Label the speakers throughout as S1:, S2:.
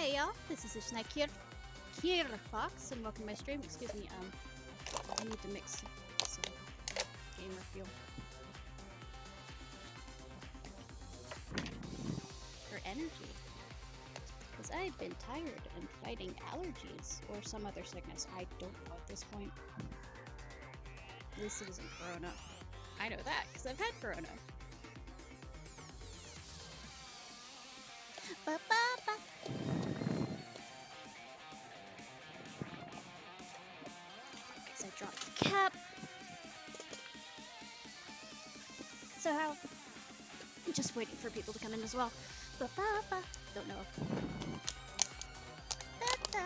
S1: Hey y'all, this is Ishnai Ciarfox, and welcome to my stream. Excuse me, I need to mix some gamer fuel. For energy. Because I've been tired and fighting allergies or some other sickness. I don't know at this point. At least it isn't Corona. I know that, because I've had Corona. Ba-ba-ba. I dropped the cap. So how? I'm just waiting for people to come in as well. Ba -ba -ba. Don't know. Da-da.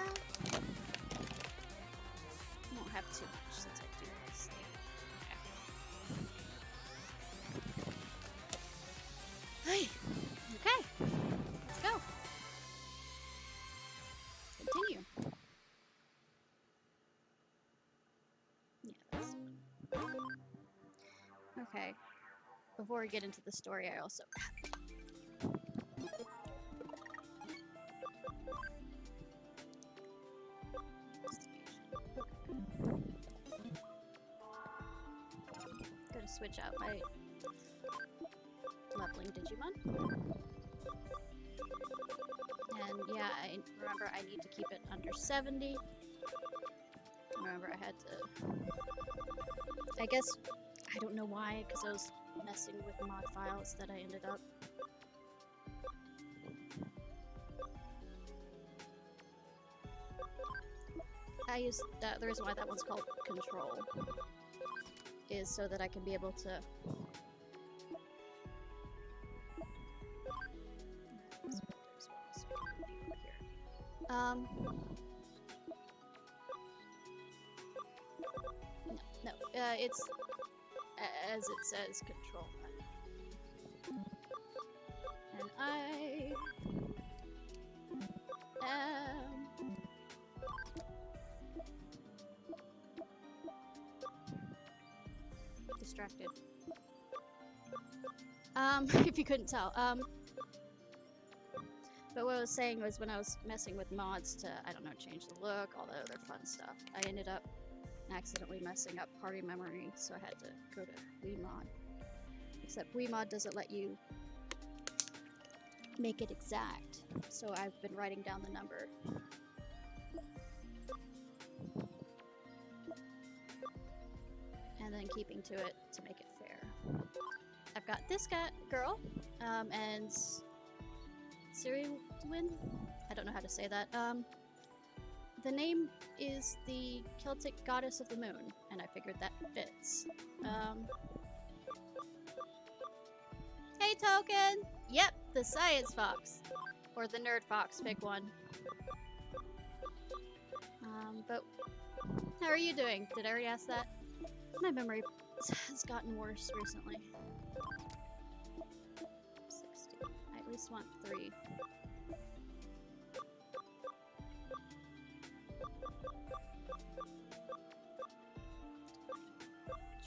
S1: Won't have too much since I do this thing. Okay. Okay. Let's go. Continue. Okay, before we get into the story, I also... Gotta switch out my leveling Digimon. And yeah, I remember I need to keep it under 70. Remember I had to... I guess... I don't know why, because I was messing with mod files that I ended up. I use that. The reason why that one's called control is so that I can be able to. No, it's. As it says, control. And I am distracted. If you couldn't tell. But what I was saying was when I was messing with mods to, I don't know, change the look, all the other fun stuff, I ended up accidentally messing up party memory, so I had to go to WeMod. Except WeMod doesn't let you make it exact, so I've been writing down the number. And then keeping to it to make it fair. I've got this girl, and Ciarfox? I don't know how to say that. The name is the Celtic goddess of the moon, and I figured that fits. Hey, Token! Yep, the Science Fox. Or the Nerd Fox, pick one. But how are you doing? Did I already ask that? My memory has gotten worse recently. 60. I at least want 3.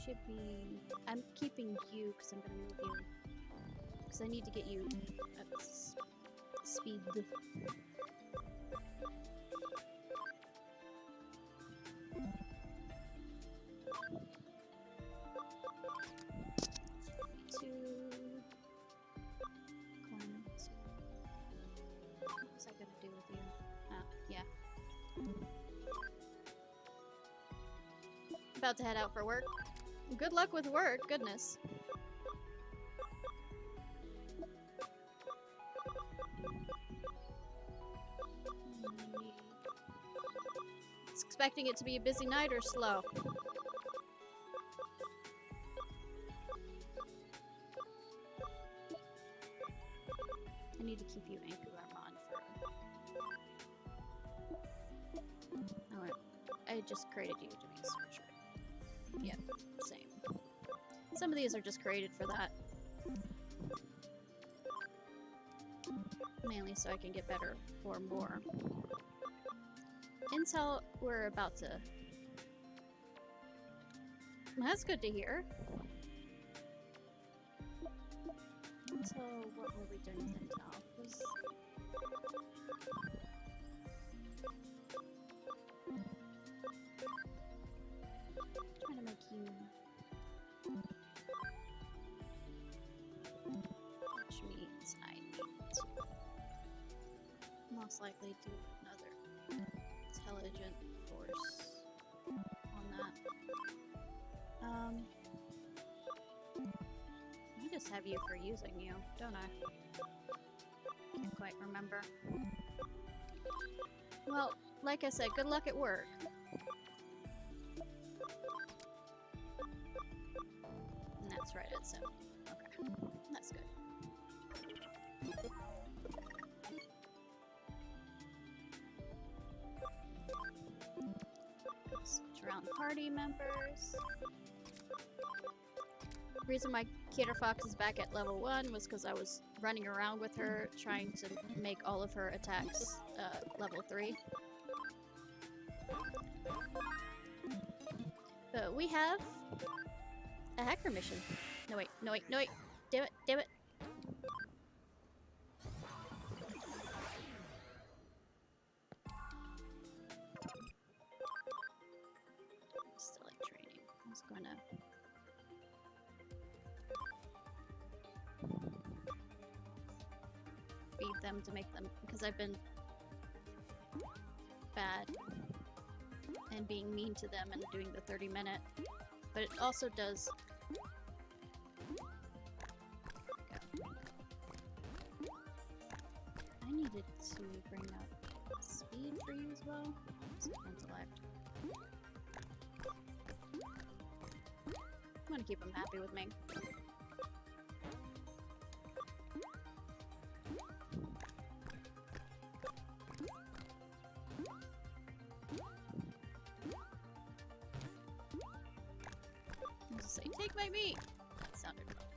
S1: Should be... I'm keeping you because I'm going to move you. Because I need to get you up to speed. 2. What was I going to do with you? Yeah. About to head out for work. Good luck with work, goodness. It's expecting it to be a busy night or slow. I need to keep you Anchorman for... Oh, I just created you to be a switcher. Yeah, same. Some of these are just created for that. Mainly so I can get better or more. Intel, we're about to... That's good to hear. Intel, what were we doing with Intel? Trying to make you, which means I need to most likely do another intelligent force on that. I just have you for using you, don't I? Can't quite remember. Well, like I said, good luck at work. And that's right at 7. Okay, that's good. Switch around party members. The reason my Ciarfox is back at level 1 was because I was running around with her trying to make all of her attacks level 3. But we have a hacker mission. No wait, no wait, no wait. Damn it, damn it. Still like training. I was going to feed them to make them, because I've been bad and being mean to them and doing the 30-minute, but it also does I needed to bring up speed for you as well. Intellect. I want to keep them happy with me. Just say, take my meat! That sounded wrong.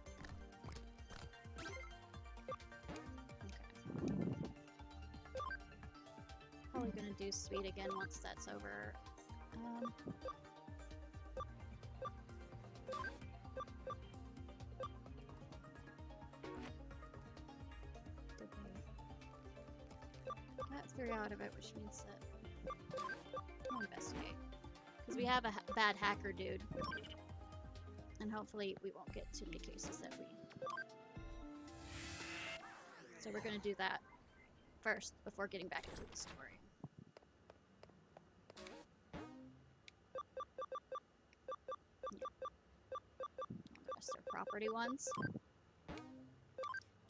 S1: Okay. Probably gonna do speed again once that's over. Got 3 out of it, which means that I'll investigate. Because we have a bad hacker dude. And hopefully we won't get too many cases that we... So we're gonna do that first, before getting back into the story. Yeah. The rest are property ones.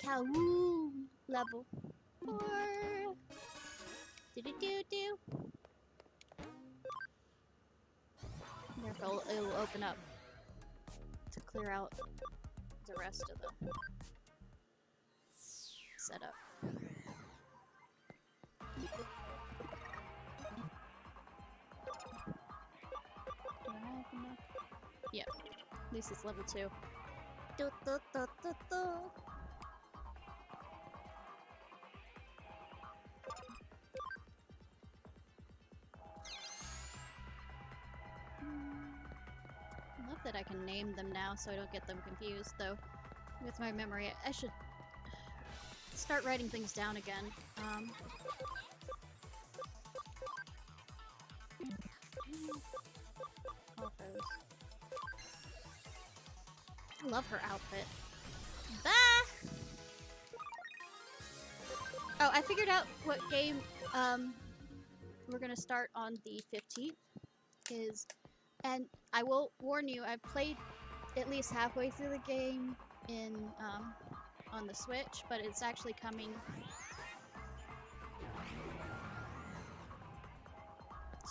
S1: Kowoo! Level 4! Do-do-do-do! Therefore, it'll open up to clear out the rest of the setup. Do I have enough? Yeah, at least it's level 2. Do, do, do, do, do. I love that I can name them now so I don't get them confused, though. With my memory, I should start writing things down again. All those. I love her outfit. Bah! Oh, I figured out what game we're gonna start on the 15th is, and I will warn you, I've played at least halfway through the game in on the Switch, but it's actually coming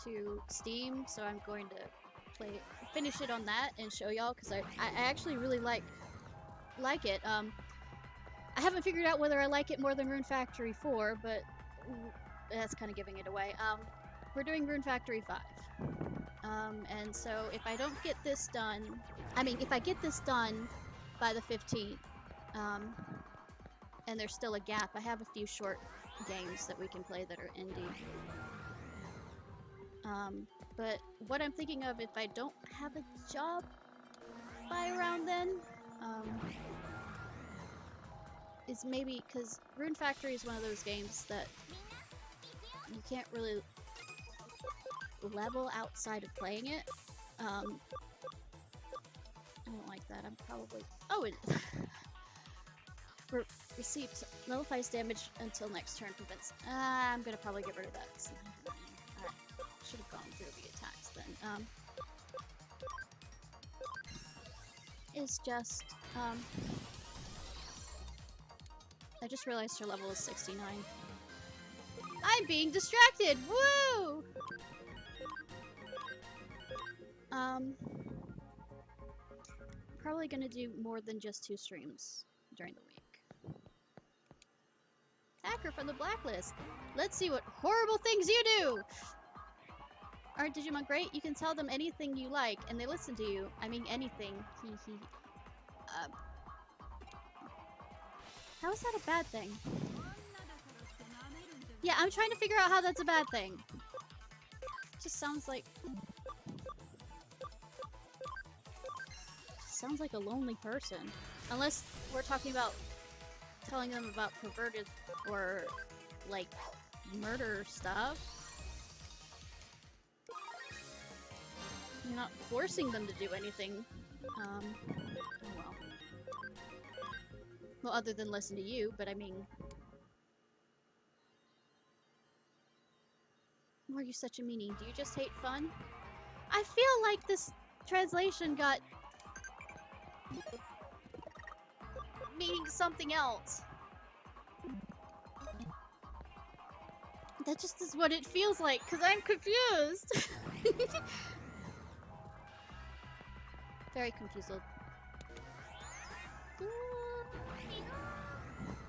S1: to Steam, so I'm going to finish it on that and show y'all, because I actually really like it. I haven't figured out whether I like it more than Rune Factory 4, but that's kind of giving it away. We're doing Rune Factory 5. And so if I don't get this done, if I get this done by the 15th, and there's still a gap, I have a few short games that we can play that are indie. But what I'm thinking of, if I don't have a job by around then, is maybe, because Rune Factory is one of those games that you can't really level outside of playing it. I don't like that. I'm probably... Oh, it... Received nullifies damage until next turn prevents... I'm gonna probably get rid of that. Alright, should have gone through the attacks then. It's just, I just realized her level is 69. I'm being distracted! Woo! Probably gonna do more than just 2 streams during the week. Hacker from the blacklist! Let's see what horrible things you do! Aren't Digimon great? You can tell them anything you like, and they listen to you. I mean anything. How is that a bad thing? Yeah, I'm trying to figure out how that's a bad thing. It just sounds like... sounds like a lonely person. Unless we're talking about telling them about perverted or, like, murder stuff. You're not forcing them to do anything. Oh well. Well, other than listen to you, but I mean... Why are you such a meanie? Do you just hate fun? I feel like this translation got... meaning something else. That just is what it feels like, because I'm confused. Very confused.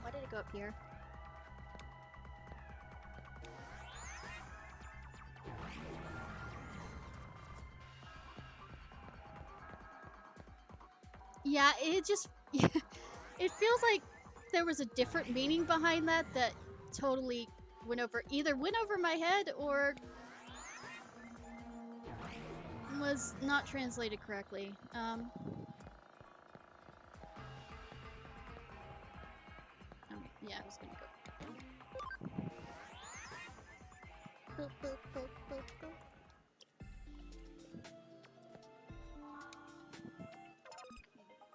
S1: Why did it go up here? Yeah, it just... it feels like there was a different meaning behind that that totally either went over my head or was not translated correctly. Yeah, I was gonna go.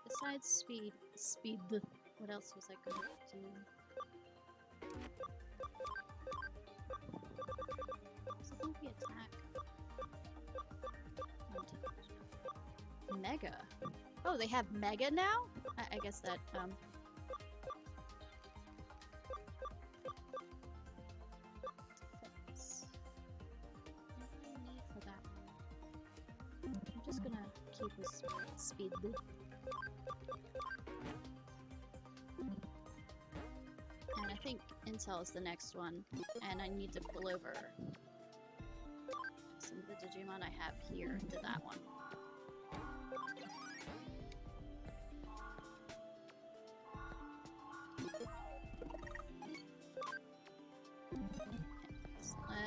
S1: Besides speed, what else was I going to do? So I think we attack. Mega. Oh, they have Mega now? I guess that, for that. I'm just gonna keep his speed. And I think Intel is the next one, and I need to pull over some of the Digimon I have here to that one.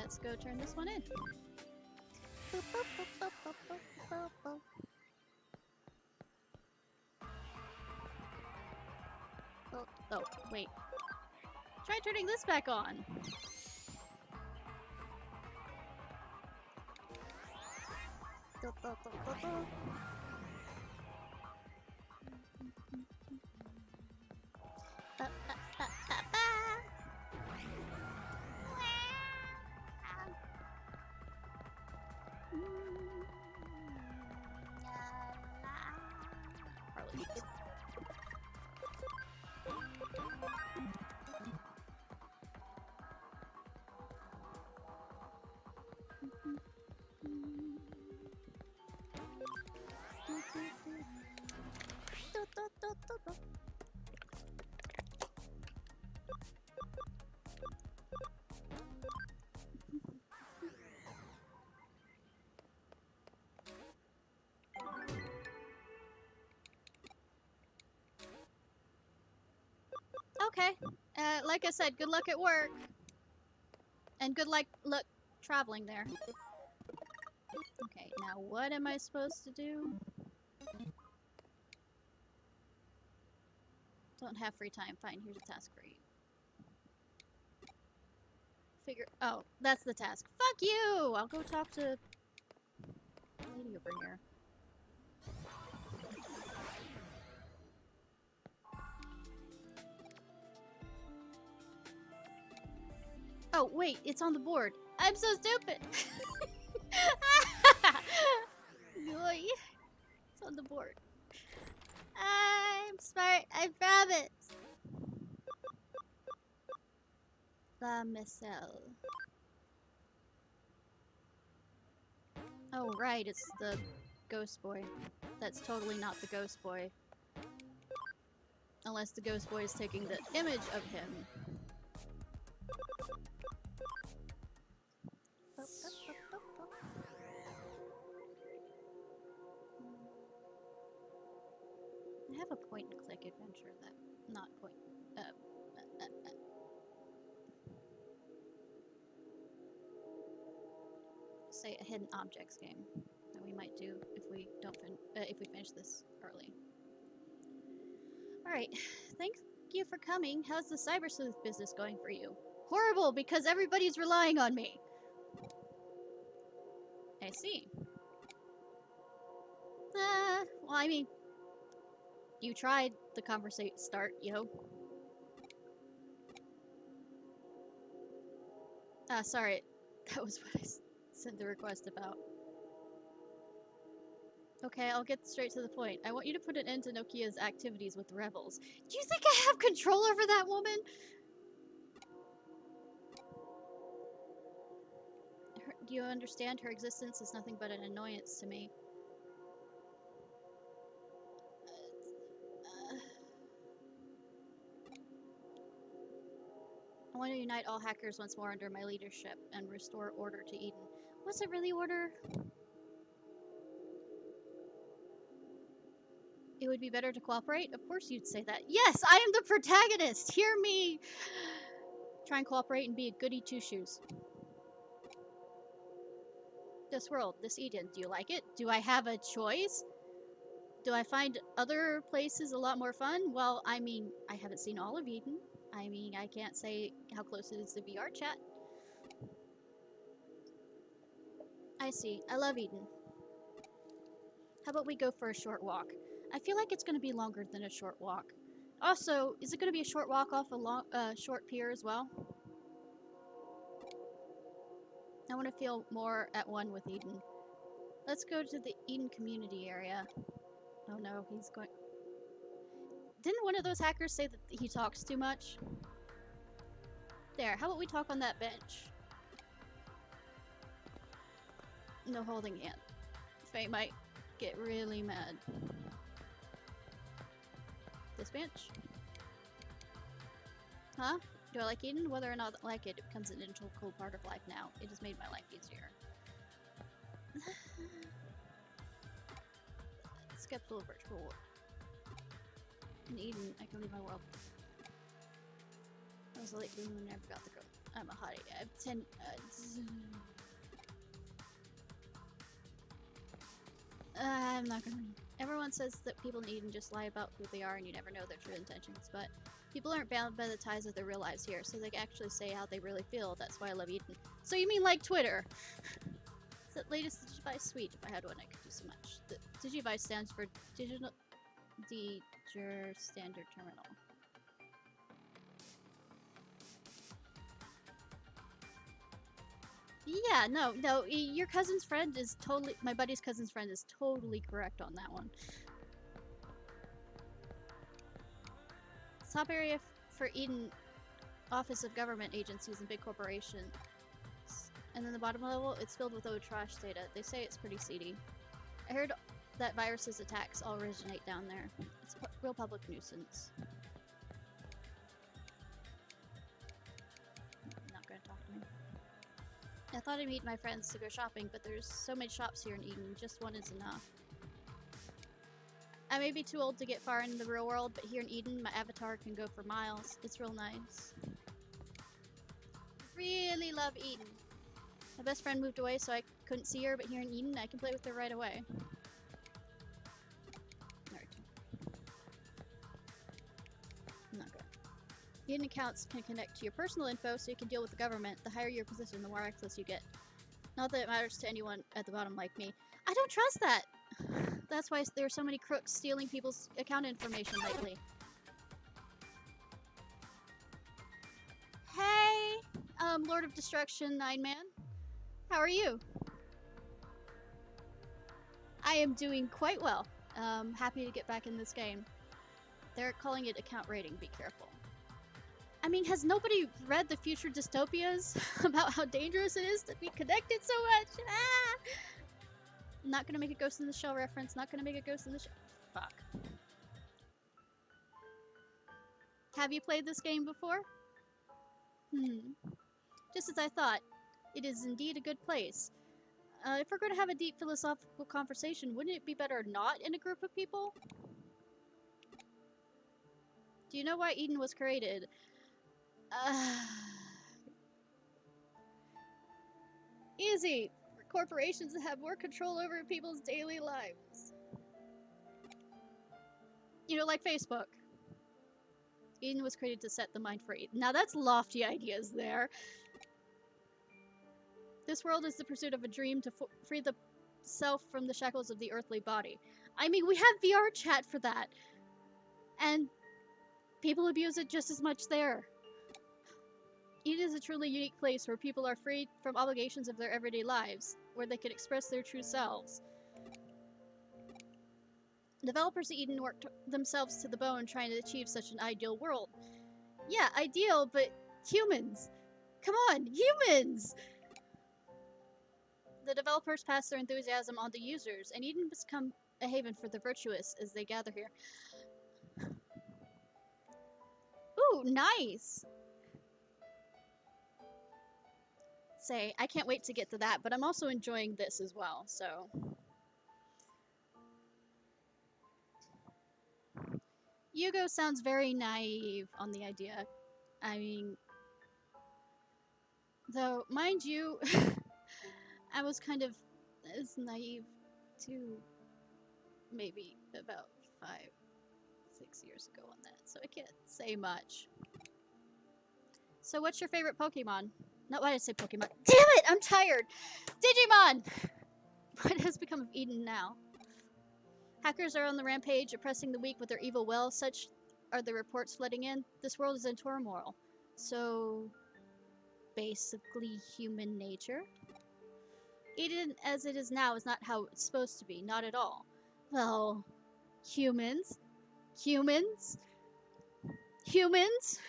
S1: Let's go turn this one in. Oh, wait. Try turning this back on. Okay. Like I said, good luck at work. And good luck traveling there. Okay, now what am I supposed to do? Don't have free time. Fine, here's a task for you. figure. Oh, that's the task. Fuck you! I'll go talk to the lady over here. Oh, wait, it's on the board. I'm so stupid! Yoy. It's on the board. I'm smart, I promise! La Misselle. Oh, right, it's the ghost boy. That's totally not the ghost boy. Unless the ghost boy is taking the image of him. I have a point-and-click adventure that... not point... say a hidden objects game that we might do if we don't if we finish this early. Alright, thank you for coming. How's the Cyber Sleuth business going for you? Horrible, because everybody's relying on me! I see. Well, I mean, you tried the conversation start, yo. Sorry, that was what I sent the request about. Okay, I'll get straight to the point. I want you to put an end to Nokia's activities with the rebels. Do you think I have control over that woman? Do you understand? Her existence is nothing but an annoyance to me. I want to unite all hackers once more under my leadership and restore order to Eden. Was it really order? It would be better to cooperate? Of course you'd say that. Yes, I am the protagonist! Hear me! Try and cooperate and be a goody two-shoes. This world, this Eden, do you like it? Do I have a choice? Do I find other places a lot more fun? Well, I mean, I haven't seen all of Eden. I mean, I can't say how close it is to VR chat. I see. I love Eden. How about we go for a short walk? I feel like it's going to be longer than a short walk. Also, is it going to be a short walk off a long, short pier as well? I want to feel more at one with Eden. Let's go to the Eden community area. Oh no, he's going... Didn't one of those hackers say that he talks too much? There, how about we talk on that bench? No holding hand. Faye might get really mad. This bench? Huh? Do I like Eden? Whether or not I like it, it becomes an integral part of life now. It has made my life easier. Skeptical virtual world. In Eden, I can leave my world. I was a late bloomer and never got the girl. I'm a hottie. I have 10. I'm not gonna. Everyone says that people in Eden just lie about who they are and you never know their true intentions, but people aren't bound by the ties of their real lives here, so they can actually say how they really feel. That's why I love Eden. So you mean like Twitter? It's the latest Digivice suite. If I had one, I could do so much. The Digivice stands for Digital Diger Standard Terminal. Yeah, no, your cousin's friend is totally, my buddy's cousin's friend is totally correct on that one. Top area for Eden, Office of Government Agencies and big corporations. And then the bottom level, it's filled with old trash data. They say it's pretty seedy. I heard that viruses attacks all originate down there. It's a real public nuisance. Not gonna talk to me. I thought I'd meet my friends to go shopping, but there's so many shops here in Eden, just one is enough. I may be too old to get far into the real world, but here in Eden, my avatar can go for miles. It's real nice. Really love Eden. My best friend moved away, so I couldn't see her, but here in Eden, I can play with her right away. I'm not good. Eden accounts can connect to your personal info so you can deal with the government. The higher your position, the more access you get. Not that it matters to anyone at the bottom like me. I don't trust that! That's why there are so many crooks stealing people's account information lately. Hey! Lord of Destruction, 9-Man. How are you? I am doing quite well. Happy to get back in this game. They're calling it account rating, be careful. I mean, has nobody read the future dystopias about how dangerous it is to be connected so much? Ah! Not gonna make a Ghost in the Shell reference, not gonna make a Ghost in the Shell. Fuck. Have you played this game before? Just as I thought, it is indeed a good place. If we're going to have a deep philosophical conversation, wouldn't it be better not in a group of people? Do you know why Eden was created? Easy! For corporations to have more control over people's daily lives. You know, like Facebook. Eden was created to set the mind free. Now that's lofty ideas there. This world is the pursuit of a dream to free the self from the shackles of the earthly body. I mean, we have VR chat for that. And people abuse it just as much there. Eden is a truly unique place where people are freed from obligations of their everyday lives, where they can express their true selves. Developers of Eden worked themselves to the bone trying to achieve such an ideal world. Yeah, ideal, but humans! Come on, humans! The developers pass their enthusiasm on to users, and Eden has become a haven for the virtuous as they gather here. Ooh, nice! Say, I can't wait to get to that, but I'm also enjoying this as well, so... Yugo sounds very naive on the idea. I mean... Though, mind you, I was kind of as naive too, maybe about 5-6 years ago on that, so I can't say much. So what's your favorite Pokemon? Not why did I say Pokemon? Damn it! I'm tired! Digimon! What has become of Eden now? Hackers are on the rampage, oppressing the weak with their evil will. Such are the reports flooding in. This world is in turmoil. So... basically human nature? Eden as it is now is not how it's supposed to be. Not at all. Well... humans? Humans? Humans?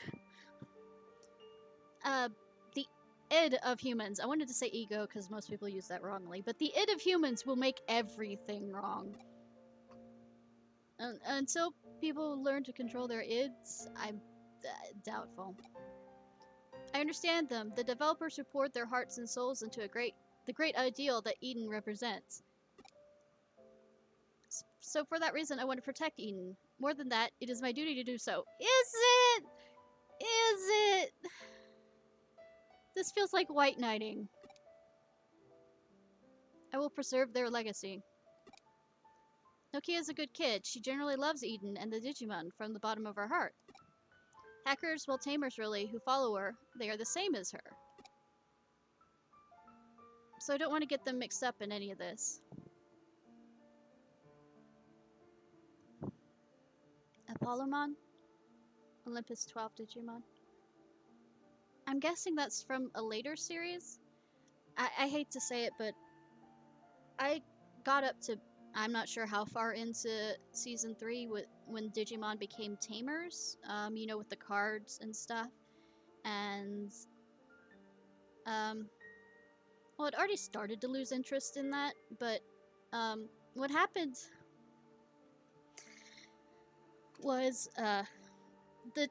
S1: The id of humans. I wanted to say ego because most people use that wrongly, but the id of humans will make everything wrong. Until people learn to control their ids, I'm doubtful. I understand them. The developers who poured their hearts and souls into the great ideal that Eden represents. So for that reason, I want to protect Eden. More than that, it is my duty to do so. Is it? Is it? This feels like white knighting. I will preserve their legacy. Nokia is a good kid. She generally loves Eden and the Digimon from the bottom of her heart. Hackers, well, tamers really, who follow her, they are the same as her. So I don't want to get them mixed up in any of this. Apollomon? Olympus 12 Digimon? I'm guessing that's from a later series? I hate to say it, but I got up to... I'm not sure how far into Season 3 when Digimon became tamers, you know, with the cards and stuff. And, well, it already started to lose interest in that, but, what happened was, the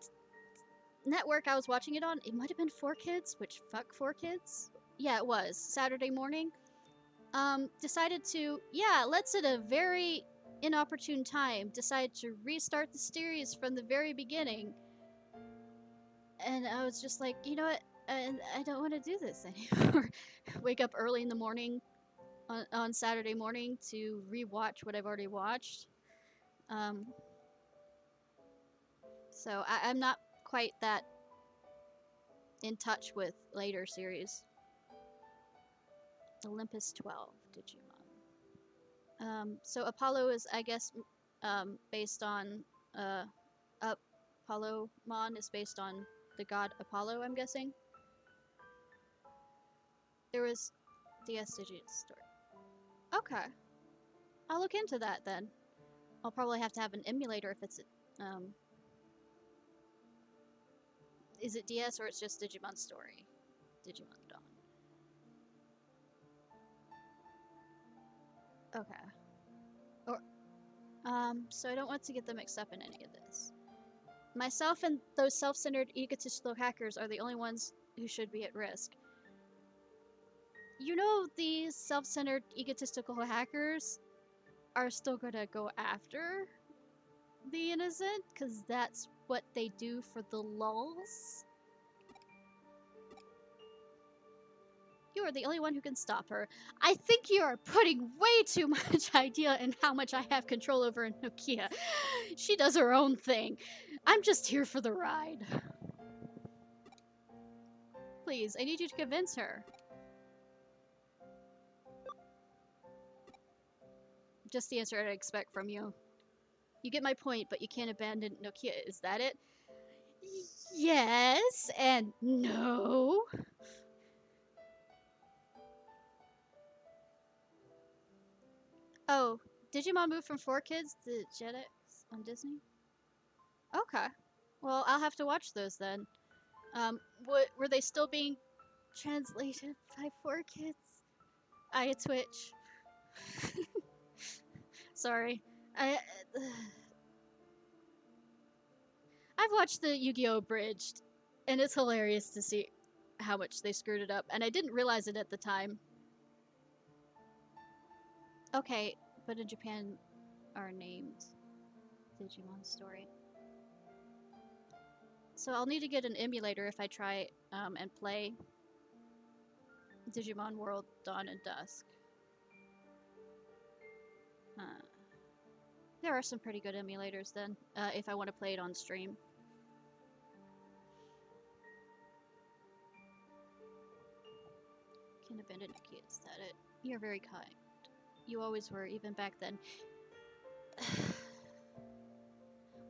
S1: network I was watching it on, it might have been 4Kids, which fuck 4Kids? Yeah, it was. Saturday morning. Decided to, yeah, let's at a very inopportune time decide to restart the series from the very beginning. And I was just like, you know what? I don't want to do this anymore. Wake up early in the morning on Saturday morning to rewatch what I've already watched. So I'm not quite that in touch with later series. Olympus 12 Digimon. So Apollo is, I guess, based on Apollomon is based on the god Apollo, I'm guessing. There was DS Digimon Story. Okay. I'll look into that then. I'll probably have to have an emulator if it's is it DS or it's just Digimon Story? Digimon Dawn. Okay. Or so I don't want to get them mixed up in any of this. Myself and those self-centered egotistical hackers are the only ones who should be at risk. You know, these self-centered egotistical hackers are still gonna go after the innocent, because that's what they do for the lulz. You are the only one who can stop her. I think you are putting way too much idea in how much I have control over Nokia. She does her own thing. I'm just here for the ride. Please, I need you to convince her. Just the answer I'd expect from you. You get my point, but you can't abandon Nokia, is that it? Yes, and no. Oh, Digimon moved from 4Kids to Jetix on Disney? Okay. Well, I'll have to watch those then. Were they still being translated by 4Kids? I Twitch. Sorry. I've watched the Yu-Gi-Oh! Abridged, and it's hilarious to see how much they screwed it up, and I didn't realize it at the time. Okay, but in Japan are named Digimon Story. So I'll need to get an emulator if I try and play Digimon World Dawn and Dusk. There are some pretty good emulators then, if I want to play it on stream. Can abandon Nokia, is that it? You're very kind. You always were, even back then.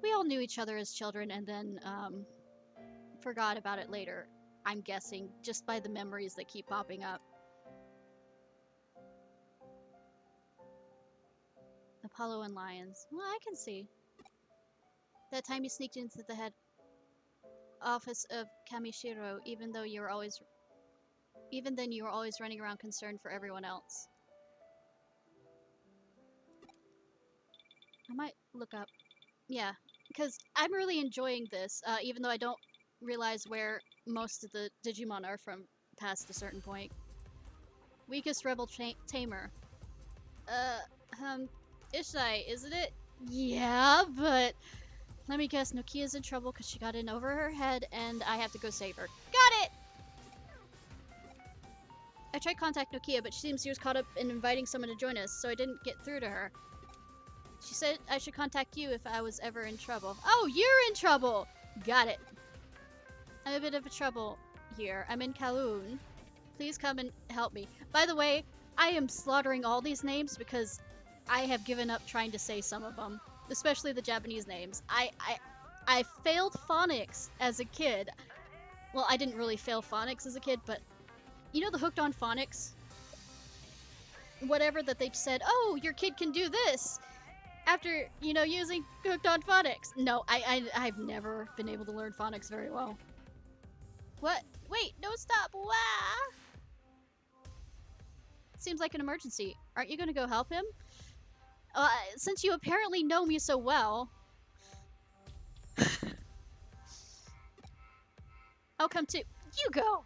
S1: We all knew each other as children and then forgot about it later, I'm guessing, just by the memories that keep popping up. Apollo and Lions. Well, I can see. That time you sneaked into the head office of Kamishiro, even then you were always running around concerned for everyone else. I might look up. Yeah, because I'm really enjoying this, even though I don't realize where most of the Digimon are from past a certain point. Weakest rebel tamer. Ishnai, isn't it? Yeah, but let me guess, Nokia's in trouble because she got in over her head and I have to go save her. Got it! I tried to contact Nokia, but she seems she was caught up in inviting someone to join us, so I didn't get through to her. She said I should contact you if I was ever in trouble. Oh, you're in trouble! Got it. I'm a bit of a trouble here. I'm in Kowloon. Please come and help me. By the way, I am slaughtering all these names because I have given up trying to say some of them, especially the Japanese names. I failed phonics as a kid. Well, I didn't really fail phonics as a kid, but you know the Hooked on Phonics? Whatever that they said, oh, your kid can do this after, you know, using Hooked on Phonics. No, I've never been able to learn phonics very well. What? Wait, no, stop. Wah! Seems like an emergency. Aren't you gonna go help him? Since you apparently know me so well. I'll come too. You go!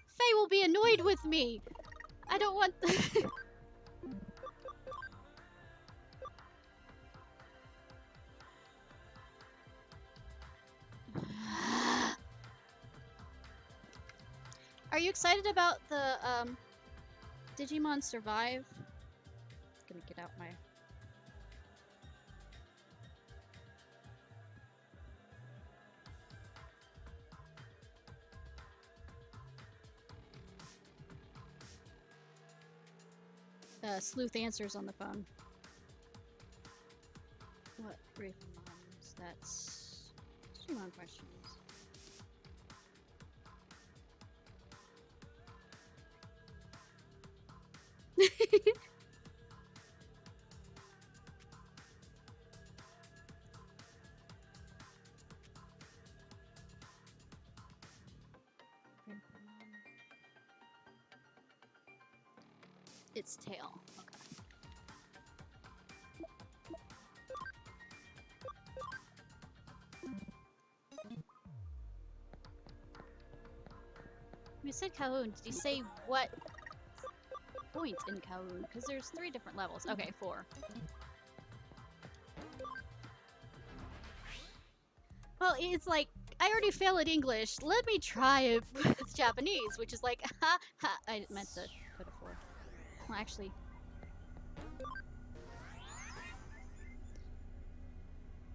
S1: Faye will be annoyed with me! I don't want... Are you excited about the, Digimon Survive? Gonna get out my... Sleuth answers on the phone. What Digimons? That's Digimon questions. Its tail. Okay. You said Kowloon. Did you say what point in Kowloon? Because there's 3 different levels. Okay, 4. Well, it's like, I already fail at English. Let me try it with Japanese, which is like, ha ha. I meant to put a 4. Well, actually.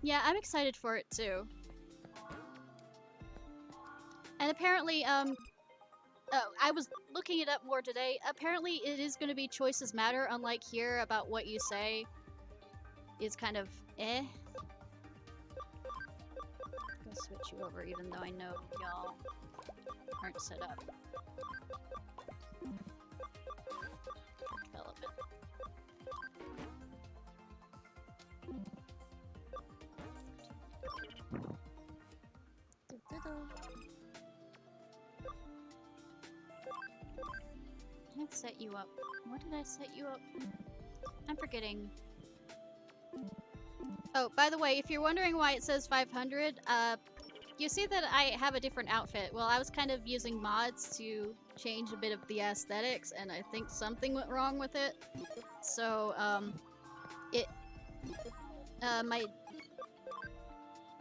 S1: Yeah, I'm excited for it too. And apparently, I was looking it up more today. Apparently, it is going to be choices matter, unlike here about what you say is kind of eh. I'll switch you over, even though I know y'all aren't set up. Development. I set you up. What did I set you up? I'm forgetting. Oh, by the way, if you're wondering why it says 500, you see that I have a different outfit. Well, I was kind of using mods to change a bit of the aesthetics, and I think something went wrong with it. So,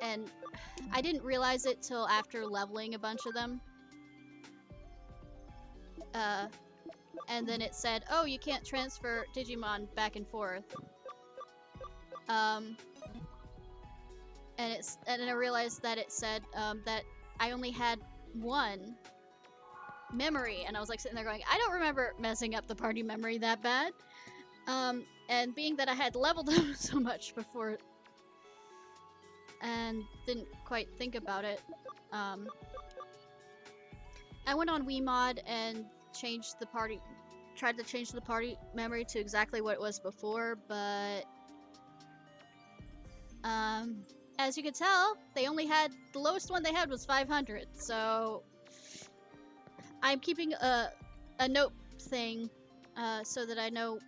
S1: and I didn't realize it till after leveling a bunch of them. And then it said, oh, you can't transfer Digimon back and forth. And then I realized that it said that I only had 1 memory, and I was like sitting there going, I don't remember messing up the party memory that bad. And being that I had leveled them so much before and didn't quite think about it, I went on Wiimod and tried to change the party memory to exactly what it was before, but as you can tell, they only had, the lowest one they had was 500, so I'm keeping a note thing so that I know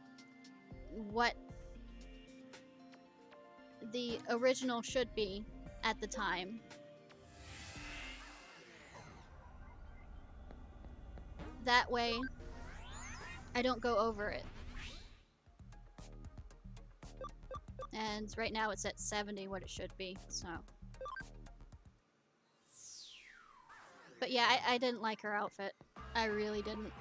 S1: what the original should be at the time. That way, I don't go over it. And right now it's at 70, what it should be, so. But yeah, I didn't like her outfit. I really didn't.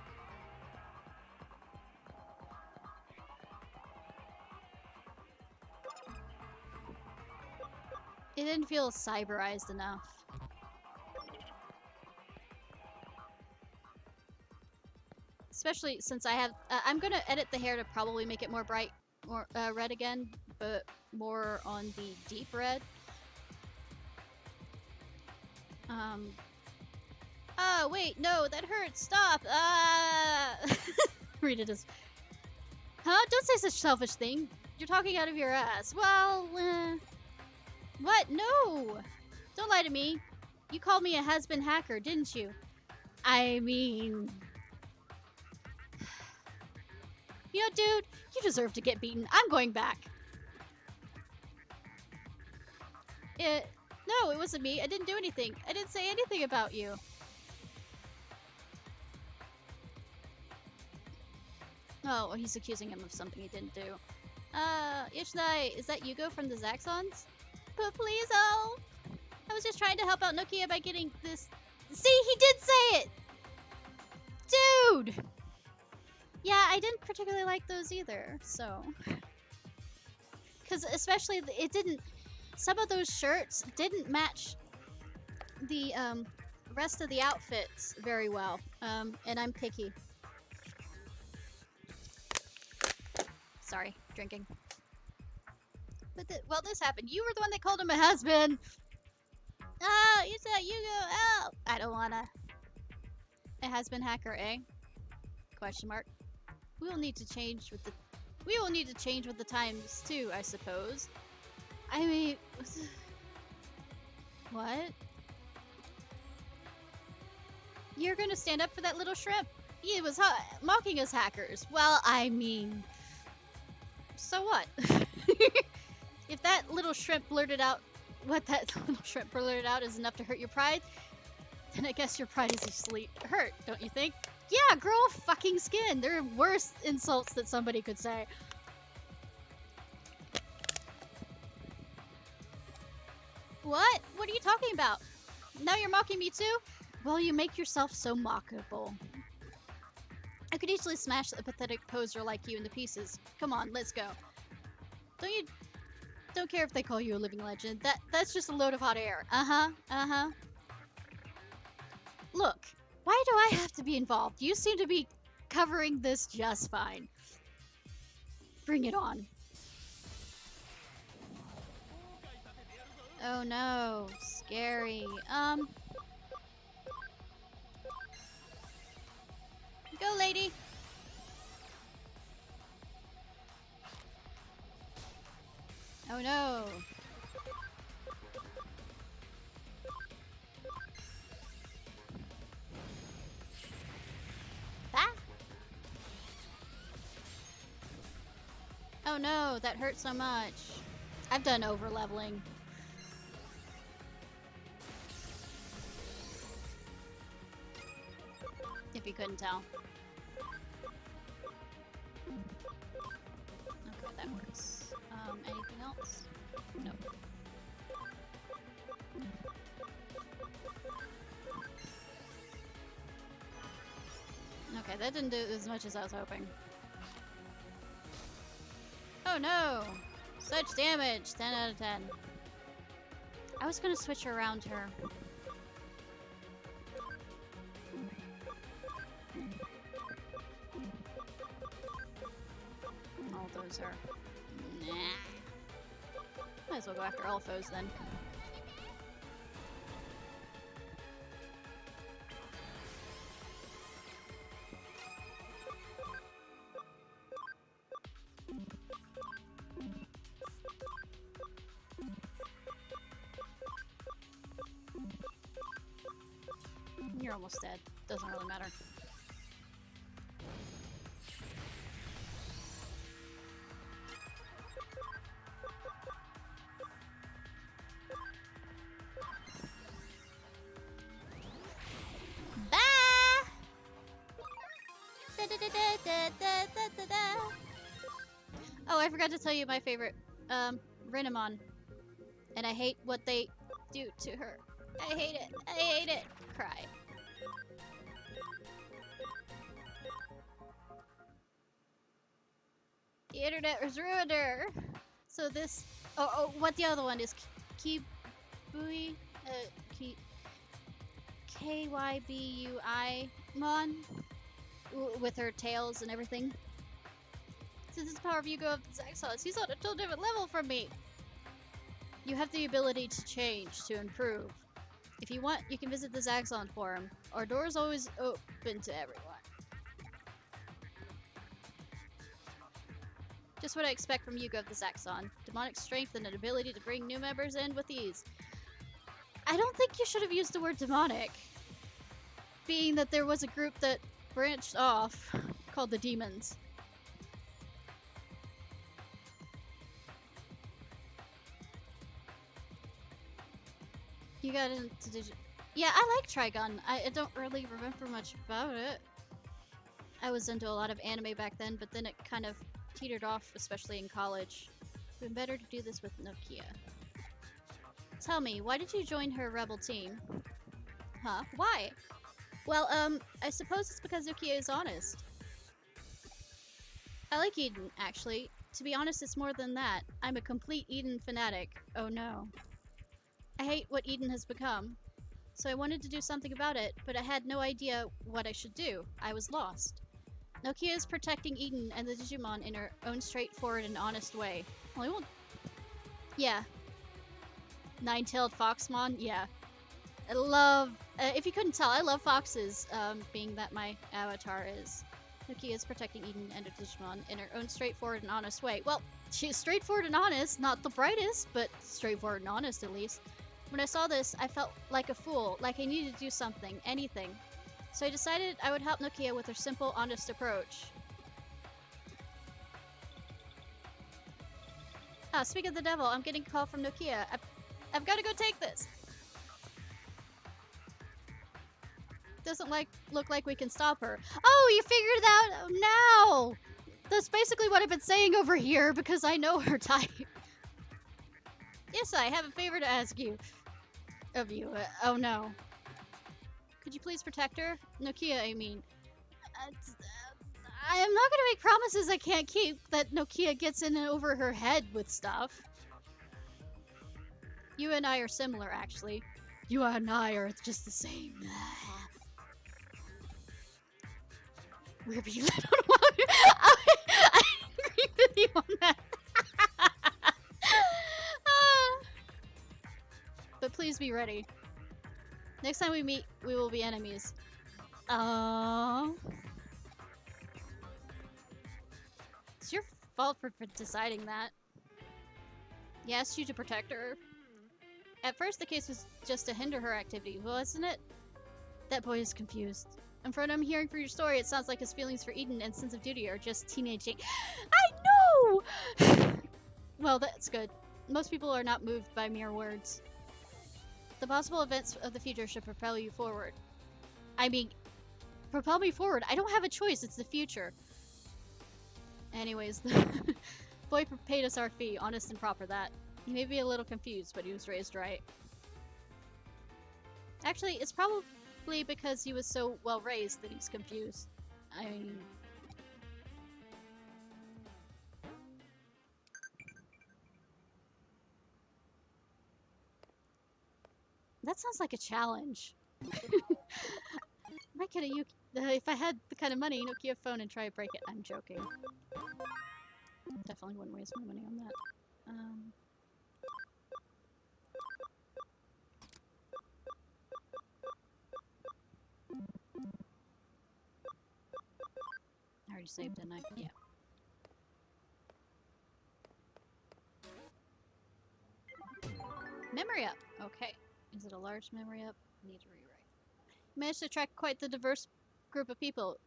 S1: It didn't feel cyberized enough. Especially since I have, I'm gonna edit the hair to probably make it more bright, more red again, but more on the deep red. Oh wait, no, that hurts. Stop. Read it as. Huh? Don't say such selfish thing. You're talking out of your ass. Well, what? No. Don't lie to me. You called me a has-been hacker, didn't you? I mean. You know, dude, you deserve to get beaten. I'm going back. No, it wasn't me. I didn't do anything. I didn't say anything about you. Oh, he's accusing him of something he didn't do. Ishnai, is that Yugo from the Zaxxons? But please, oh! I was just trying to help out Nokia by getting this... See, he did say it! Dude! Yeah, I didn't particularly like those either, so... Because especially, it didn't... Some of those shirts didn't match the, rest of the outfits very well. And I'm picky. Sorry, drinking. But well, this happened. You were the one that called him a husband. Oh, you said you go out. I don't wanna. A husband hacker, eh? Question mark. We will need to change with the. We will need to change with the times too, I suppose. I mean, what? You're gonna stand up for that little shrimp? He was mocking us hackers. Well, I mean, so what? If that little shrimp blurted out what that little shrimp blurted out is enough to hurt your pride, then I guess your pride is easily hurt, don't you think? Yeah, grow a fucking skin. There are worse insults that somebody could say. What? What are you talking about? Now you're mocking me too? Well, you make yourself so mockable. I could easily smash a pathetic poser like you into pieces. Come on, let's go. Don't care if they call you a living legend. That's just a load of hot air. Uh-huh. Look, why do I have to be involved? You seem to be covering this just fine. Bring it on. Oh no, scary. Go, lady. Oh no. Ah. Oh no, that hurt so much. I've done over leveling. If you couldn't tell. Okay, that works. Anything else? Nope. Okay, that didn't do as much as I was hoping. Oh no! Such damage! 10 out of 10. I was gonna switch around her. All those are... Nah. Might as well go after all foes then. You're almost dead. Doesn't really matter. Oh, I forgot to tell you my favorite, Renamon. And I hate what they do to her. I hate it. I hate it. Cry. The internet was ruined her. So this... Oh, what the other one is? Kibui? Kybui Mon? With her tails and everything. Since it's the power of Yugo of the Zaxxons, he's on a totally different level from me. You have the ability to change, to improve. If you want, you can visit the Zaxxon forum. Our door is always open to everyone. Just what I expect from Yugo of the Zaxxon. Demonic strength and an ability to bring new members in with ease. I don't think you should have used the word demonic. Being that there was a group that branched off called the Demons. You got into Yeah, I like Trigun. I don't really remember much about it. I was into a lot of anime back then, but then it kind of teetered off, especially in college. It's been better to do this with Nokia. Tell me, why did you join her rebel team? Huh? Why? Well, I suppose it's because Nokia is honest. I like Eden, actually. To be honest, it's more than that. I'm a complete Eden fanatic. Oh no. I hate what Eden has become. So I wanted to do something about it, but I had no idea what I should do. I was lost. Nokia is protecting Eden and the Digimon in her own straightforward and honest way. Well, I won't. Yeah. Nine-tailed Foxmon? Yeah. I love. If you couldn't tell, I love foxes, being that my avatar is. Nokia is protecting Eden and her Digimon in her own straightforward and honest way. Well, she's straightforward and honest, not the brightest, but straightforward and honest at least. When I saw this, I felt like a fool, like I needed to do something, anything. So I decided I would help Nokia with her simple, honest approach. Ah, speak of the devil, I'm getting a call from Nokia. I've got to go take this. Doesn't look like we can stop her. Oh, you figured it out now! That's basically what I've been saying over here because I know her type. Yes, I have a favor to ask you. Of you. Oh no. Could you please protect her? Nokia, I mean. I am not gonna make promises I can't keep that Nokia gets in and over her head with stuff. You and I are similar, actually. You and I are just the same. We're being led on wild. I agree with you on that. But please be ready. Next time we meet, we will be enemies. Oh. It's your fault for deciding that. He asked you to protect her. At first, the case was just to hinder her activity, wasn't it? That boy is confused. And from what I'm hearing from your story, it sounds like his feelings for Eden and sense of duty are just teenaging. I know! Well, that's good. Most people are not moved by mere words. The possible events of the future should propel you forward. I mean, propel me forward. I don't have a choice. It's the future. Anyways, the boy paid us our fee. Honest and proper, that. He may be a little confused, but he was raised right. Actually, it's probably because he was so well raised that he's confused. I mean... That sounds like a challenge. Might get a if I had the kind of money, Nokia phone and try to break it. I'm joking. Definitely wouldn't waste my money on that. I already saved, didn't I? Yeah. Memory up! Okay. Is it a large memory up? Need to rewrite. Managed to attract quite the diverse group of people.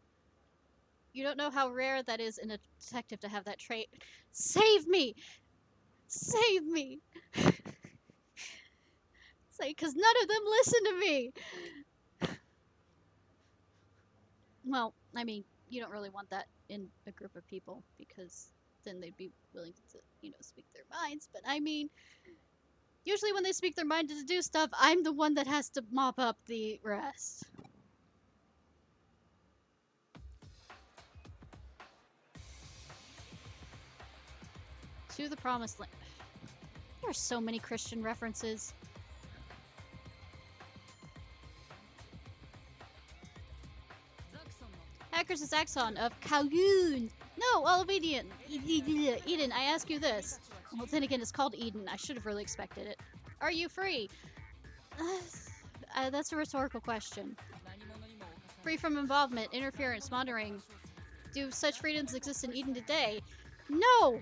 S1: You don't know how rare that is in a detective to have that trait. Save me! Save me! Say, because none of them listen to me! Well, I mean, you don't really want that in a group of people, because then they'd be willing to, speak their minds, but I mean... Usually when they speak their mind to do stuff, I'm the one that has to mop up the rest. To the Promised Land. There are so many Christian references. Hackers is Axon of Kowloon. No, Olivedian. Eden, I ask you this. Well, then again, it's called Eden. I should have really expected it. Are you free? That's a rhetorical question. Free from involvement, interference, monitoring. Do such freedoms exist in Eden today? No!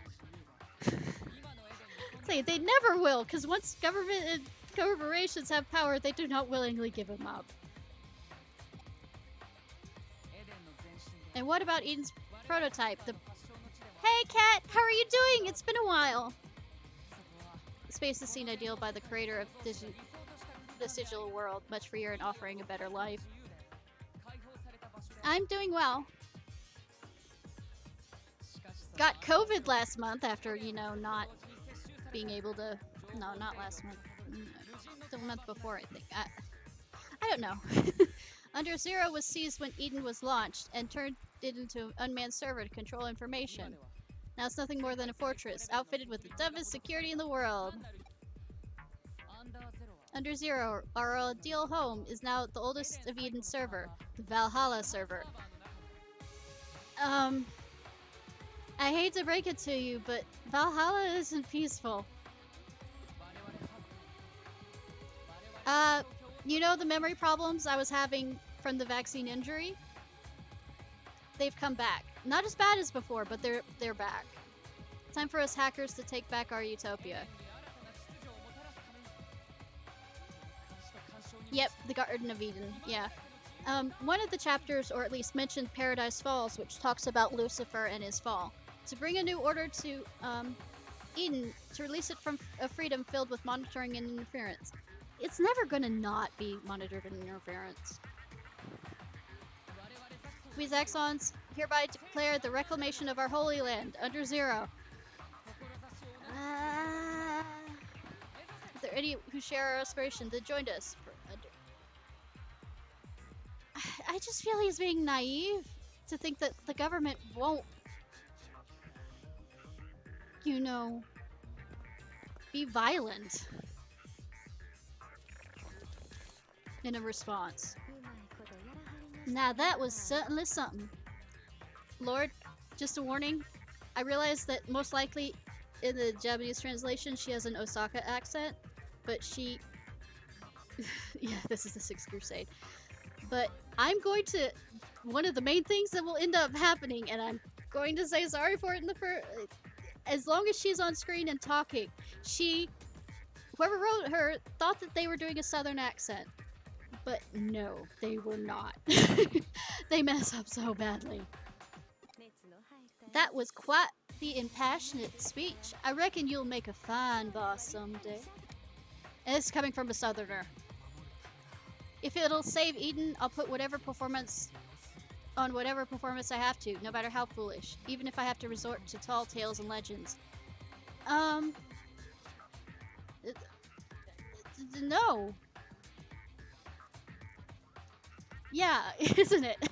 S1: Say, they never will, because once government and corporations have power, they do not willingly give them up. And what about Eden's prototype? Hey, Cat! How are you doing? It's been a while! The space is seen ideal by the creator of this digital world, much freer and offering a better life. I'm doing well. Got COVID last month after, not being able to... No, not last month. The month before, I think. I don't know. Under Zero was seized when Eden was launched and turned it into an unmanned server to control information. Now it's nothing more than a fortress, outfitted with the toughest security in the world. Under Zero, our ideal home is now the oldest of Eden's server, the Valhalla server. Um, I hate to break it to you, but Valhalla isn't peaceful. You know the memory problems I was having from the vaccine injury? They've come back. Not as bad as before, but they're back. Time for us hackers to take back our utopia. Yep, the Garden of Eden, yeah. One of the chapters, or at least mentioned Paradise Falls, which talks about Lucifer and his fall. To bring a new order to, Eden, to release it from a freedom filled with monitoring and interference. It's never gonna not be monitored and interference. We Zaxxons hereby declare the reclamation of our holy land under zero. If there are any who share our aspiration that joined us, I just feel he's being naive to think that the government won't, you know, be violent in a response. Now that was certainly something. Lord, just a warning, I realize that most likely in the Japanese translation she has an Osaka accent, but she... yeah, this is the Sixth Crusade. But I'm going to... one of the main things that will end up happening, and I'm going to say sorry for it in the first... as long as she's on screen and talking, whoever wrote her thought that they were doing a southern accent. But no, they were not. They mess up so badly. That was quite the impassionate speech. I reckon you'll make a fine boss someday. And this is coming from a southerner. If it'll save Eden, I'll put whatever performance I have to, no matter how foolish. Even if I have to resort to tall tales and legends. No. Yeah, isn't it?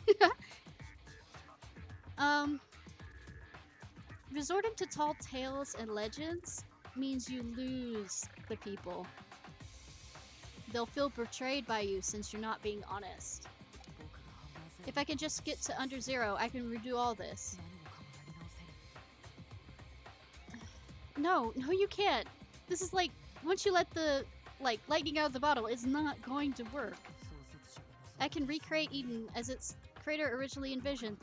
S1: Resorting to tall tales and legends means you lose the people. They'll feel betrayed by you since you're not being honest. If I can just get to under zero, I can redo all this. No, you can't. This is like, once you let the, lightning out of the bottle, it's not going to work. I can recreate Eden as its creator originally envisioned.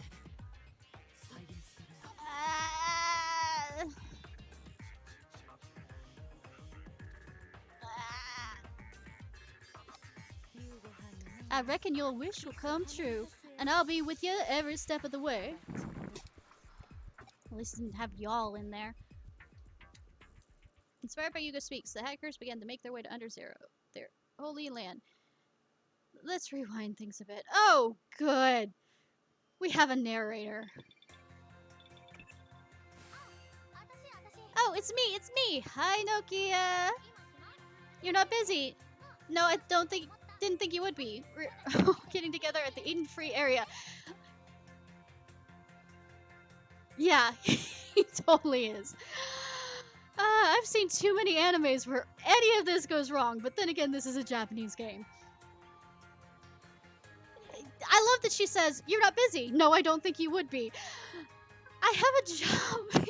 S1: I reckon your wish will come true, and I'll be with you every step of the way. At least I didn't have y'all in there. Inspired by Yuga Speaks, the hackers began to make their way to Under Zero, their holy land. Let's rewind things a bit. Oh, good. We have a narrator. Oh, it's me. Hi, Nokia. You're not busy. No, I didn't think you would be. We're getting together at the Eden Free area. Yeah, he totally is. I've seen too many animes where any of this goes wrong, but then again, this is a Japanese game. I love that she says, "You're not busy." No, I don't think you would be. I have a job.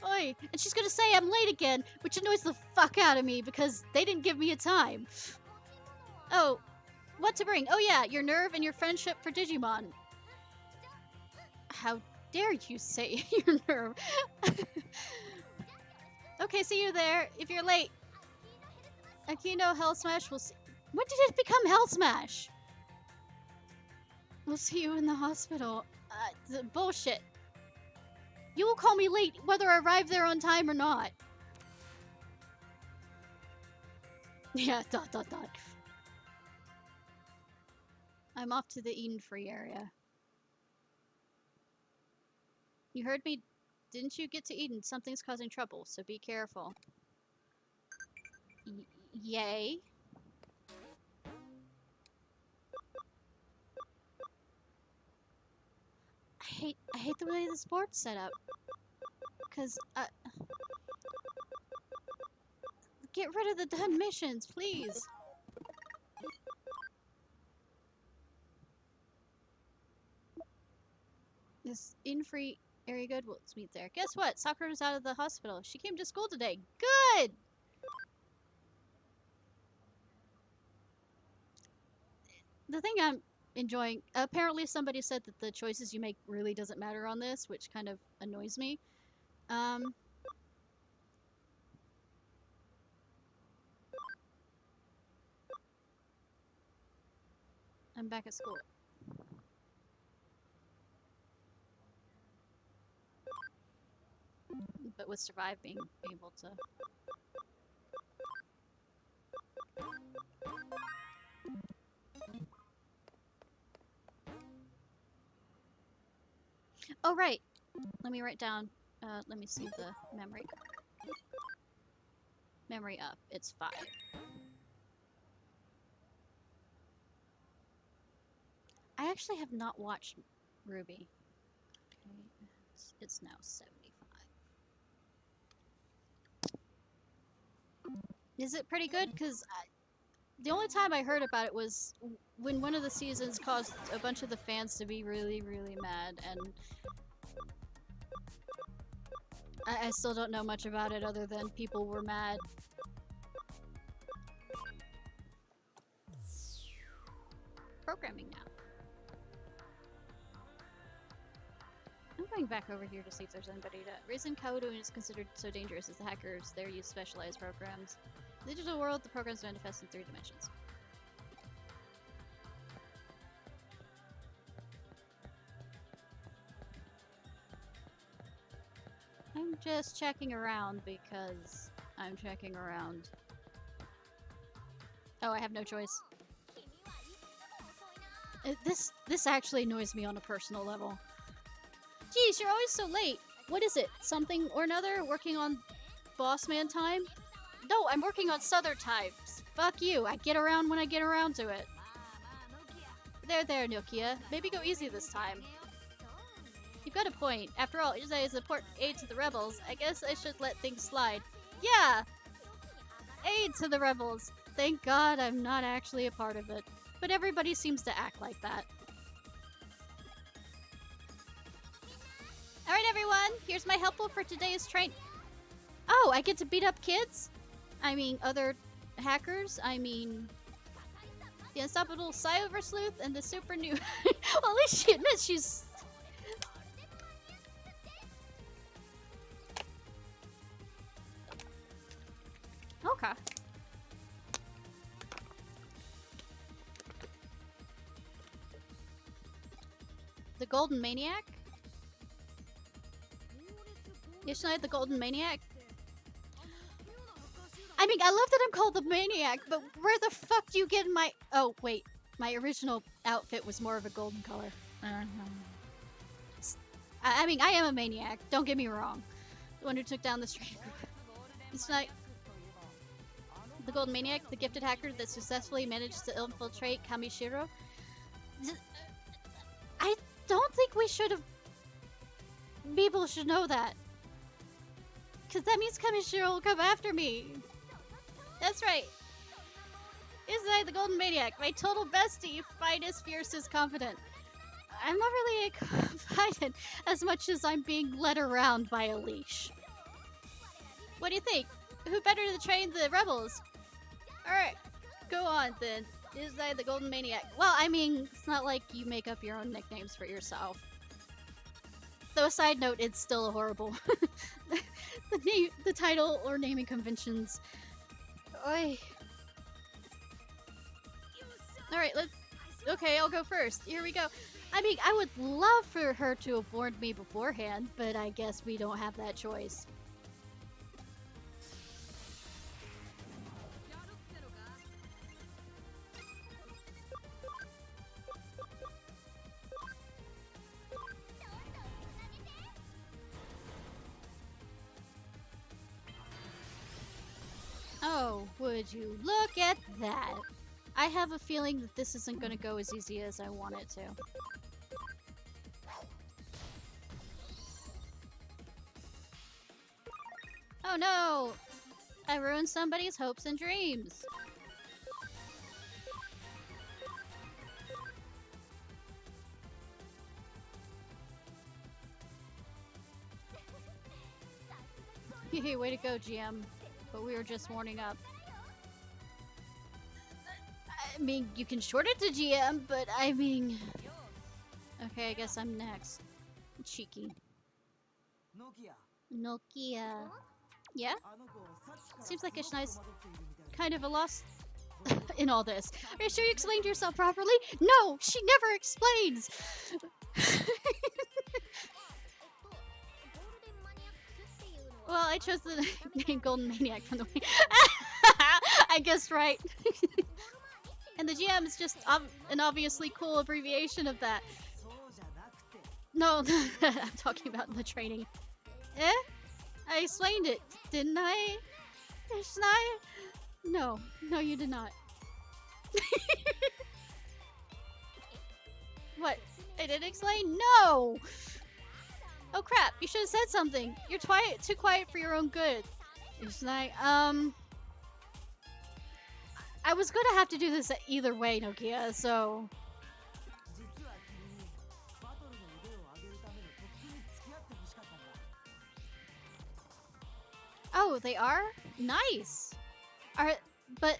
S1: Oi. And she's gonna say I'm late again, which annoys the fuck out of me because they didn't give me a time. Oh, what to bring? Oh yeah, your nerve and your friendship for Digimon. How dare you say your nerve? Okay, see you there. If you're late. Akino Hell Smash will see. When did it become Hell Smash? We'll see you in the hospital. Bullshit. You will call me late whether I arrive there on time or not. Yeah, ... I'm off to the Eden Free area. You heard me. Didn't you get to Eden? Something's causing trouble, so be careful. Yay. I hate the way the sport's set up. Cause, get rid of the done missions, please. Is in free area good? Well, let's meet there. Guess what? Sakura's out of the hospital. She came to school today. Good! The thing I'm enjoying, apparently somebody said that the choices you make really doesn't matter on this, which kind of annoys me. I'm back at school. But with Survive being able to... Oh, right! Let me write down, let me see the memory. Memory up. It's 5. I actually have not watched Ruby. Okay, it's now 75. Is it pretty good? Because the only time I heard about it was when one of the seasons caused a bunch of the fans to be really, really mad, and I still don't know much about it other than people were mad. Programming now. I'm going back over here to see if there's anybody to... The reason Kaoru is considered so dangerous is the hackers there use specialized programs. In the digital world, the programs manifest in 3 dimensions. I'm just checking around because I'm checking around. Oh, I have no choice. This actually annoys me on a personal level. Geez, you're always so late. What is it? Something or another? Working on boss man time? No, I'm working on Southern time. Fuck you. I get around when I get around to it. There, Nokia. Maybe go easy this time. You've got a point. After all, Ishnai is an important aid to the rebels. I guess I should let things slide. Yeah! Aid to the rebels. Thank God I'm not actually a part of it. But everybody seems to act like that. Alright everyone, here's my helpful for today's train. Oh, I get to beat up kids? I mean, other hackers? I mean... The unstoppable Cyber Sleuth and the super new... Well, at least she admits she's... Okay. The Golden Maniac? Ishnai the Golden Maniac? I mean, I love that I'm called the Maniac, but where the fuck do you get my... Oh, wait. My original outfit was more of a golden color. I mean, I am a Maniac. Don't get me wrong. The one who took down the street. Ishnai... The Golden Maniac, the gifted hacker that successfully managed to infiltrate Kamishiro. I don't think we should have... People should know that. Because that means Kamishiro will come after me. That's right. Isn't the Golden Maniac, my total bestie, finest, fiercest, confident. I'm not really confident as much as I'm being led around by a leash. What do you think? Who better to train the rebels? Alright, go on then. Ishnai the Golden Maniac. Well, I mean, it's not like you make up your own nicknames for yourself. Though, a side note, it's still horrible. the title or naming conventions. Oi. Alright, let's... Okay, I'll go first. Here we go. I mean, I would love for her to have warned me beforehand, but I guess we don't have that choice. Oh, would you look at that? I have a feeling that this isn't going to go as easy as I want it to. Oh no! I ruined somebody's hopes and dreams. Hey, way to go, GM. But we were just warming up. I mean, you can short it to GM, but I mean... Okay, I guess I'm next. Cheeky. Nokia. Yeah? Seems like Ishnai's kind of a loss in all this. Are you sure you explained yourself properly? No! She never explains! Well, I chose the name Golden Maniac from the way. I guessed right. And the GM is just an obviously cool abbreviation of that. No, I'm talking about the training. Eh? I explained it, didn't I? Ishnai? No, you did not. What? I didn't explain? No! Oh crap, you should have said something. You're too quiet for your own good. Ishnai, I was gonna have to do this either way, Nokia, so... Oh, they are? Nice! But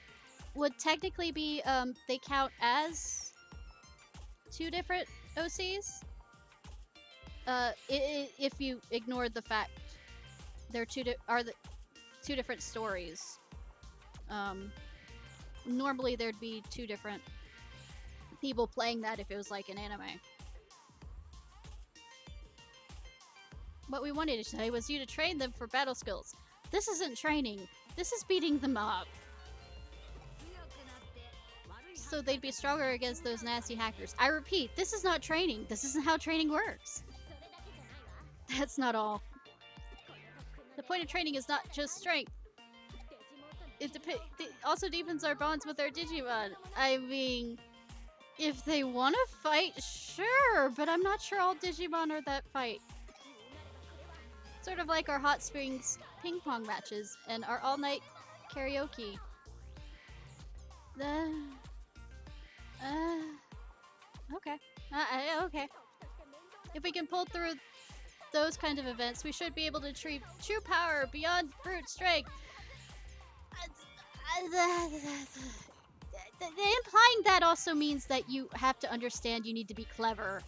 S1: would technically be, they count as two different OCs? If you ignored the fact they're two different stories. Normally there'd be two different people playing that if it was like an anime. What we wanted to say was you to train them for battle skills. This isn't training. This is beating them up. So they'd be stronger against those nasty hackers. I repeat, this is not training. This isn't how training works. That's not all. The point of training is not just strength. It also deepens our bonds with our Digimon. I mean, if they want to fight, sure, but I'm not sure all Digimon are that fight. Sort of like our hot springs ping pong matches and our all-night karaoke. Okay. Okay. If we can pull through those kind of events, we should be able to achieve true power beyond brute strength. Implying that also means that you have to understand you need to be clever.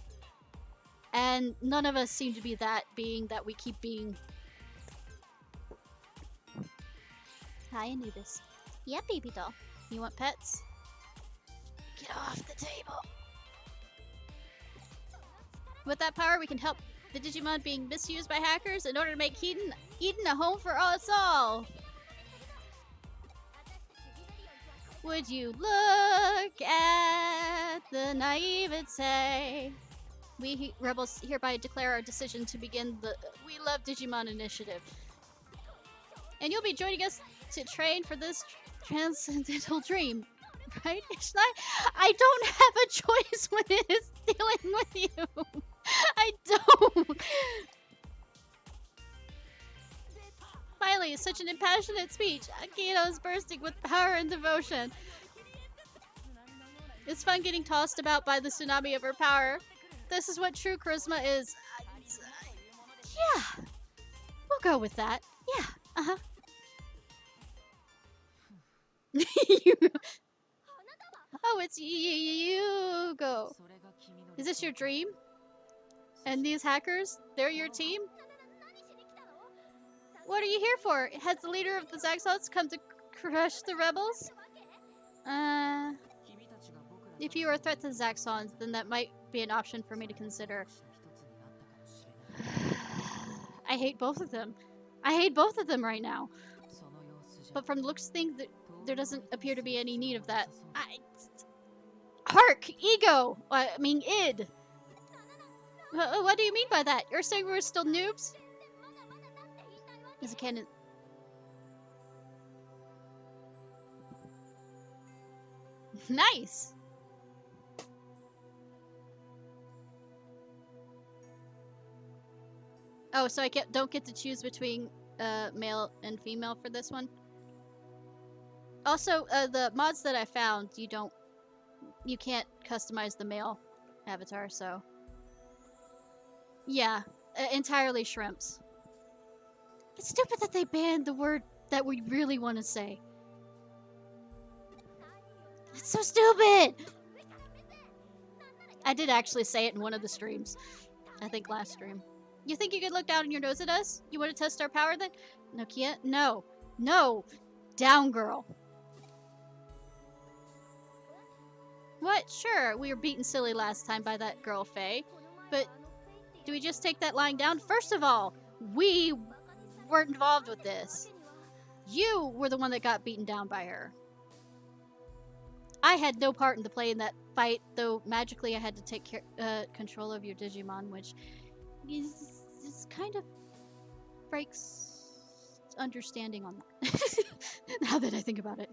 S1: And none of us seem to be that, being that we keep being... Hi, Anubis. Yeah, baby doll. You want pets? Get off the table. With that power, we can help the Digimon being misused by hackers in order to make Eden a home for us all. Would you look at the naivete? We rebels hereby declare our decision to begin the We Love Digimon initiative. And you'll be joining us to train for this transcendental dream. Right, Ishnai? I don't have a choice when it is dealing with you. I don't. Finally, such an impassionate speech. Akito is bursting with power and devotion. It's fun getting tossed about by the tsunami of her power. This is what true charisma is. Yeah. We'll go with that. Yeah. Uh-huh. Oh, it's you go. Is this your dream? And these hackers, they're your team? What are you here for? Has the leader of the Zaxxons come to crush the rebels? If you are a threat to the Zaxxons, then that might be an option for me to consider. I hate both of them. I hate both of them right now. But from the looks of things, there doesn't appear to be any need of that. Hark! Ego! I mean, id! What do you mean by that? You're saying we're still noobs? As a canon... Nice! Oh, so I don't get to choose between male and female for this one? Also, the mods that I found, you can't customize the male avatar, so... Yeah, entirely shrimps. It's stupid that they banned the word that we really want to say. It's so stupid! I did actually say it in one of the streams. I think last stream. You think you could look down your nose at us? You want to test our power then? Nokia? No. No! Down, girl. What? Sure, we were beaten silly last time by that girl, Faye. But do we just take that lying down? First of all, we weren't involved with this. You were the one that got beaten down by her. I had no part in the play in that fight, though magically I had to take control of your Digimon, which is kind of breaks understanding on that. Now that I think about it.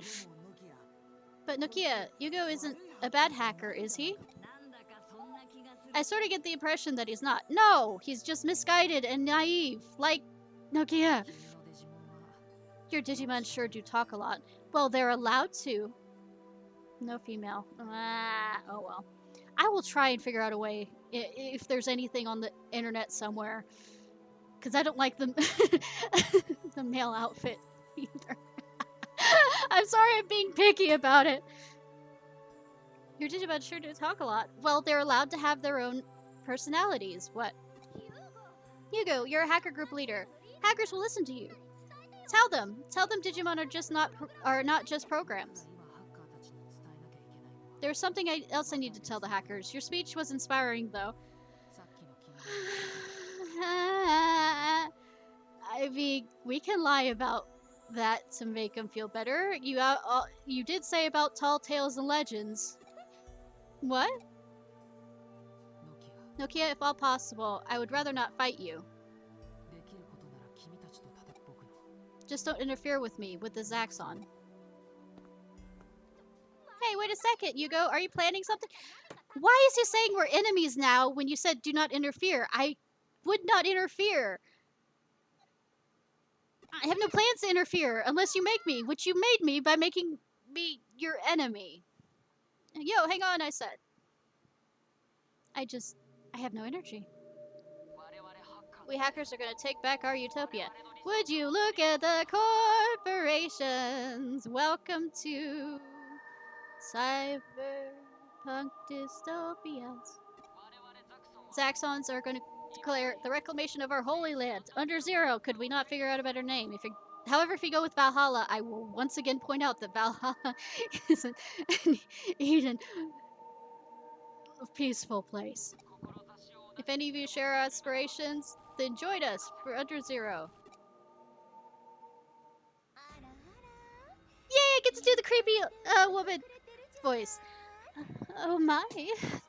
S1: But Nokia, Yugo isn't a bad hacker, is he? I sort of get the impression that he's not. No, he's just misguided and naive, like Nokia. Your Digimon sure do talk a lot. Well, they're allowed to. No female. Oh well. I will try and figure out a way if there's anything on the internet somewhere. Because I don't like the, the male outfit either. I'm sorry I'm being picky about it. Your Digimon sure do talk a lot. Well, they're allowed to have their own personalities. What? Hugo, you're a hacker group leader. Hackers will listen to you. Tell them Digimon are not just programs. There's something else I need to tell the hackers. Your speech was inspiring, though. I mean, we can lie about that to make them feel better. You did say about tall tales and legends. What? Nokia, if all possible, I would rather not fight you. Just don't interfere with me with the Zaxxon. Hey, wait a second, Yugo. Are you planning something? Why is he saying we're enemies now when you said do not interfere? I would not interfere. I have no plans to interfere unless you make me, which you made me by making me your enemy. Yo, hang on, I said. I have no energy. We hackers are gonna take back our utopia. Would you look at the corporations? Welcome to cyberpunk dystopias. Zaxxons are gonna declare the reclamation of our holy land. Under Zero, could we not figure out a better name? However, if you go with Valhalla, I will once again point out that Valhalla isn't an Eden peaceful place. If any of you share our aspirations, then join us for Under Zero. Yay, I get to do the creepy woman voice. Oh my,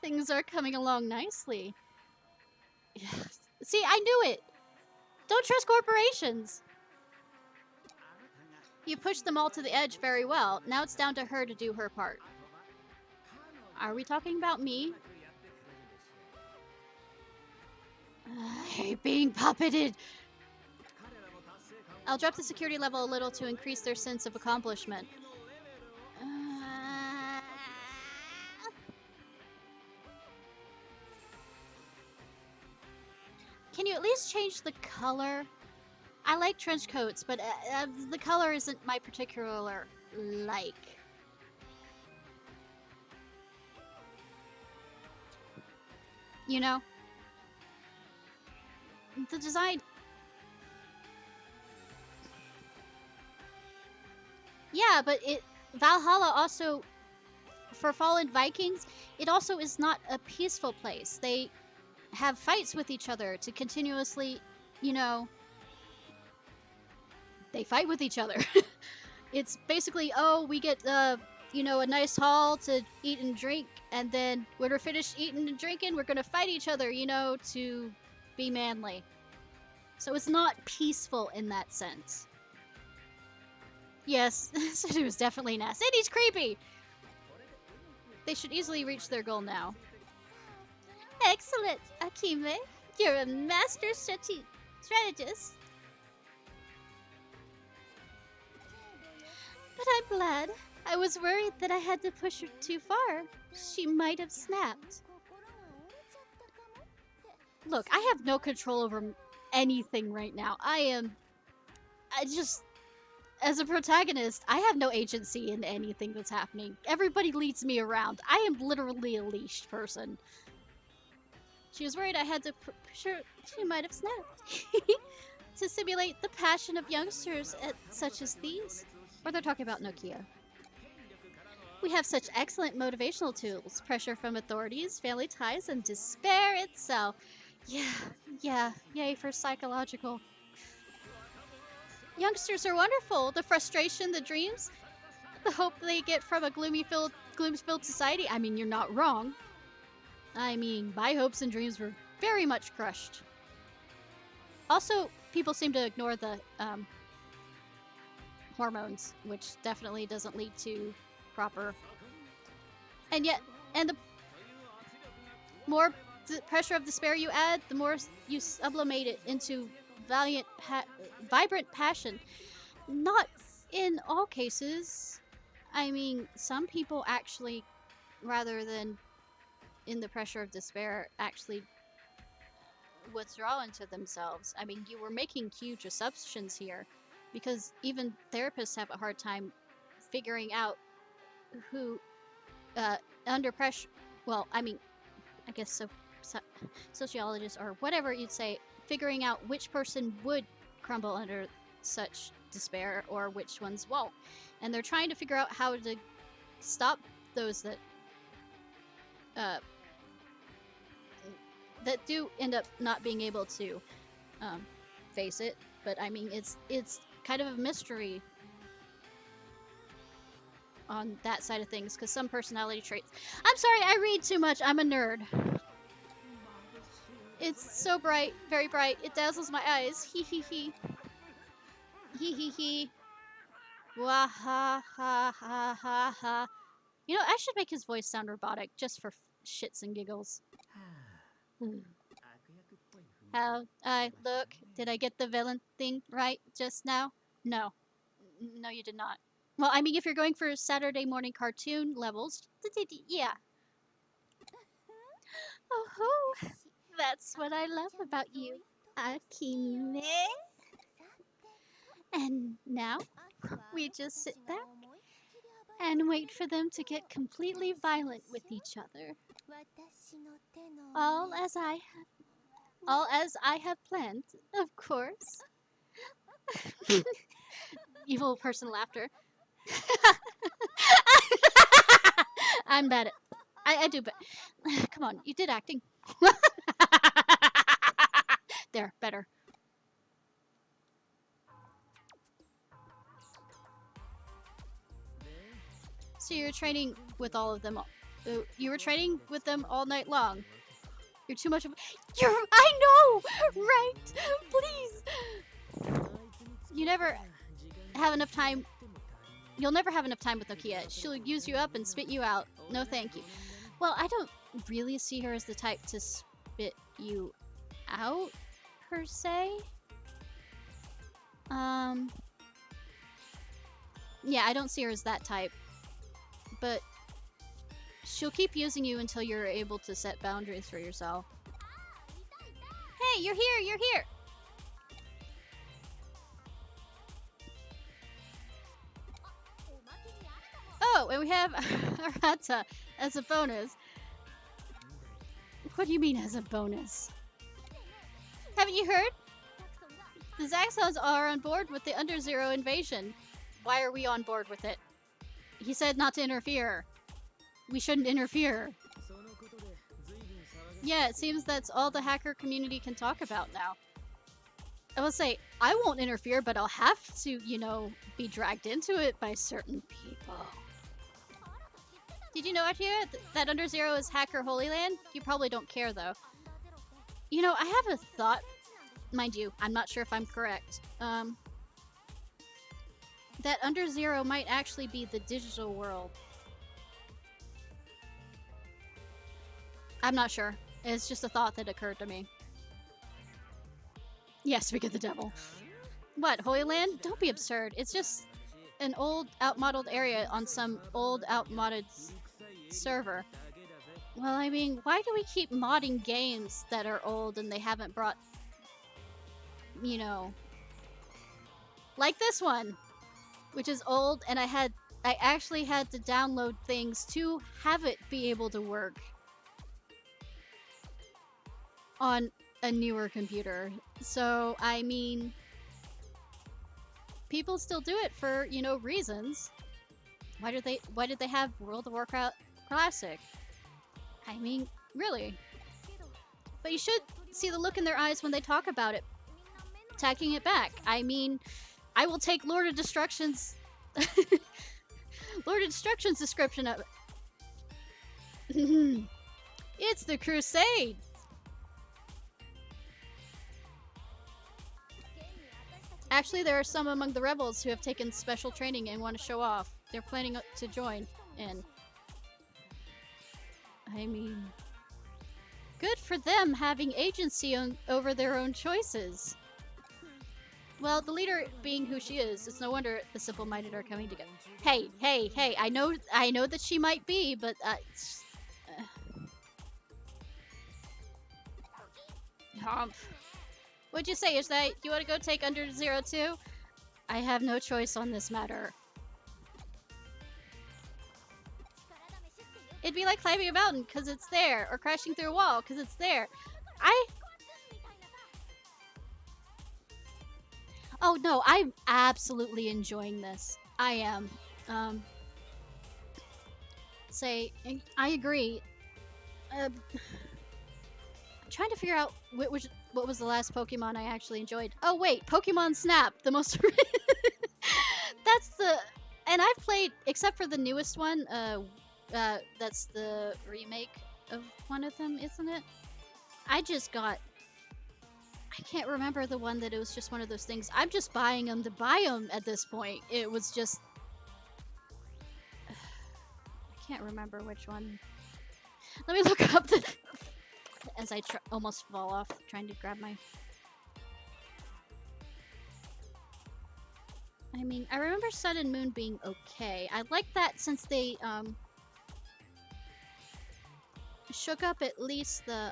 S1: things are coming along nicely. Yes. See, I knew it. Don't trust corporations. You pushed them all to the edge very well. Now it's down to her to do her part. Are we talking about me? I hate being puppeted. I'll drop the security level a little to increase their sense of accomplishment. Can you at least change the color? I like trench coats, but the color isn't my particular like. You know? The design... Yeah, but Valhalla also, for fallen Vikings, it also is not a peaceful place. They have fights with each other to continuously, you know... They fight with each other. It's basically, oh, we get, you know, a nice haul to eat and drink, and then when we're finished eating and drinking, we're gonna fight each other, you know, to be manly. So it's not peaceful in that sense. Yes, Sudu is definitely Ness. And he's creepy! They should easily reach their goal now. Excellent, Akime. You're a master strategist. But I'm glad. I was worried that I had to push her too far. She might have snapped. Look, I have no control over anything right now. I am I just, as a protagonist, I have no agency in anything that's happening. Everybody leads me around. I am literally a leashed person. She was worried I had to sure she might have snapped. To simulate the passion of youngsters such as these. Or they're talking about Nokia. We have such excellent motivational tools. Pressure from authorities, family ties, and despair itself. Yeah, yay for psychological. Youngsters are wonderful. The frustration, the dreams, the hope they get from a gloom-filled society. I mean, you're not wrong. I mean, my hopes and dreams were very much crushed. Also, people seem to ignore the hormones, which definitely doesn't lead to proper. And yet, and the more pressure of despair you add, the more you sublimate it into vibrant passion. Not in all cases. I mean, some people actually, rather than in the pressure of despair, actually withdraw into themselves. I mean, you were making huge assumptions here, because even therapists have a hard time figuring out who, under pressure, well, I mean, I guess sociologists or whatever you'd say, figuring out which person would crumble under such despair or which ones won't. And they're trying to figure out how to stop those that that do end up not being able to face it. But I mean, it's kind of a mystery on that side of things, because some personality traits. I'm sorry, I read too much. I'm a nerd. It's so bright, very bright. It dazzles my eyes. Hee hee hee. Hee hee hee. Wah ha ha ha ha ha. You know, I should make his voice sound robotic just for shits and giggles. How I look? Did I get the villain thing right just now? No. No, you did not. Well, I mean, if you're going for Saturday morning cartoon levels, yeah. Oh ho! That's what I love about you, Akime. And now, we just sit back and wait for them to get completely violent with each other. All as I have planned, of course. Evil person laughter. I'm bad at. I do, but come on, you did acting. There, better. So you're training with all of them. You were training with them all night long. You're too much of. I know, right? Please. You never have enough time. You'll never have enough time with Nokia. She'll use you up and spit you out. No, thank you. Well, I don't really see her as the type to spit you out, per se. Yeah, I don't see her as that type. But she'll keep using you until you're able to set boundaries for yourself. Hey, you're here, you're here! Oh, and we have Arata as a bonus. What do you mean as a bonus? Haven't you heard? The Zaxxons are on board with the Underzero invasion. Why are we on board with it? He said not to interfere. We shouldn't interfere. Yeah, it seems that's all the hacker community can talk about now. I will say, I won't interfere, but I'll have to, you know, be dragged into it by certain people. Did you know, Akira, that Underzero is Hacker Holy Land? You probably don't care, though. You know, I have a thought. Mind you, I'm not sure if I'm correct. That Underzero might actually be the digital world. I'm not sure. It's just a thought that occurred to me. Yes, we get the devil. What, Holy Land? Don't be absurd. It's just an old, outmodeled area on some old, outmodded server. Well, I mean, why do we keep modding games that are old and they haven't brought, you know, Like this one, which is old, and I actually had to download things to have it be able to work on a newer computer. So, I mean, people still do it for, you know, reasons. Why did they have World of Warcraft Classic? I mean, really. But you should see the look in their eyes when they talk about it, taking it back. I mean, I will take Lord of Destruction's Lord of Destruction's description of it. It's the Crusade. Actually, there are some among the rebels who have taken special training and want to show off. They're planning to join in. I mean, good for them having agency over their own choices. Well, the leader being who she is, it's no wonder the simple-minded are coming together. Hey, hey, hey! I know that she might be, but What'd you say? Is that you want to go take under 02? I have no choice on this matter. It'd be like climbing a mountain because it's there, or crashing through a wall because it's there. Oh no, I'm absolutely enjoying this. I am. I agree. I'm trying to figure out what was the last Pokemon I actually enjoyed. Oh wait, Pokemon Snap, the most. That's the, and I've played except for the newest one. That's the remake of one of them, isn't it? I can't remember the one that it was just one of those things. I'm just buying them to buy them at this point. It was just, I can't remember which one. Let me look up the. As I almost fall off trying to grab my. I mean, I remember Sun and Moon being okay. I like that since they shook up at least the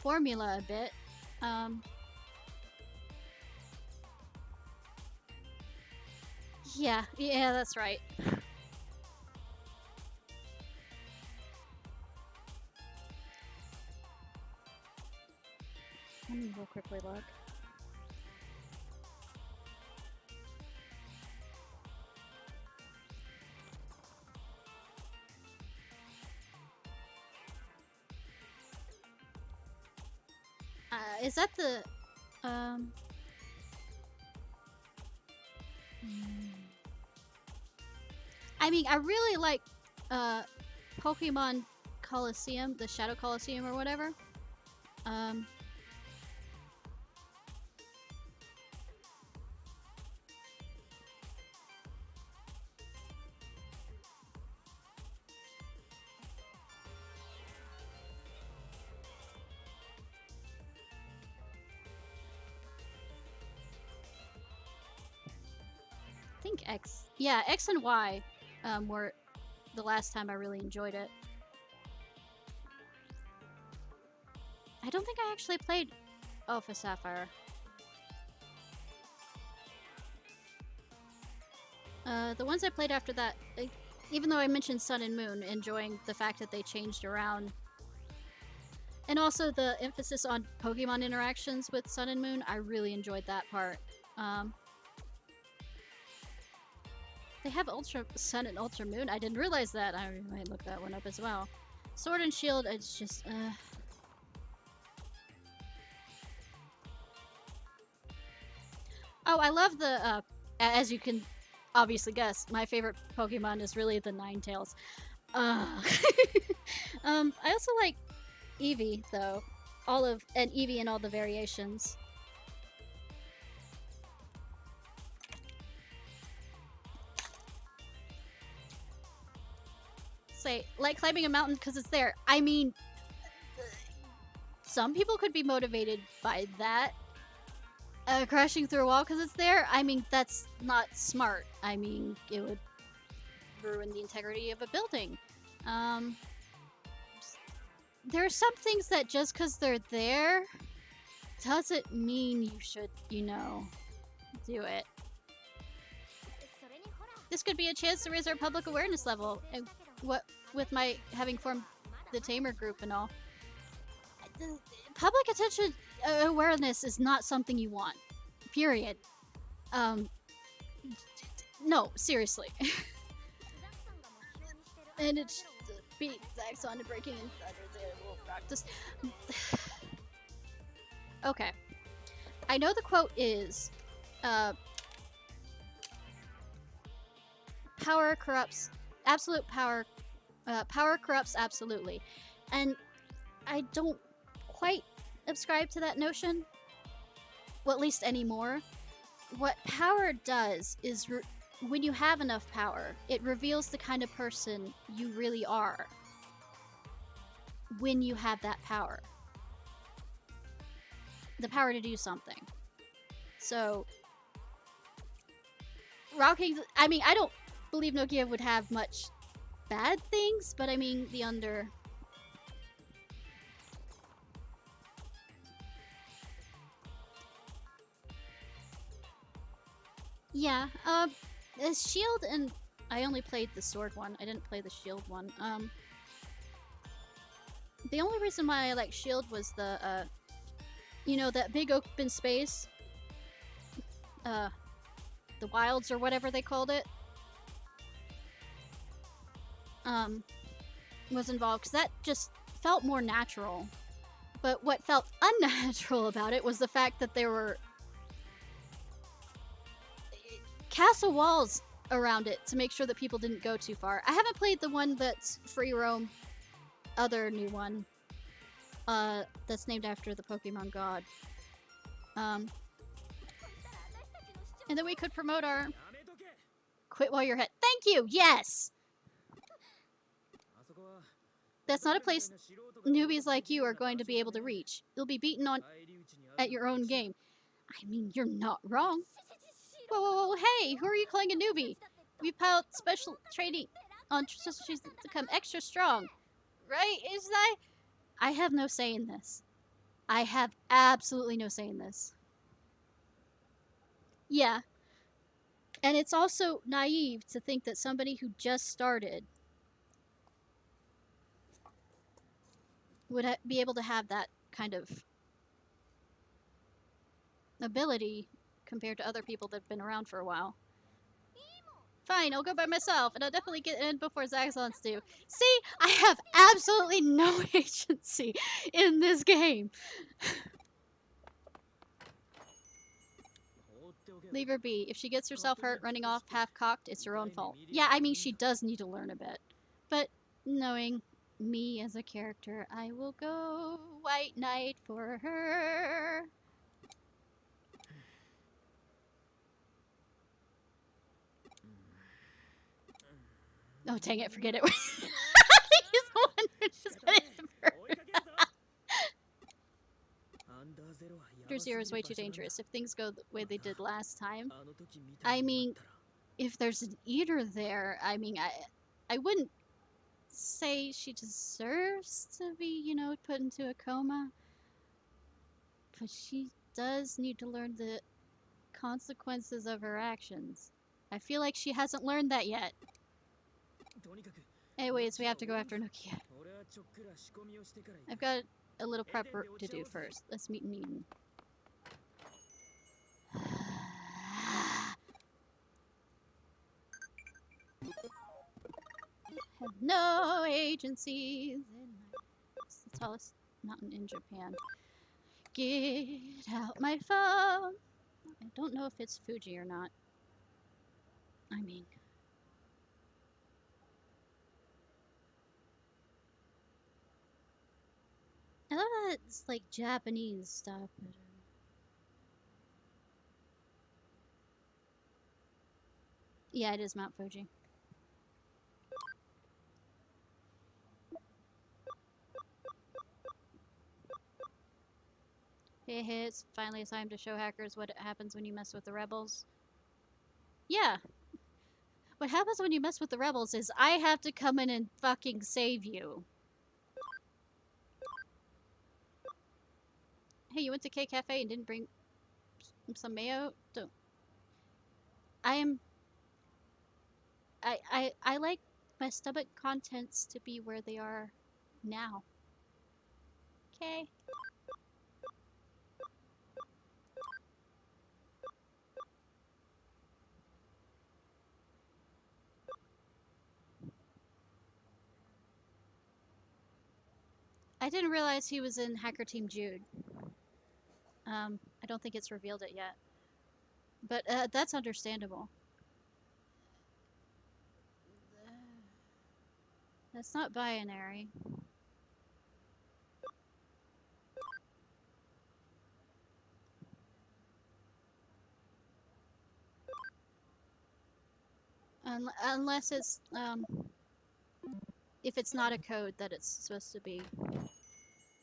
S1: formula a bit. Yeah, that's right. Let me real quickly look. Is that the I mean, I really like Pokemon Coliseum, the Shadow Coliseum or whatever. I think X. Yeah, X and Y were the last time I really enjoyed it. I don't think I actually played Alpha Sapphire. The ones I played after that, even though I mentioned Sun and Moon, enjoying the fact that they changed around. And also the emphasis on Pokemon interactions with Sun and Moon, I really enjoyed that part. They have Ultra Sun and Ultra Moon. I didn't realize that. I might look that one up as well. Sword and Shield, it's just, Oh, I love the, as you can obviously guess, my favorite Pokemon is really the Ninetales. I also like Eevee, though. And Eevee and all the variations. Say, like climbing a mountain because it's there. I mean, some people could be motivated by that. Crashing through a wall because it's there. I mean, that's not smart. I mean, it would ruin the integrity of a building. There are some things that just because they're there doesn't mean you should, you know, do it. This could be a chance to raise our public awareness level. And what with my having formed the Tamer group and all. Public attention awareness is not something you want. Period. No, seriously. And it's beat Zaxxon to breaking and will practice. Okay. I know the quote is power corrupts absolute power power corrupts absolutely. And I don't quite subscribe to that notion. Well, at least anymore. What power does is when you have enough power, it reveals the kind of person you really are when you have that power. The power to do something. So, Rocking, I mean, I don't believe Nokia would have much bad things, but I mean, the under... Yeah, the shield and... I only played the sword one, I didn't play the shield one. The only reason why I like shield was the, you know, that big open space? The wilds or whatever they called it. Was involved, because that just felt more natural. But what felt unnatural about it was the fact that there were castle walls around it to make sure that people didn't go too far. I haven't played the one that's free roam, other new one, that's named after the Pokemon god. And then we could promote our quit while you're ahead. Thank you! Yes! That's not a place newbies like you are going to be able to reach. You'll be beaten on at your own game. I mean, you're not wrong. Whoa, whoa, whoa, hey! Who are you calling a newbie? We piled special training on she's to become extra strong. Right, Ishnai? I have no say in this. I have absolutely no say in this. Yeah. And it's also naive to think that somebody who just started would be able to have that kind of ability compared to other people that have been around for a while. Fine, I'll go by myself, and I'll definitely get in before Zaxxons do. See? I have absolutely no agency in this game. Leave her be. If she gets herself hurt running off half-cocked, it's her own fault. Yeah, I mean, she does need to learn a bit. But knowing me as a character, I will go White Knight for her. Oh, dang it, forget it. He's the one who just hit it first. Under Zero is way too dangerous. If things go the way they did last time, I mean, if there's an eater there, I mean, I wouldn't say she deserves to be, you know, put into a coma. But she does need to learn the consequences of her actions. I feel like she hasn't learned that yet. Anyways, we have to go after Nokia. I've got a little prep work to do first. Let's meet in Eden. Have no agencies. It's the tallest mountain in Japan. Get out my phone. I don't know if it's Fuji or not. I mean... I thought that it's like Japanese stuff, but yeah, it is Mount Fuji. Hey, it's finally time to show hackers what happens when you mess with the rebels. Yeah. What happens when you mess with the rebels is I have to come in and fucking save you. Hey, you went to K Cafe and didn't bring some mayo? Don't. I like my stomach contents to be where they are now. Okay. I didn't realize he was in Hacker Team Jude. I don't think it's revealed it yet. But that's understandable. That's not binary. Unless it's, if it's not a code that it's supposed to be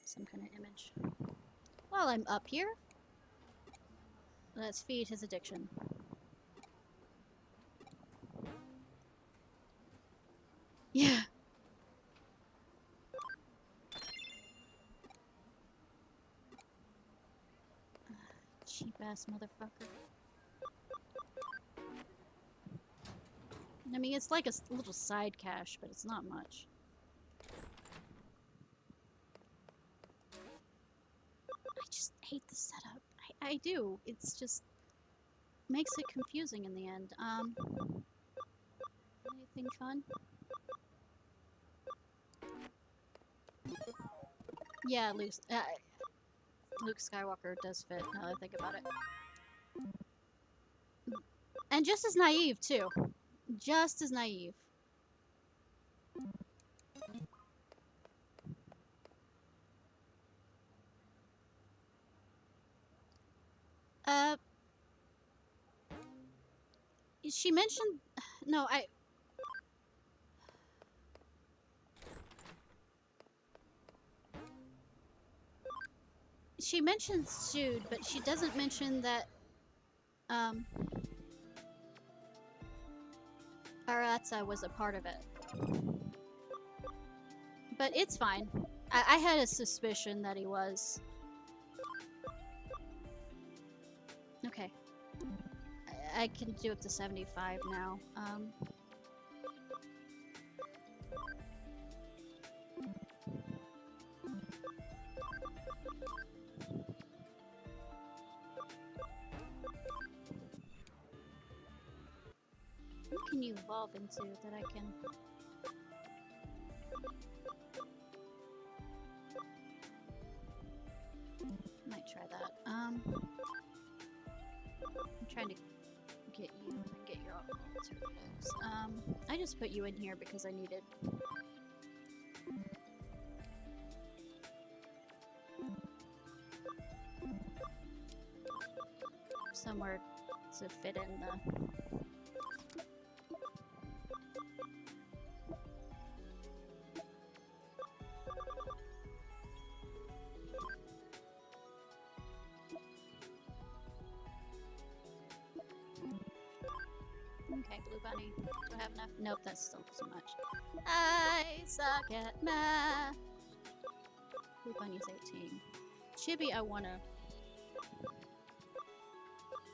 S1: some kind of image. While I'm up here, let's feed his addiction. Yeah. Cheap ass motherfucker. I mean, it's like a little side cache, but it's not much. I just hate the setup. I do. It's just makes it confusing in the end. Anything fun? Yeah, Luke Skywalker does fit, now that I think about it. And just as naive, too. Just as naive. She mentioned... No, She mentions Jude, but she doesn't mention that, Aratsa was a part of it. But it's fine. I had a suspicion that he was. Okay. I can do up to 75 now. What can you evolve into that I can... Might try that. I'm trying to get you and get your alternatives. I just put you in here because I needed... somewhere to fit in the... Okay, Blue Bunny. Do I have enough? Nope, that's still too much. I suck at math. Blue Bunny's 18. Chibi, I wanna...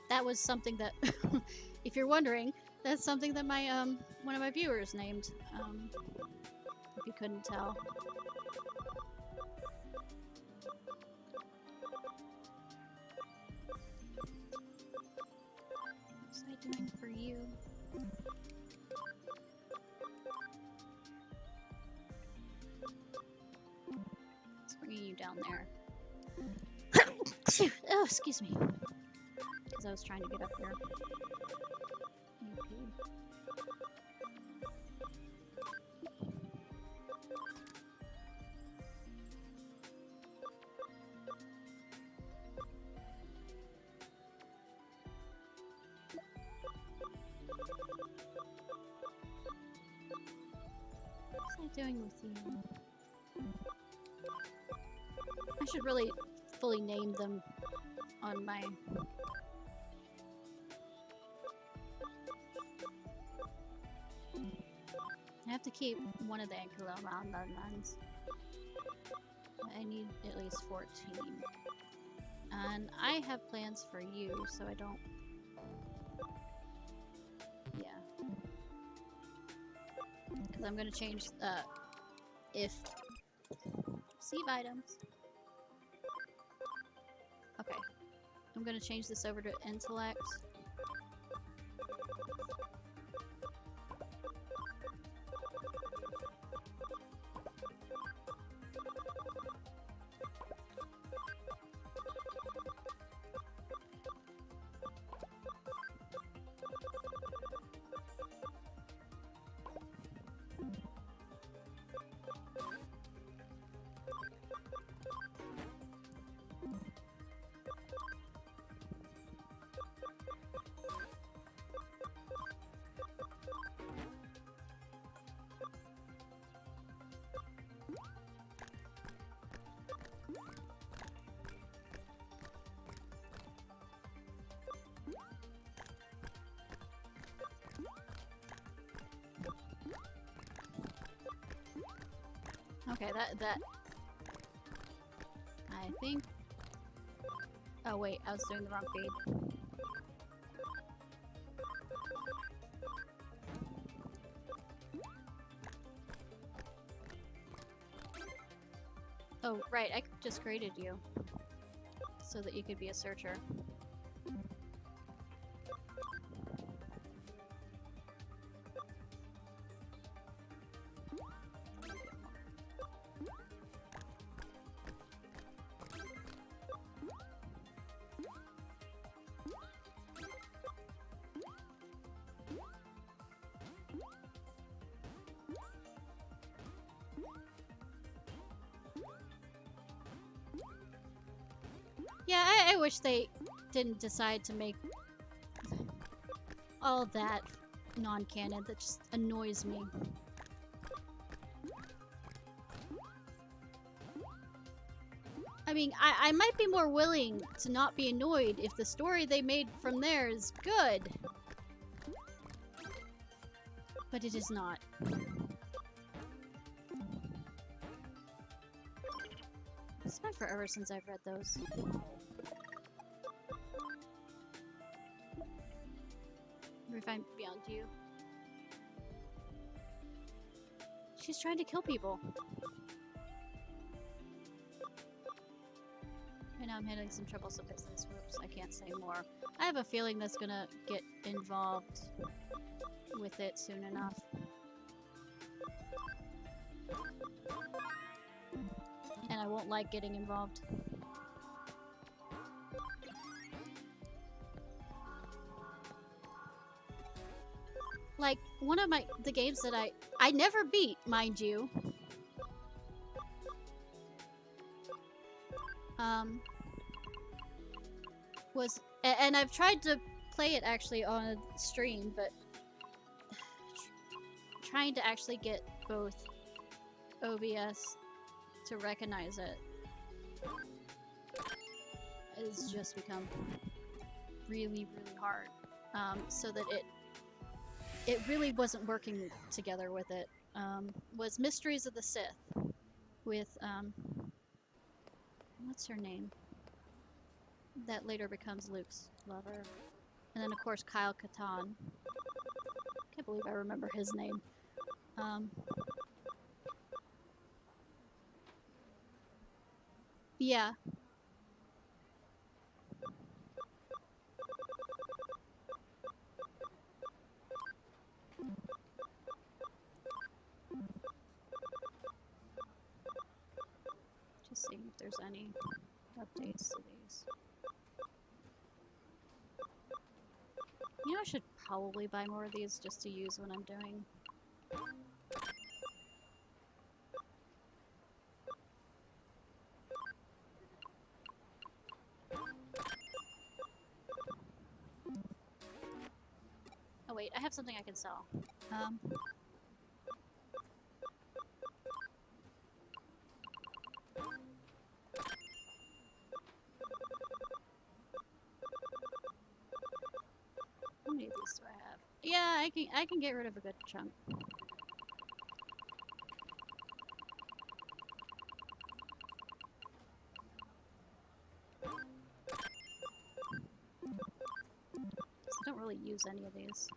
S1: That was something that, if you're wondering, that's something that my, one of my viewers named, if you couldn't tell. What's I doing for you? It's bringing you down there. Oh, excuse me. Because I was trying to get up here. What's I doing with you? I should really fully name them on my... I have to keep one of the Ankylosaurons. I need at least 14. And I have plans for you, so I don't... Yeah. Because I'm going to change, if... Receive items. Okay. I'm going to change this over to intellect. Okay, that... I think... Oh wait, I was doing the wrong feed. Oh, right, I just created you. So that you could be a searcher. Yeah, I wish they didn't decide to make all that non-canon. That just annoys me. I mean, I might be more willing to not be annoyed if the story they made from there is good. But it is not. It's been forever since I've read those. Refine beyond you. She's trying to kill people. Right now I'm handling some troublesome business. Whoops, I can't say more. I have a feeling that's gonna get involved with it soon enough. And I won't like getting involved. Like, one of the games that I never beat, mind you. And I've tried to play it actually on a stream, but trying to actually get both OBS to recognize it has just become really, really hard. So that it really wasn't working together with it. Was Mysteries of the Sith with what's her name? That later becomes Luke's lover. And then of course Kyle Katarn. Can't believe I remember his name. Yeah. Just seeing if there's any updates to these. You know, I should probably buy more of these just to use when I'm doing. Oh wait, I have something I can sell. How many of these do I have? Yeah, I can get rid of a good chunk. really use any of these.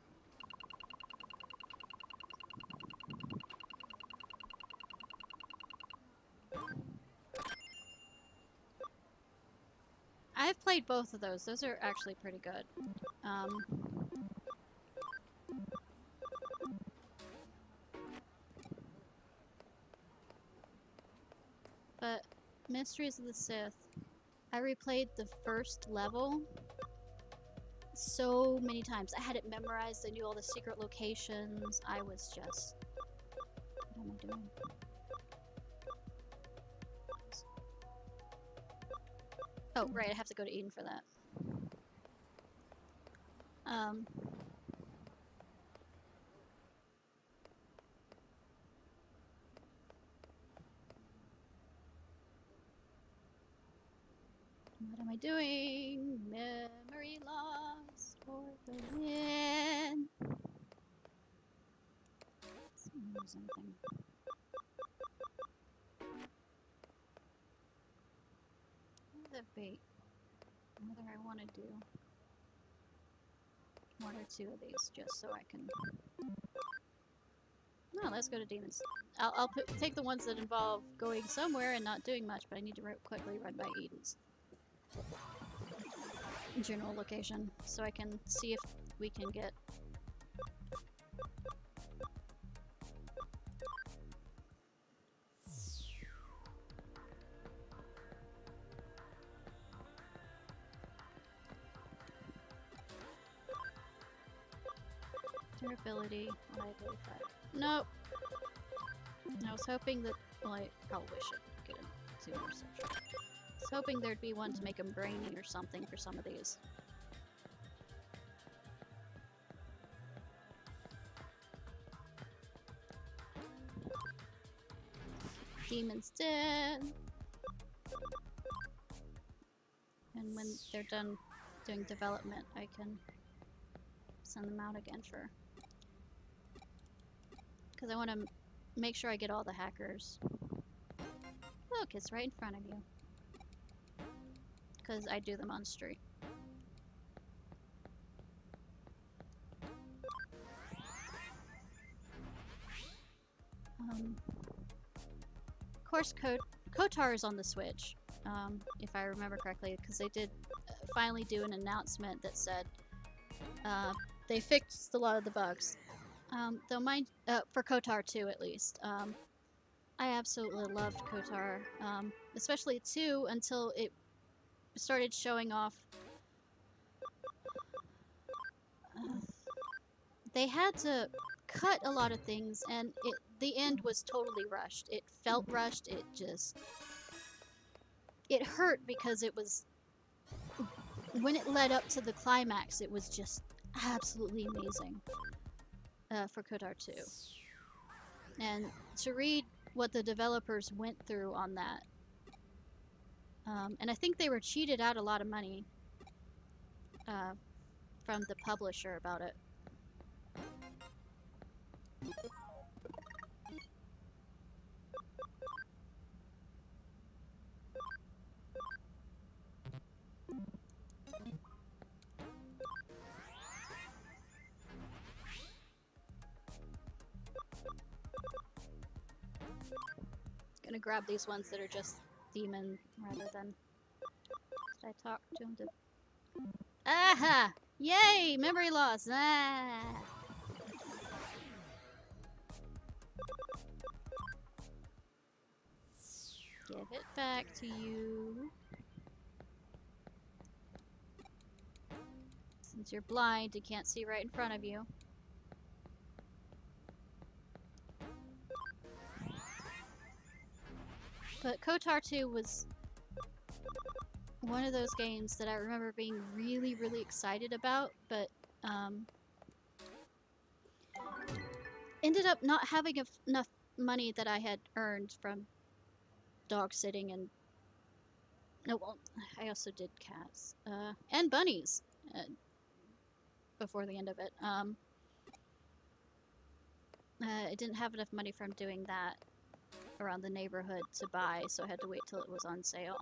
S1: I've played both of those. Those are actually pretty good. But Mysteries of the Sith, I replayed the first level so many times. I had it memorized. I knew all the secret locations. I was just... What am I doing? Oh, right, I have to go to Eden for that. What am I doing? Memory lost for the win. Something. The bait. Whether I want to do one or two of these just so I can... No, let's go to Demons. I'll take the ones that involve going somewhere and not doing much, but I need to quickly run by Eden's general location so I can see if we can get... Durability, liability 5. Nope. I was hoping that, well, I probably should get into interception. I was hoping there'd be one to make them brainy or something for some of these. Demon's dead. And when they're done doing development, I can send them out again for... Because I want to make sure I get all the hackers. Look, it's right in front of you. Because I do them on stream. Of course, KOTOR is on the Switch, if I remember correctly, because they did finally do an announcement that said they fixed a lot of the bugs. Though mine, for KOTOR 2 at least. I absolutely loved KOTOR, especially 2 until it started showing off. They had to cut a lot of things, and the end was totally rushed. It felt rushed. It hurt because it was, when it led up to the climax, it was just absolutely amazing for KOTOR 2. And to read what the developers went through on that, and I think they were cheated out a lot of money from the publisher about it. Gonna grab these ones that are just demon rather than... Did I talk to him to... Aha! Yay! Memory loss! Ah! Give it back to you. Since you're blind, you can't see right in front of you. But KOTOR 2 was one of those games that I remember being really, really excited about, but ended up not having enough money that I had earned from dog sitting and... No, well, I also did cats. And bunnies before the end of it. I didn't have enough money from doing that around the neighborhood to buy, so I had to wait till it was on sale.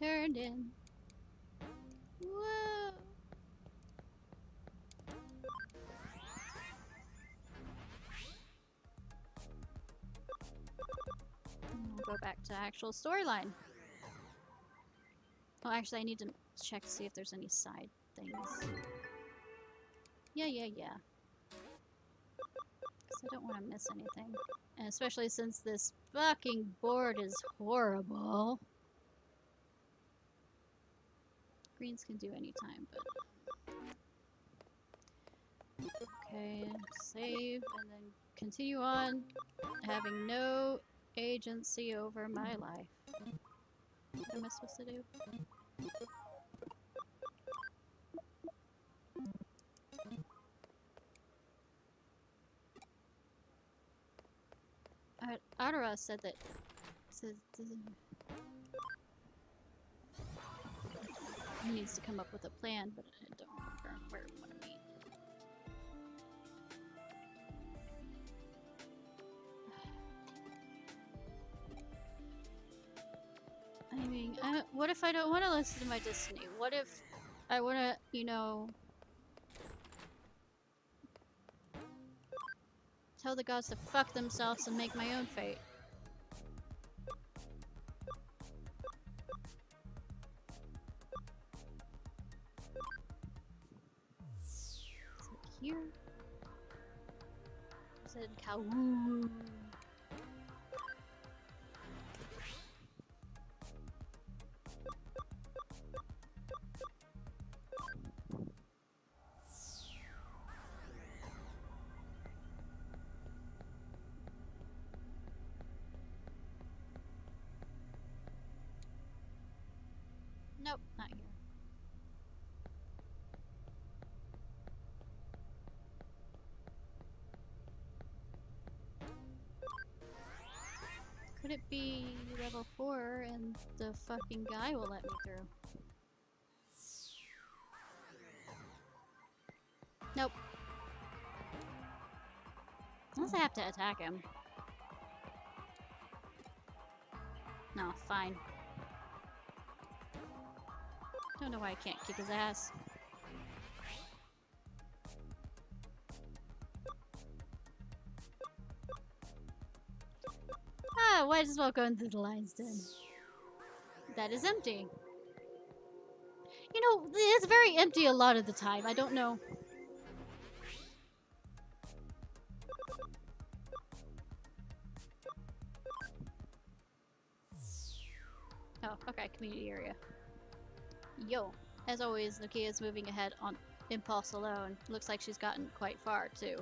S1: turned in. Whoa! We'll go back to actual storyline. Oh, actually, I need to check to see if there's any side things. Yeah. Because I don't want to miss anything. And especially since this fucking board is horrible. Greens can do anytime, but... Okay, save, and then continue on having no agency over my life. What am I supposed to do? Adara said that... he needs to come up with a plan, but I don't remember where what I mean. I mean, what if I don't want to listen to my destiny? What if I want to, you know, tell the gods to fuck themselves and make my own fate? Is it here? Is it in Kowoo? Nope, not here. Could it be level 4 and the fucking guy will let me through? Nope. Unless I have to attack him. No, fine. Don't know why I can't kick his ass. Ah, might as well go into the lion's den. That is empty. You know, it's very empty a lot of the time. I don't know. Oh, okay, community area. Yo, as always, Nokia is moving ahead on impulse alone. Looks like she's gotten quite far, too.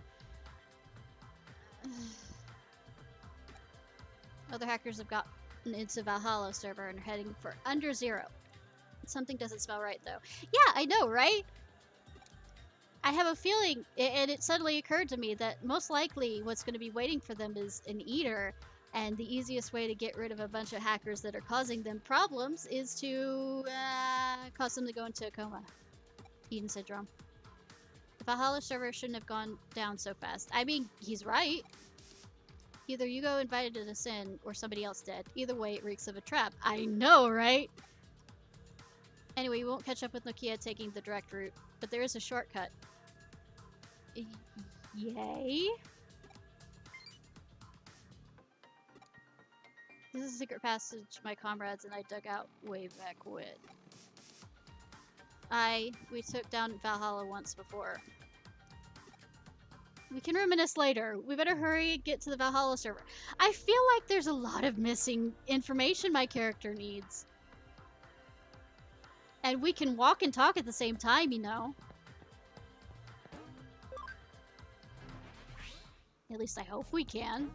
S1: Other hackers have gotten into Valhalla server and are heading for under 0. Something doesn't smell right, though. Yeah, I know, right? I have a feeling, and it suddenly occurred to me that most likely what's going to be waiting for them is an eater, and the easiest way to get rid of a bunch of hackers that are causing them problems is to cause them to go into a coma. Eden syndrome. The Valhalla server shouldn't have gone down so fast. I mean, he's right. Either you go invited to the sin, or somebody else did. Either way, it reeks of a trap. I know, right? Anyway, we won't catch up with Nokia taking the direct route, but there is a shortcut. Yay? This is a secret passage my comrades and I dug out way back when. We took down Valhalla once before. We can reminisce later. We better hurry and get to the Valhalla server. I feel like there's a lot of missing information my character needs. And we can walk and talk at the same time, you know. At least I hope we can.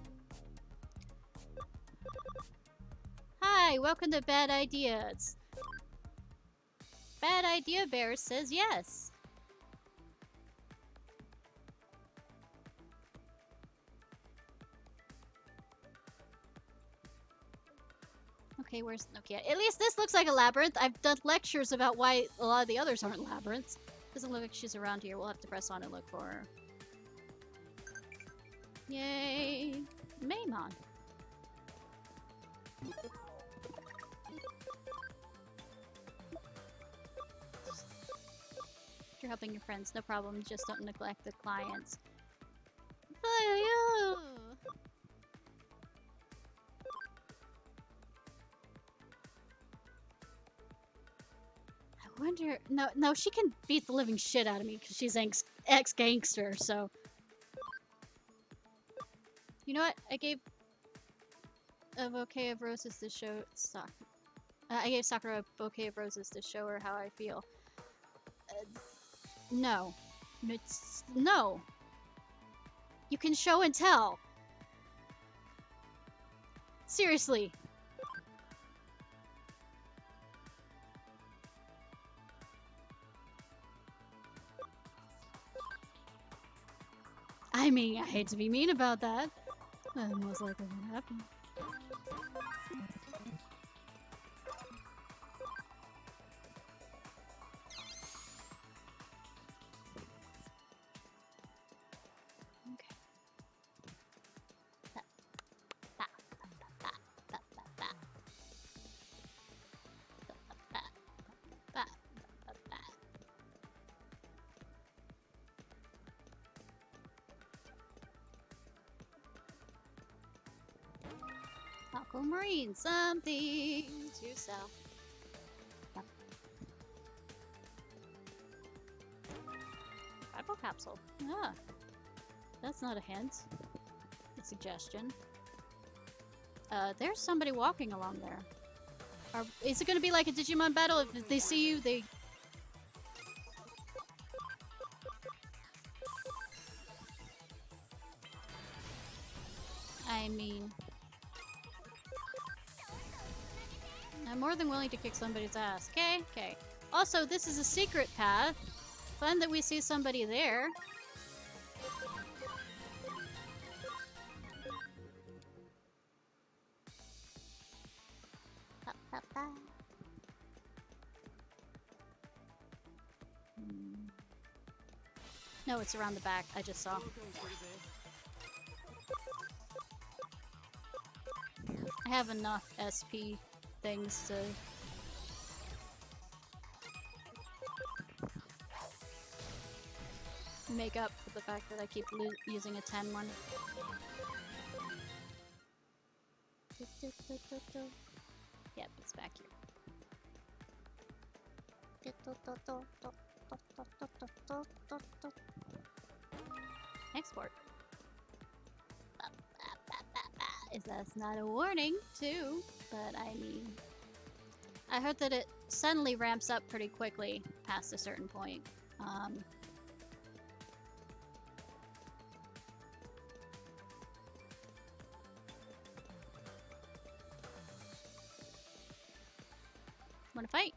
S1: Hi, welcome to Bad Ideas. Bad Idea Bear says yes. Okay, where's Nokia? At least this looks like a labyrinth. I've done lectures about why a lot of the others aren't labyrinths. Doesn't look like she's around here. We'll have to press on and look for her. Yay! Maymon. you're helping your friends. No problem. Just don't neglect the clients. I wonder... No, she can beat the living shit out of me because she's ex-gangster, so... You know what? I gave a bouquet of roses to show... I gave Sakura a bouquet of roses to show her how I feel. No. No! You can show and tell! Seriously! I mean, I hate to be mean about that. That's most likely what happened. Aquamarine, something to sell. Bible capsule. Ah, that's not a hint. A suggestion. There's somebody walking along there. Is it gonna be like a Digimon battle? If they see you, they... I mean... I'm more than willing to kick somebody's ass. Okay, okay. Also, this is a secret path. Fun that we see somebody there. No, it's around the back. I just saw. I have enough SP things to... make up for the fact that I keep using a 10 one. Yep, it's back here. Export. That's not a warning, too, but I mean... I heard that it suddenly ramps up pretty quickly past a certain point. Wanna fight?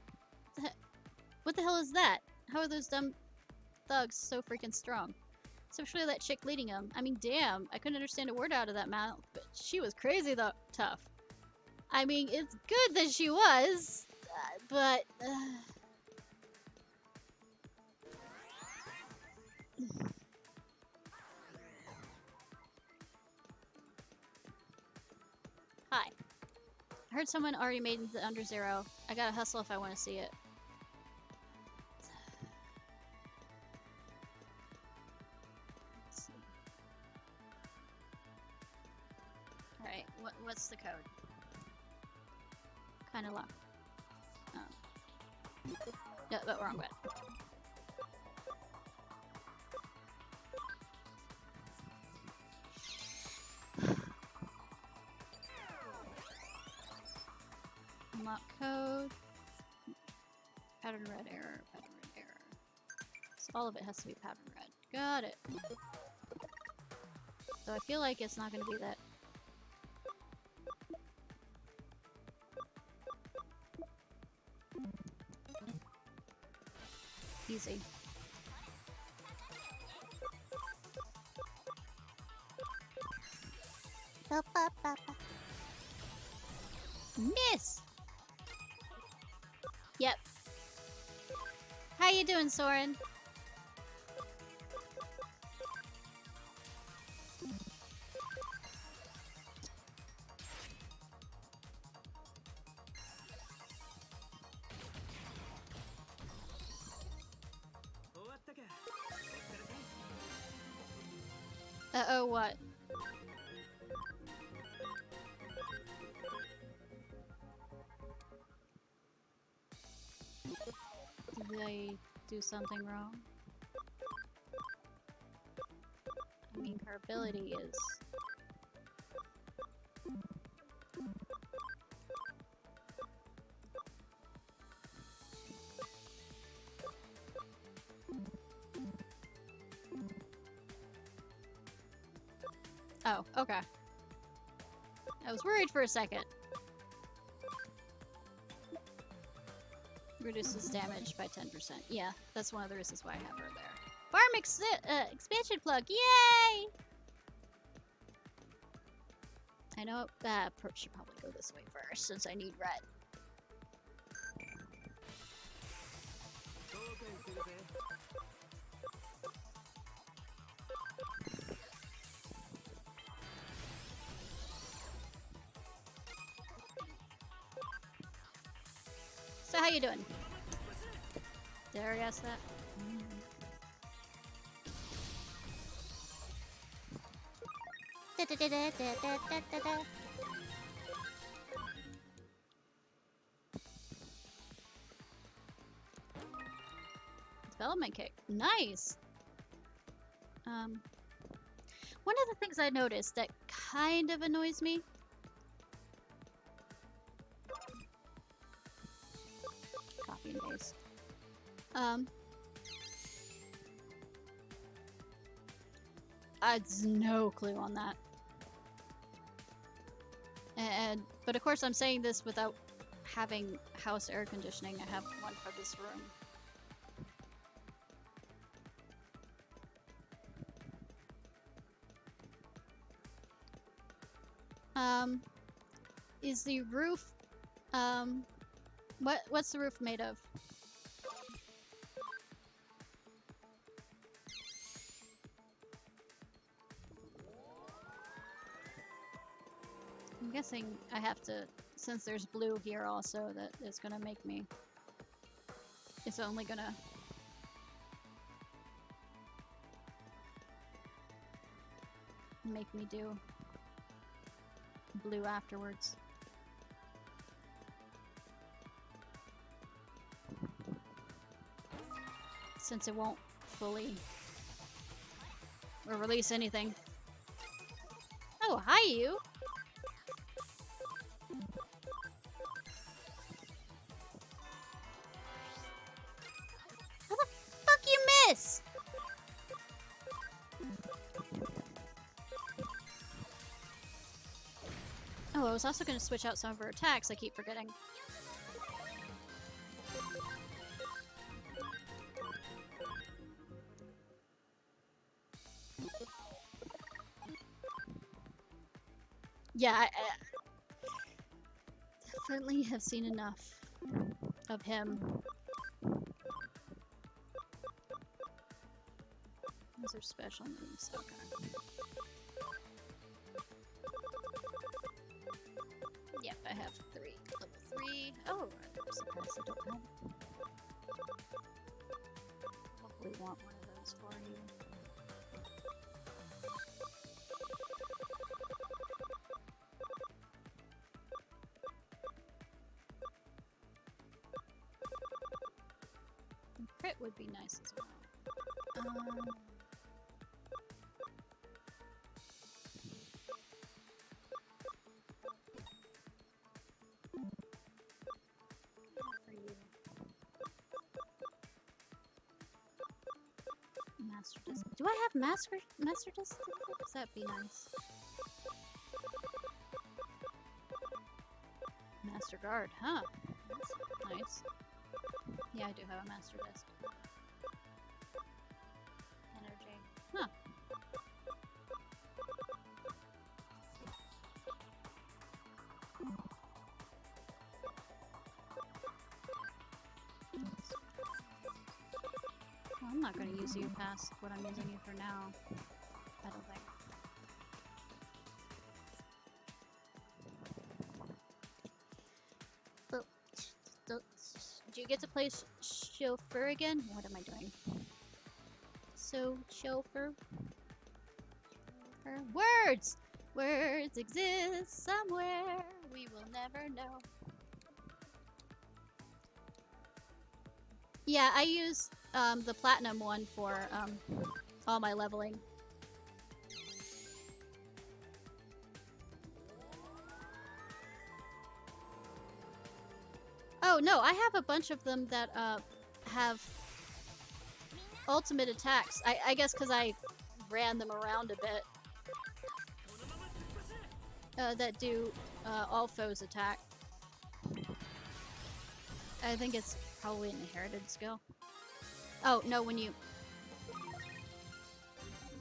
S1: What the hell is that? How are those dumb thugs so freaking strong? Especially that chick leading them. I mean, damn, I couldn't understand a word out of that mouth, but she was crazy though, tough. I mean, it's good that she was, but... Hi. I heard someone already made the Under Zero. I gotta hustle if I want to see it. Let's see. Alright, what's the code? Kinda low. Oh. No, but wrong button. Unlock code. Pattern red error, pattern red error. So all of it has to be pattern red. Got it. So I feel like it's not gonna be that. Easy. Miss! Yep. How you doing, Soren? Uh-oh, what? Did I do something wrong? I mean, her ability is... Oh, okay. I was worried for a second. Reduces damage by 10%. Yeah, that's one of the reasons why I have her there. Farm expansion plug! Yay! I know should probably go this way first since I need red. So how you doing? Did I already ask that? Development kick. Nice! One of the things I noticed that kind of annoys me. Copy and paste. I had no clue on that. But of course I'm saying this without having house air conditioning. I have one for this room. Is the roof, what's the roof made of? I'm guessing I have to, since there's blue here also, that it's gonna make me, it's only gonna make me do blue afterwards. Since it won't fully or release anything. Oh, hi you! How the fuck you miss? Oh, I was also going to switch out some of her attacks, I keep forgetting. Yeah, I definitely have seen enough of him. Those are special moves, okay. Yep, I have 3. Level 3. Oh, I'm surprised I don't have. Hopefully want one of those for you. Crit would be nice as well. For you. Master Disc. Do I have Master Disc? Because that'd be nice. Master Guard, huh? That's nice. Yeah, I do have a Master Disc. Energy. Huh. Well, I'm not going to use you past what I'm using you for now. I don't think. Do you get to play chauffeur again? What am I doing? So, chauffeur? Words! Words exist somewhere. We will never know. Yeah, I use the platinum one for all my leveling. Oh no, I have a bunch of them that have ultimate attacks. I guess because I ran them around a bit. That do all foes attack. I think it's probably an inherited skill. Oh, no, when you...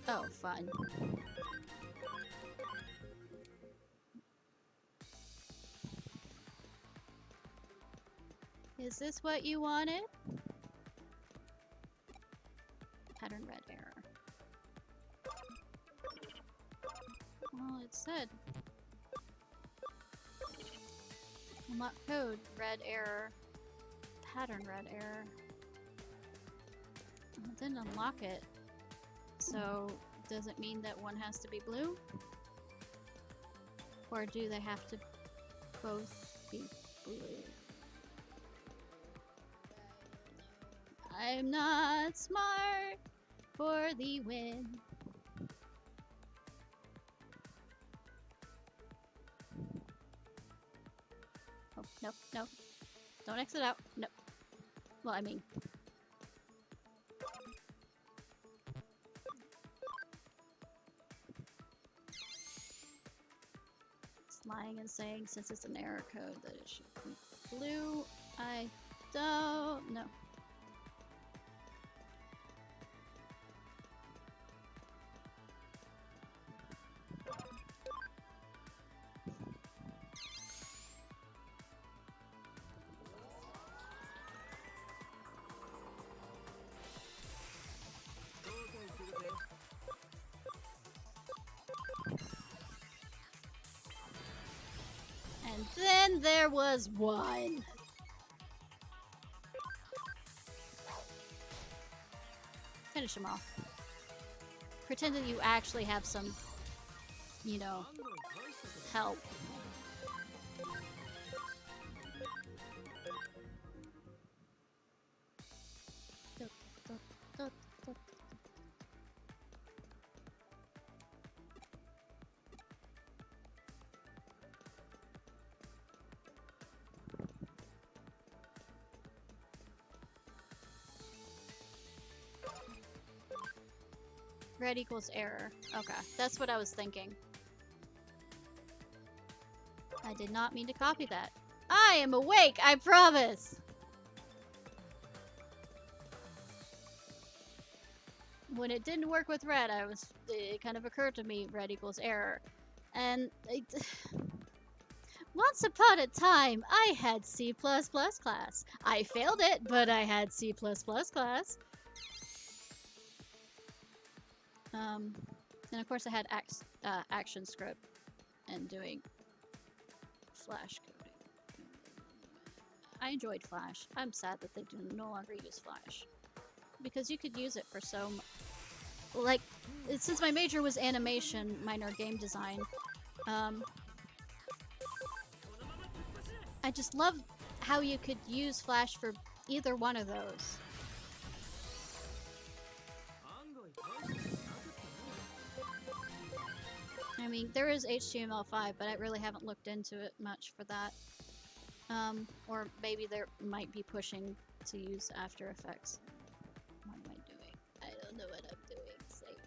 S1: Oh, fun. Is this what you wanted? Pattern red error. Well, it said. Unlock code, red error. Pattern red error. It didn't unlock it. So, does it mean that one has to be blue? Or do they have to both be blue? I'm not smart for the win. Oh, no, no. Don't exit out. No. Well, I mean... It's lying and saying since it's an error code that it should be blue. I don't know. And then there was one. Finish him off. Pretend that you actually have some, you know, help. Red equals error. Okay, that's what I was thinking. I did not mean to copy that. I am awake, I promise! When it didn't work with red, it kind of occurred to me red equals error. And once upon a time, I had C++ class. I failed it, but I had C++ class. And of course I had action script and doing Flash coding. I enjoyed Flash. I'm sad that they do no longer use Flash. Because you could use it for so much. Like, since my major was animation, minor game design, I just love how you could use Flash for either one of those. I mean, there is HTML5, but I really haven't looked into it much for that. Or maybe they might be pushing to use After Effects. What am I doing? I don't know what I'm doing. Save me.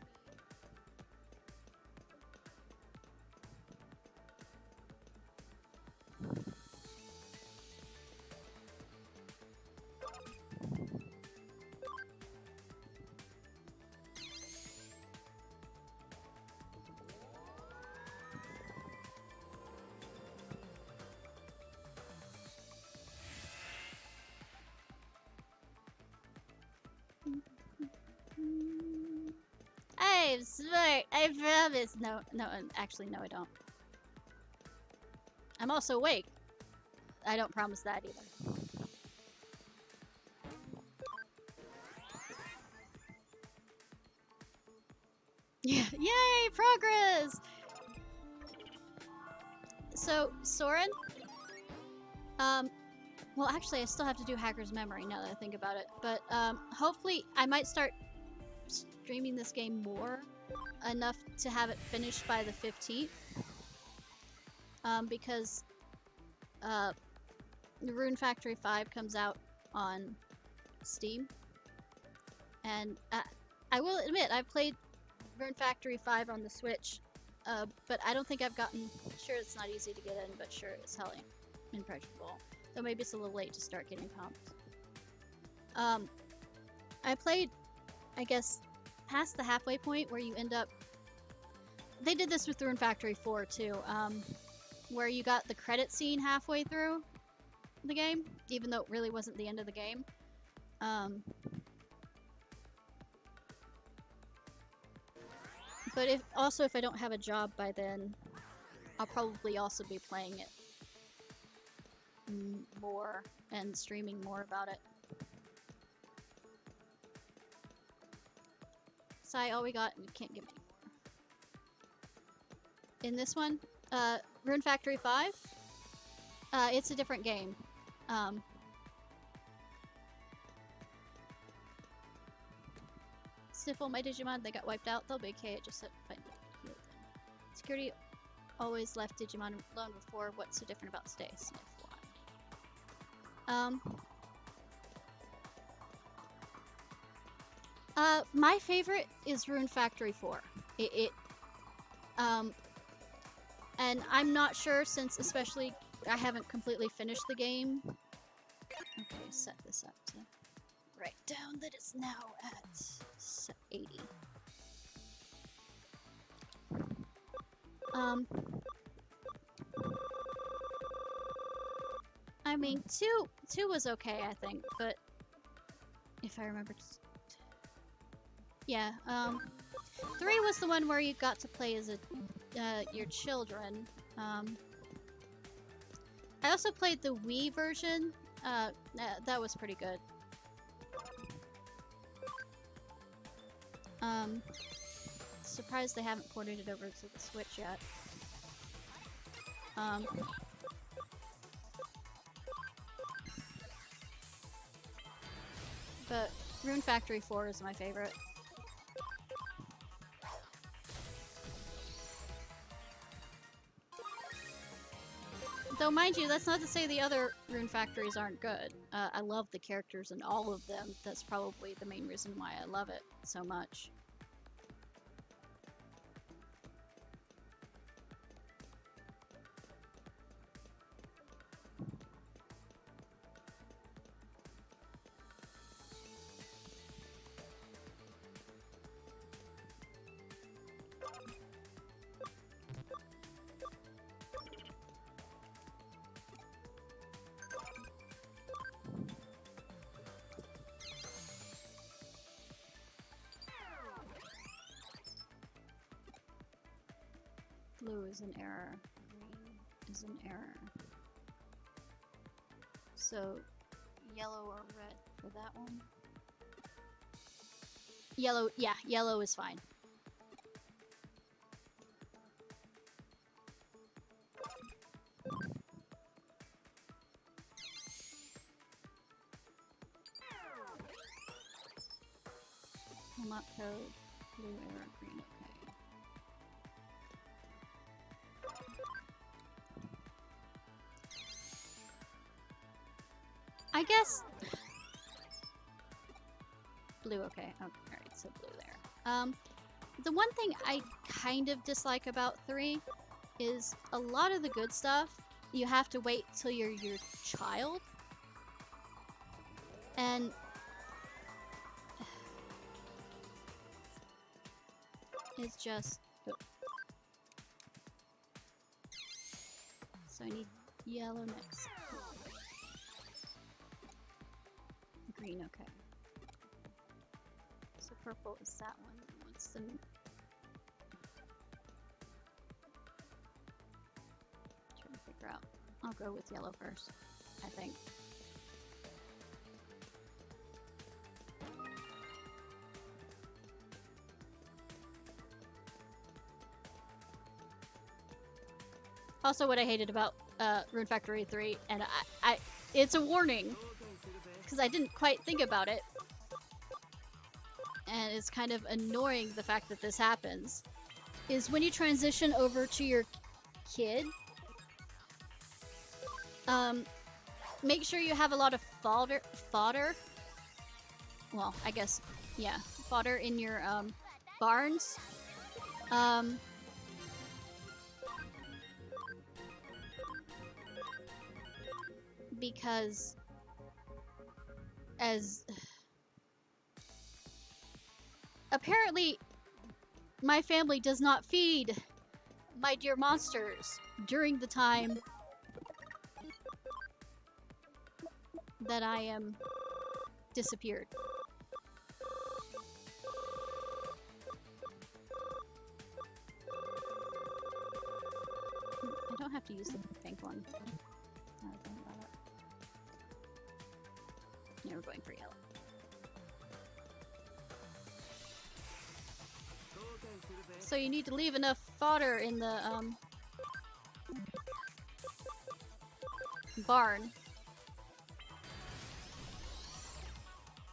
S1: I'm smart, I promise. No, actually, no, I don't. I'm also awake. I don't promise that either. Yeah, yay, progress! So, Soren, well, actually, I still have to do Hacker's Memory now that I think about it. But, hopefully, I might start streaming this game more, enough to have it finished by the 15th. Because, Rune Factory 5 comes out on Steam. And, I will admit, I've played Rune Factory 5 on the Switch, but I don't think I've gotten... Sure, it's not easy to get in, but sure, it's hell impregnable. Though maybe it's a little late to start getting pumped. I played, I guess, past the halfway point where you end up... They did this with Rune Factory 4, too, where you got the credit scene halfway through the game, even though it really wasn't the end of the game. But if I don't have a job by then, I'll probably also be playing it more and streaming more about it. Sai, all we got, and you can't give me more. In this one, Rune Factory 5, it's a different game. Sniffle my Digimon, they got wiped out. They'll be okay, I just had to find it. Heal them. Security always left Digimon alone before. What's so different about today? Sniff why? My favorite is Rune Factory 4. And I'm not sure, since especially I haven't completely finished the game. Okay, set this up to write down that it's now at 80. I mean, two was okay, I think, but if I remember, yeah, 3 was the one where you got to play as your children. I also played the Wii version. That was pretty good. Surprised they haven't ported it over to the Switch yet. But Rune Factory 4 is my favorite. Though, mind you, that's not to say the other Rune Factories aren't good. I love the characters in all of them. That's probably the main reason why I love it so much. Blue is an error. Green is an error. So, yellow or red for that one? Yellow, yeah, yellow is fine. Unlock code, blue error, green, okay. I guess... Blue, okay. Oh, alright, so blue there. The one thing I kind of dislike about 3 is a lot of the good stuff, you have to wait till you're your child. And... it's just... oh. So I need yellow next. Green, okay. So purple is that one. What's the... trying to figure out. I'll go with yellow first, I think. Also, what I hated about Rune Factory 3, and it's a warning, because I didn't quite think about it, and it's kind of annoying the fact that this happens, is when you transition over to your kid, make sure you have a lot of fodder. Well, I guess, yeah, fodder in your barns. Because as apparently my family does not feed my dear monsters during the time that I am disappeared. I don't have to use the pink one. Now I think about it. Yeah, we're going for yellow. So you need to leave enough fodder in the barn.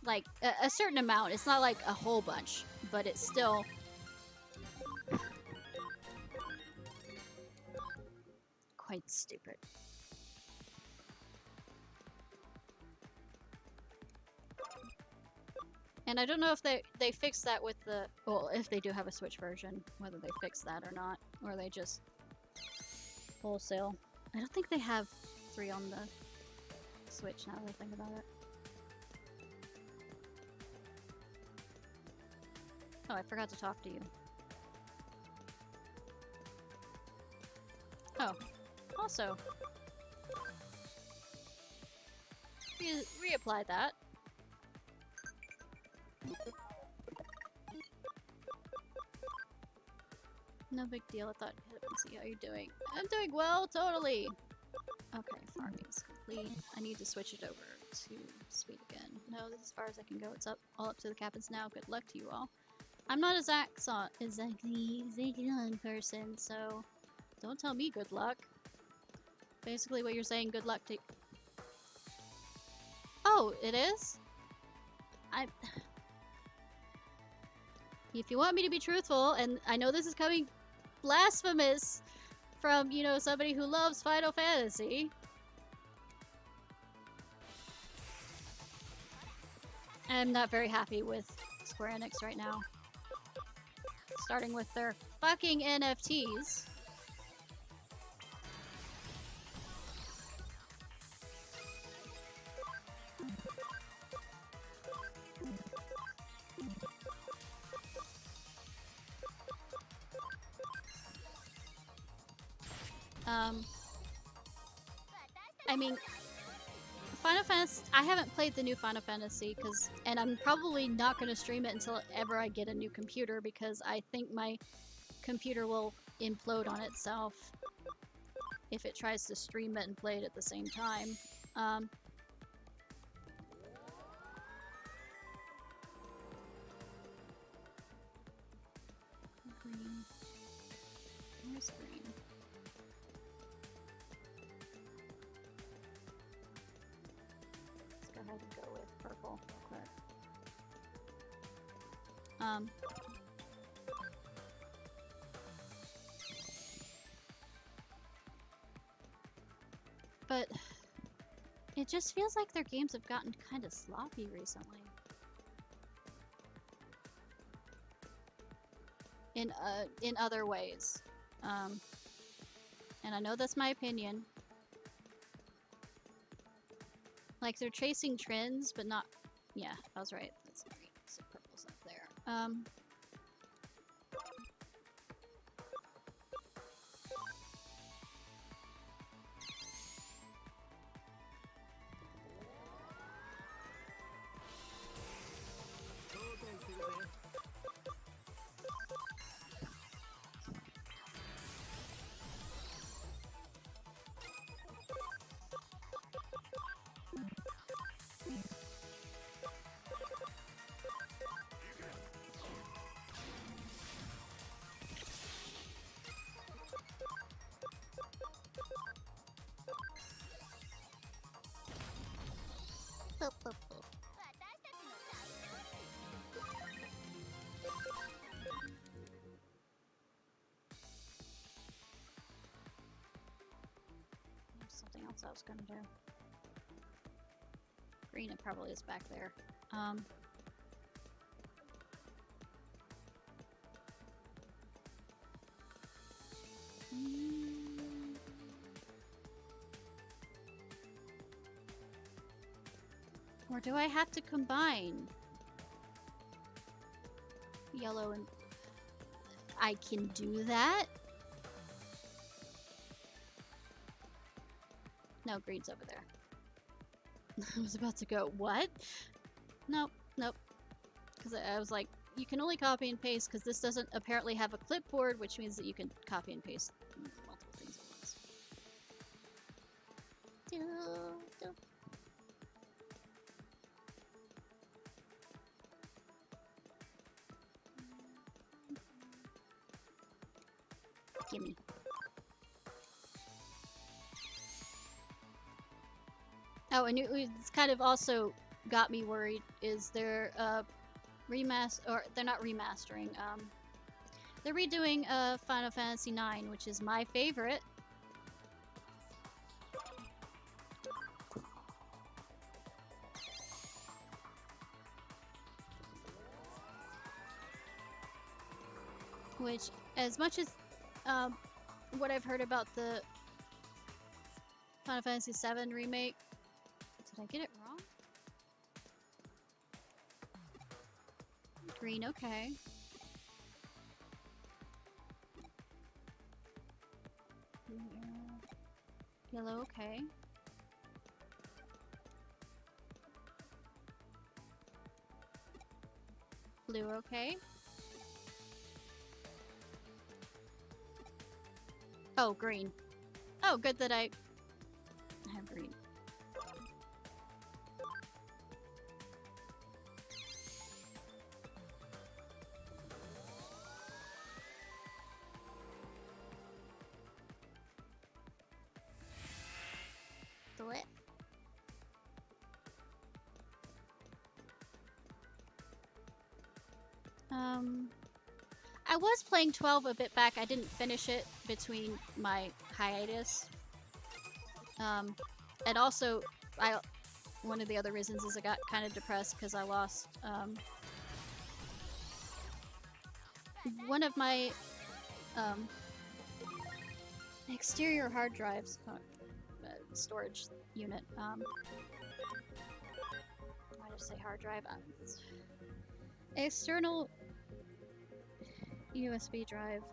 S1: Like a certain amount. It's not like a whole bunch, but it's still quite stupid. And I don't know if they fix that with the... Well, if they do have a Switch version, whether they fix that or not. Or they just wholesale. I don't think they have 3 on the Switch now that I think about it. Oh, I forgot to talk to you. Oh, also, reapply that. No big deal, I thought I'd see how you're doing. I'm doing well, totally! Okay, farming's complete. I need to switch it over to speed again. No, this is as far as I can go. It's up, all up to the cabins now. Good luck to you all. I'm not exactly Zaxxon person, so don't tell me good luck. Basically what you're saying, good luck to... Oh, it is? If you want me to be truthful, and I know this is coming blasphemous from, you know, somebody who loves Final Fantasy. I'm not very happy with Square Enix right now. Starting with their fucking NFTs. I mean, Final Fantasy, I haven't played the new Final Fantasy and I'm probably not going to stream it until ever I get a new computer because I think my computer will implode on itself if it tries to stream it and play it at the same time. Green. Where's green? Let's go ahead and go with purple real quick. But it just feels like their games have gotten kind of sloppy recently. In other ways. And I know that's my opinion. Like they're chasing trends, but not... Yeah, I was right. That's green. So purple's up there. else I was gonna do. Green, it probably is back there. Or do I have to combine yellow and... I can do that? No, green's over there. I was about to go, what? Nope, nope. Because I was like, you can only copy and paste because this doesn't apparently have a clipboard, which means that you can copy and paste multiple things at once. Gimme. Oh, and it's kind of also got me worried is they're they're not remastering. They're redoing Final Fantasy IX, which is my favorite. Which, as much as what I've heard about the Final Fantasy VII remake, did I get it wrong? Green, okay. Yellow, okay. Blue, okay. Oh, green. Oh, good that I have green. Blip. I was playing 12 a bit back. I didn't finish it between my hiatus. And also, one of the other reasons is I got kind of depressed because I lost one of my exterior hard drives, storage unit. I just say hard drive. External USB drive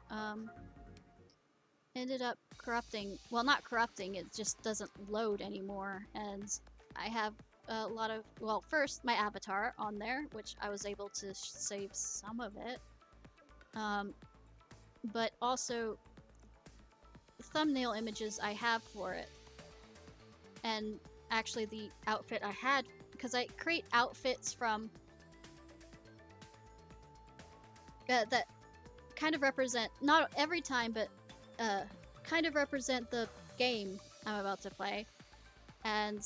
S1: ended up corrupting. Well, not corrupting, it just doesn't load anymore. And I have a lot of, well, first my avatar on there, which I was able to save some of it. But also thumbnail images I have for it. And actually the outfit I had, because I create outfits from that kind of represent, not every time, but kind of represent the game I'm about to play. And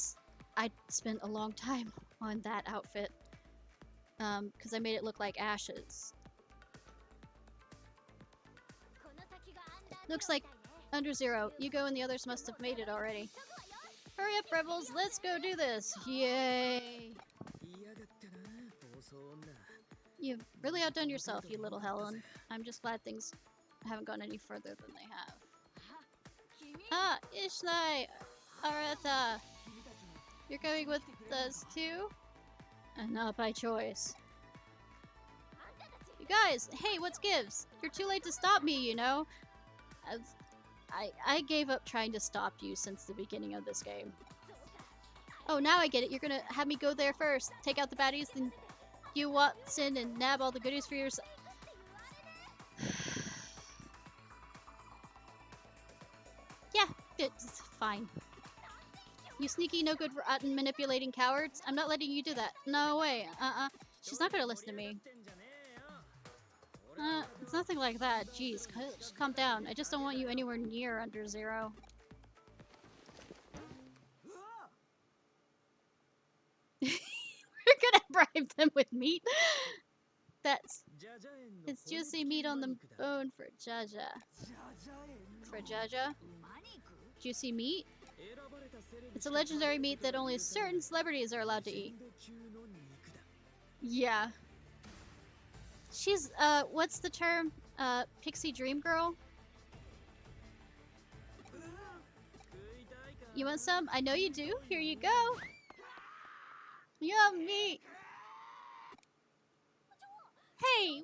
S1: I spent a long time on that outfit because I made it look like ashes. Looks like under zero. Yugo and the others must have made it already. Hurry up, rebels! Let's go do this! Yay! You've really outdone yourself, you little Helen. I'm just glad things haven't gone any further than they have. Ah! Ishnai! Arata! You're going with us too? And not by choice. You guys! Hey, what's gives? You're too late to stop me, you know? I gave up trying to stop you since the beginning of this game. Oh, now I get it. You're gonna have me go there first. Take out the baddies, then you waltz in and nab all the goodies for yourself. Yeah, it's fine. You sneaky, no good, rotten, manipulating cowards. I'm not letting you do that. No way. She's not gonna listen to me. It's nothing like that. Jeez, just calm down. I just don't want you anywhere near under zero. We're gonna bribe them with meat? It's juicy meat on the bone for Jaja. For Jaja? Juicy meat? It's a legendary meat that only certain celebrities are allowed to eat. Yeah. She's, what's the term? Pixie Dream Girl? You want some? I know you do. Here you go. Yum meat. Hey,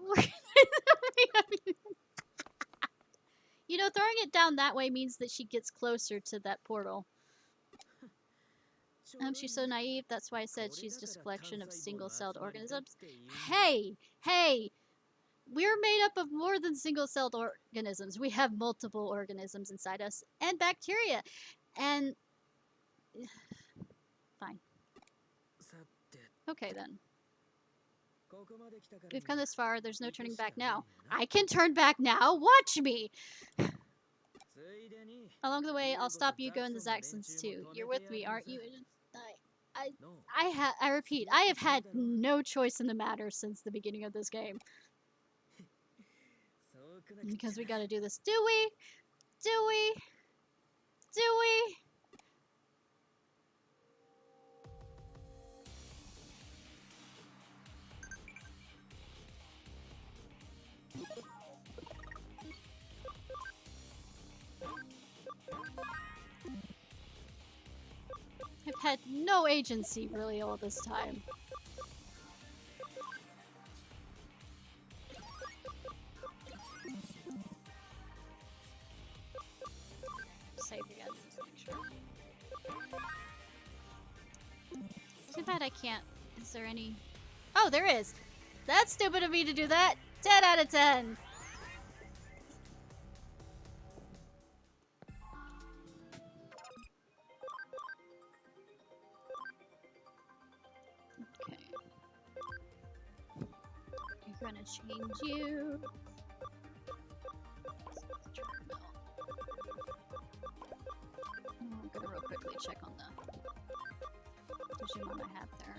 S1: you know, throwing it down that way means that she gets closer to that portal. She's so naive. That's why I said she's just a collection of single-celled organisms. Hey, hey, we're made up of more than single-celled organisms. We have multiple organisms inside us and bacteria. And fine. Okay then. We've come this far. There's no turning back now. I can turn back now. Watch me. Along the way, I'll stop you going to Zaxxon's too. You're with me, aren't you? I repeat, I have had no choice in the matter since the beginning of this game. Because we gotta do this. Do we? Do we? Do we? I've had no agency really all this time. Save again, just to make sure. Too bad I can't. Is there any? Oh, there is! That's stupid of me to do that! 10 out of 10! Okay. I'm gonna change you. I'm gonna real quickly check on the Digimon I have there.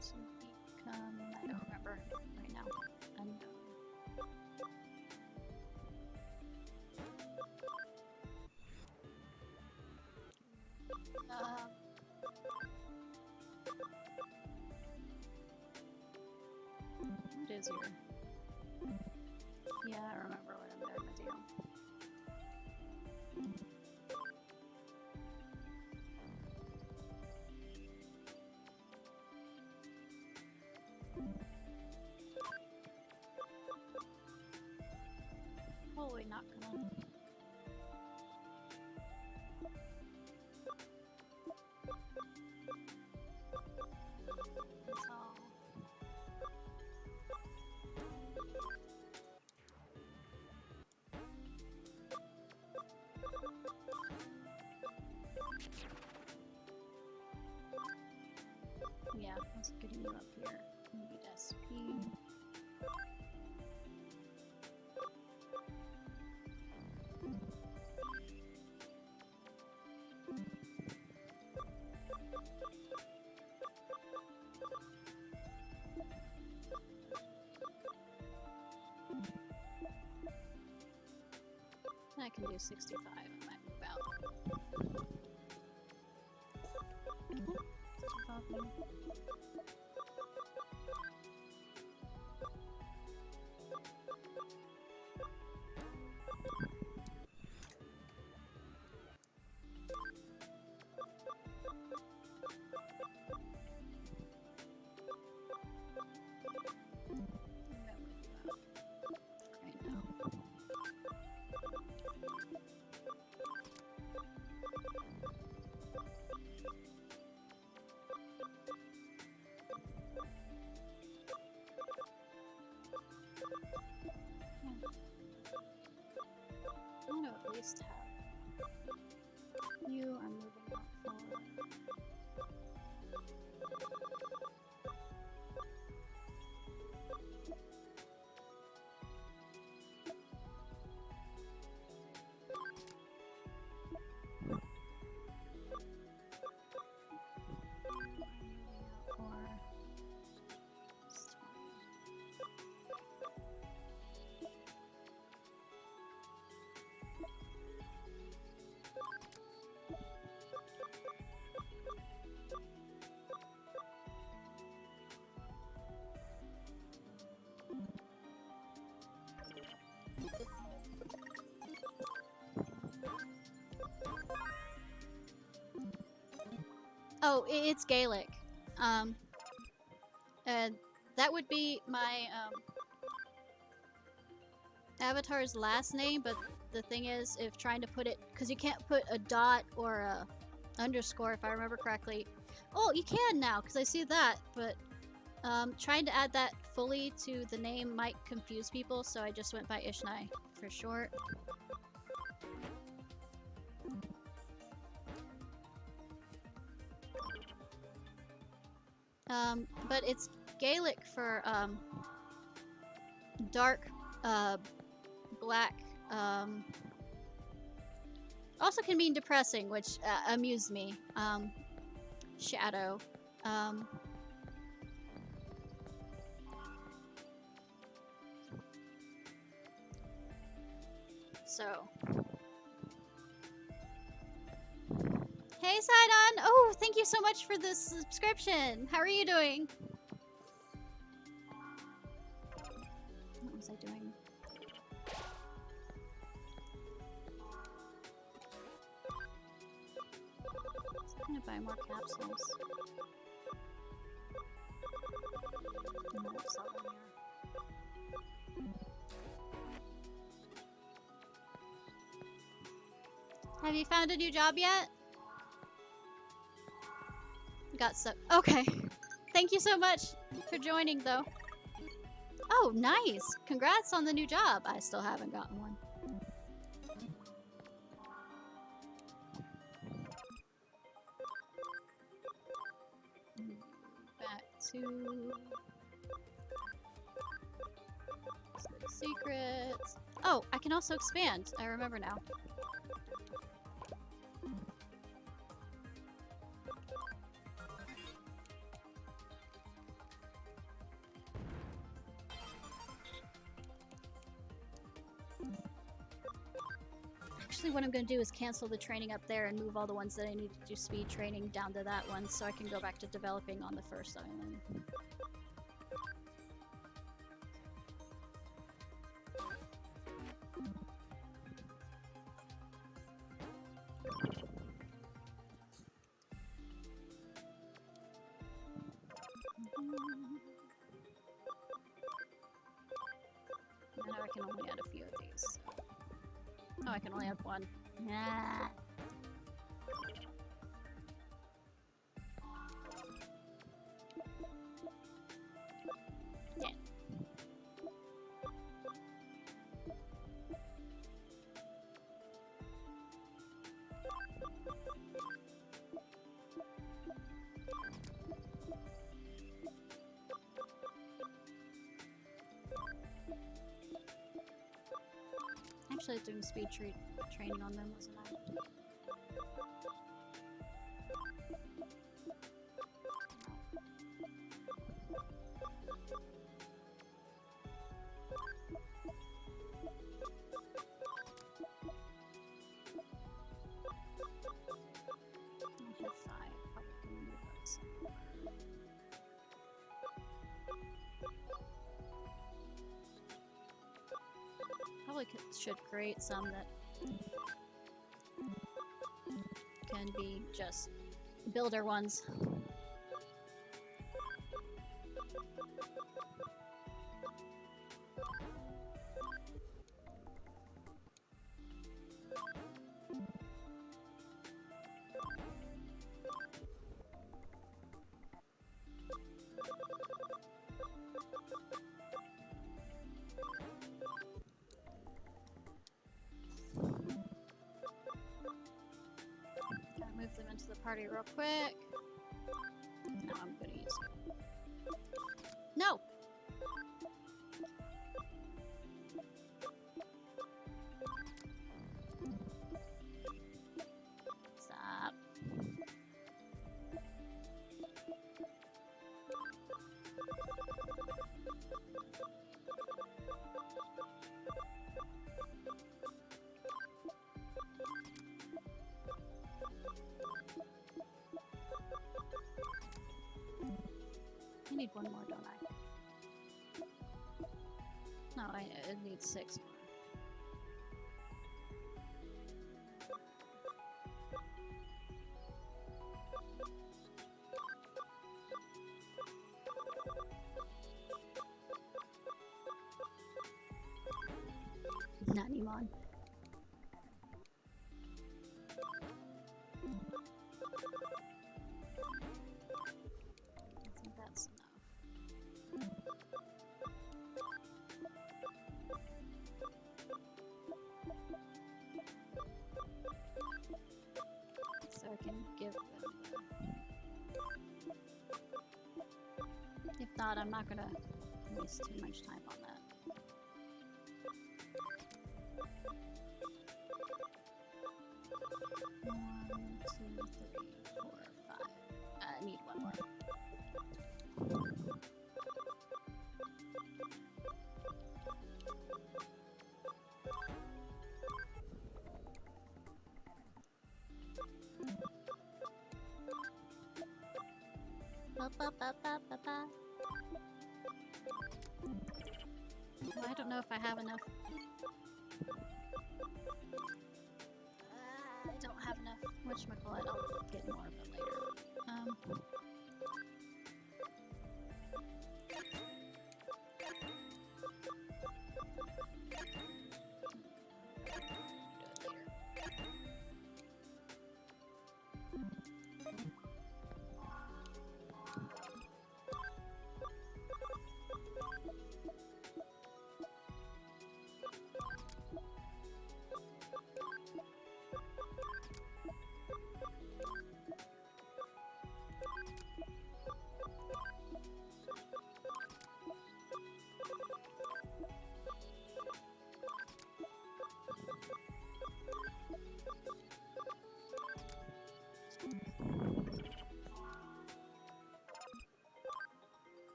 S1: To become, I don't remember right now. Unknown. What is your? Yeah, I remember what I'm gonna do. Holy, not gonna. That's all. Yeah, let's get you up here. We need SP. I can do 65. I might move out. Copy. just have you. I'm moving that forward. Oh, it's Gaelic. And that would be my avatar's last name, but the thing is, if trying to put it, because you can't put a dot or a underscore, if I remember correctly. Oh, you can now, because I see that, but trying to add that fully to the name might confuse people, so I just went by Ishnai for short. But it's Gaelic for dark black. Also can mean depressing, which amused me. Shadow. So. Hey, Sidon! Oh, thank you so much for this subscription. How are you doing? What was I doing? I'm gonna buy more capsules. I'm gonna sell them here. Have you found a new job yet? Got stuck. Okay. Thank you so much for joining, though. Oh, nice! Congrats on the new job. I still haven't gotten one. Back to secrets. Oh, I can also expand. I remember now. Actually, what I'm going to do is cancel the training up there and move all the ones that I need to do speed training down to that one so I can go back to developing on the first island. Now I can only add a few of these. Oh, I can only have one. Ah. Yeah. Actually, I was doing speed training on them, wasn't I? I have 5. Probably can move that somewhere. Probably should create some that can be just builder ones. into the party real quick. Now I'm gonna use you. No! Stop. I need one more, don't I? No, I need 6 more. Nanimon. I think that's enough. So I can give them the... If not, I'm not gonna waste too much time on that. One, two, three, four, five. I need one more. Ba, ba, ba, ba, ba, ba. Well, I don't know if I have enough. I don't have enough. Whatchamacallit, I'll get more of it later.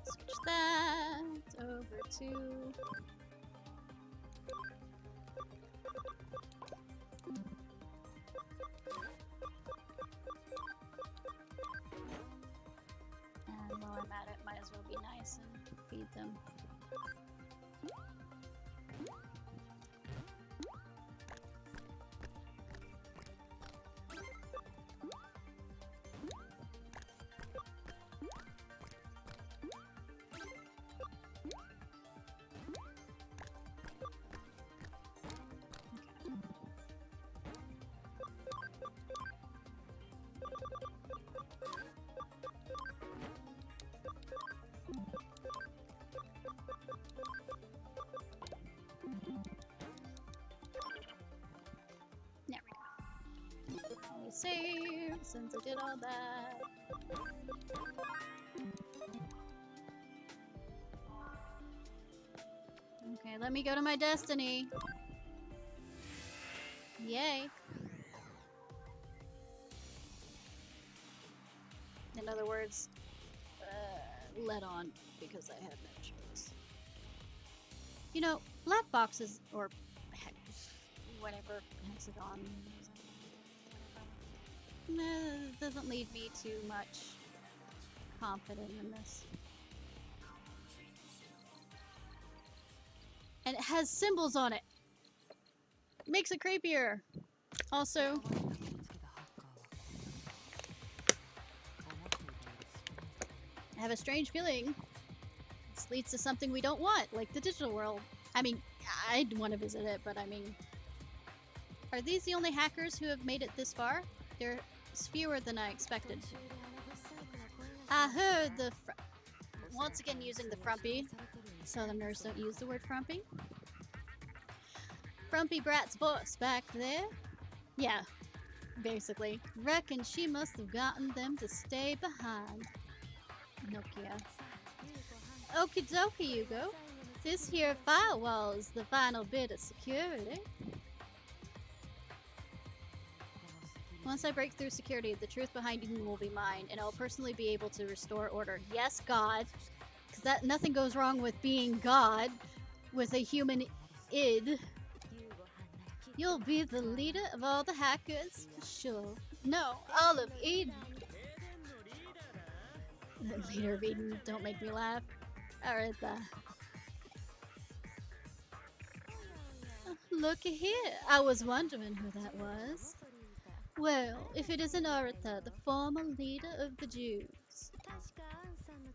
S1: Switch that over to... And while I'm at it, might as well be nice and feed them. There we go. Let me save since I did all that. Okay, let me go to my destiny. Yay. In other words, let on, because I have no choice. You know, black boxes, or whatever, hexagon, doesn't leave me too much confident in this. And it has symbols on it. Makes it creepier. Also, I have a strange feeling This leads to something we don't want, like the digital world. I mean, I'd want to visit it, but I mean... Are these the only hackers who have made it this far? There's fewer than I expected. I heard the once again using the frumpy. Southerners don't use the word frumpy. Frumpy Brat's voice back there? Yeah, basically. Reckon she must have gotten them to stay behind. Nokia. Okie dokie, Hugo. This here firewall is the final bit of security. Once I break through security, the truth behind Eden will be mine, and I'll personally be able to restore order. Yes, God. Because that nothing goes wrong with being God with a human id. You'll be the leader of all the hackers, for sure. No, all of Eden. The leader of Eden, don't make me laugh. Alright, looky here. I was wondering who that was. Well, if it isn't Aretha, the former leader of the Jews.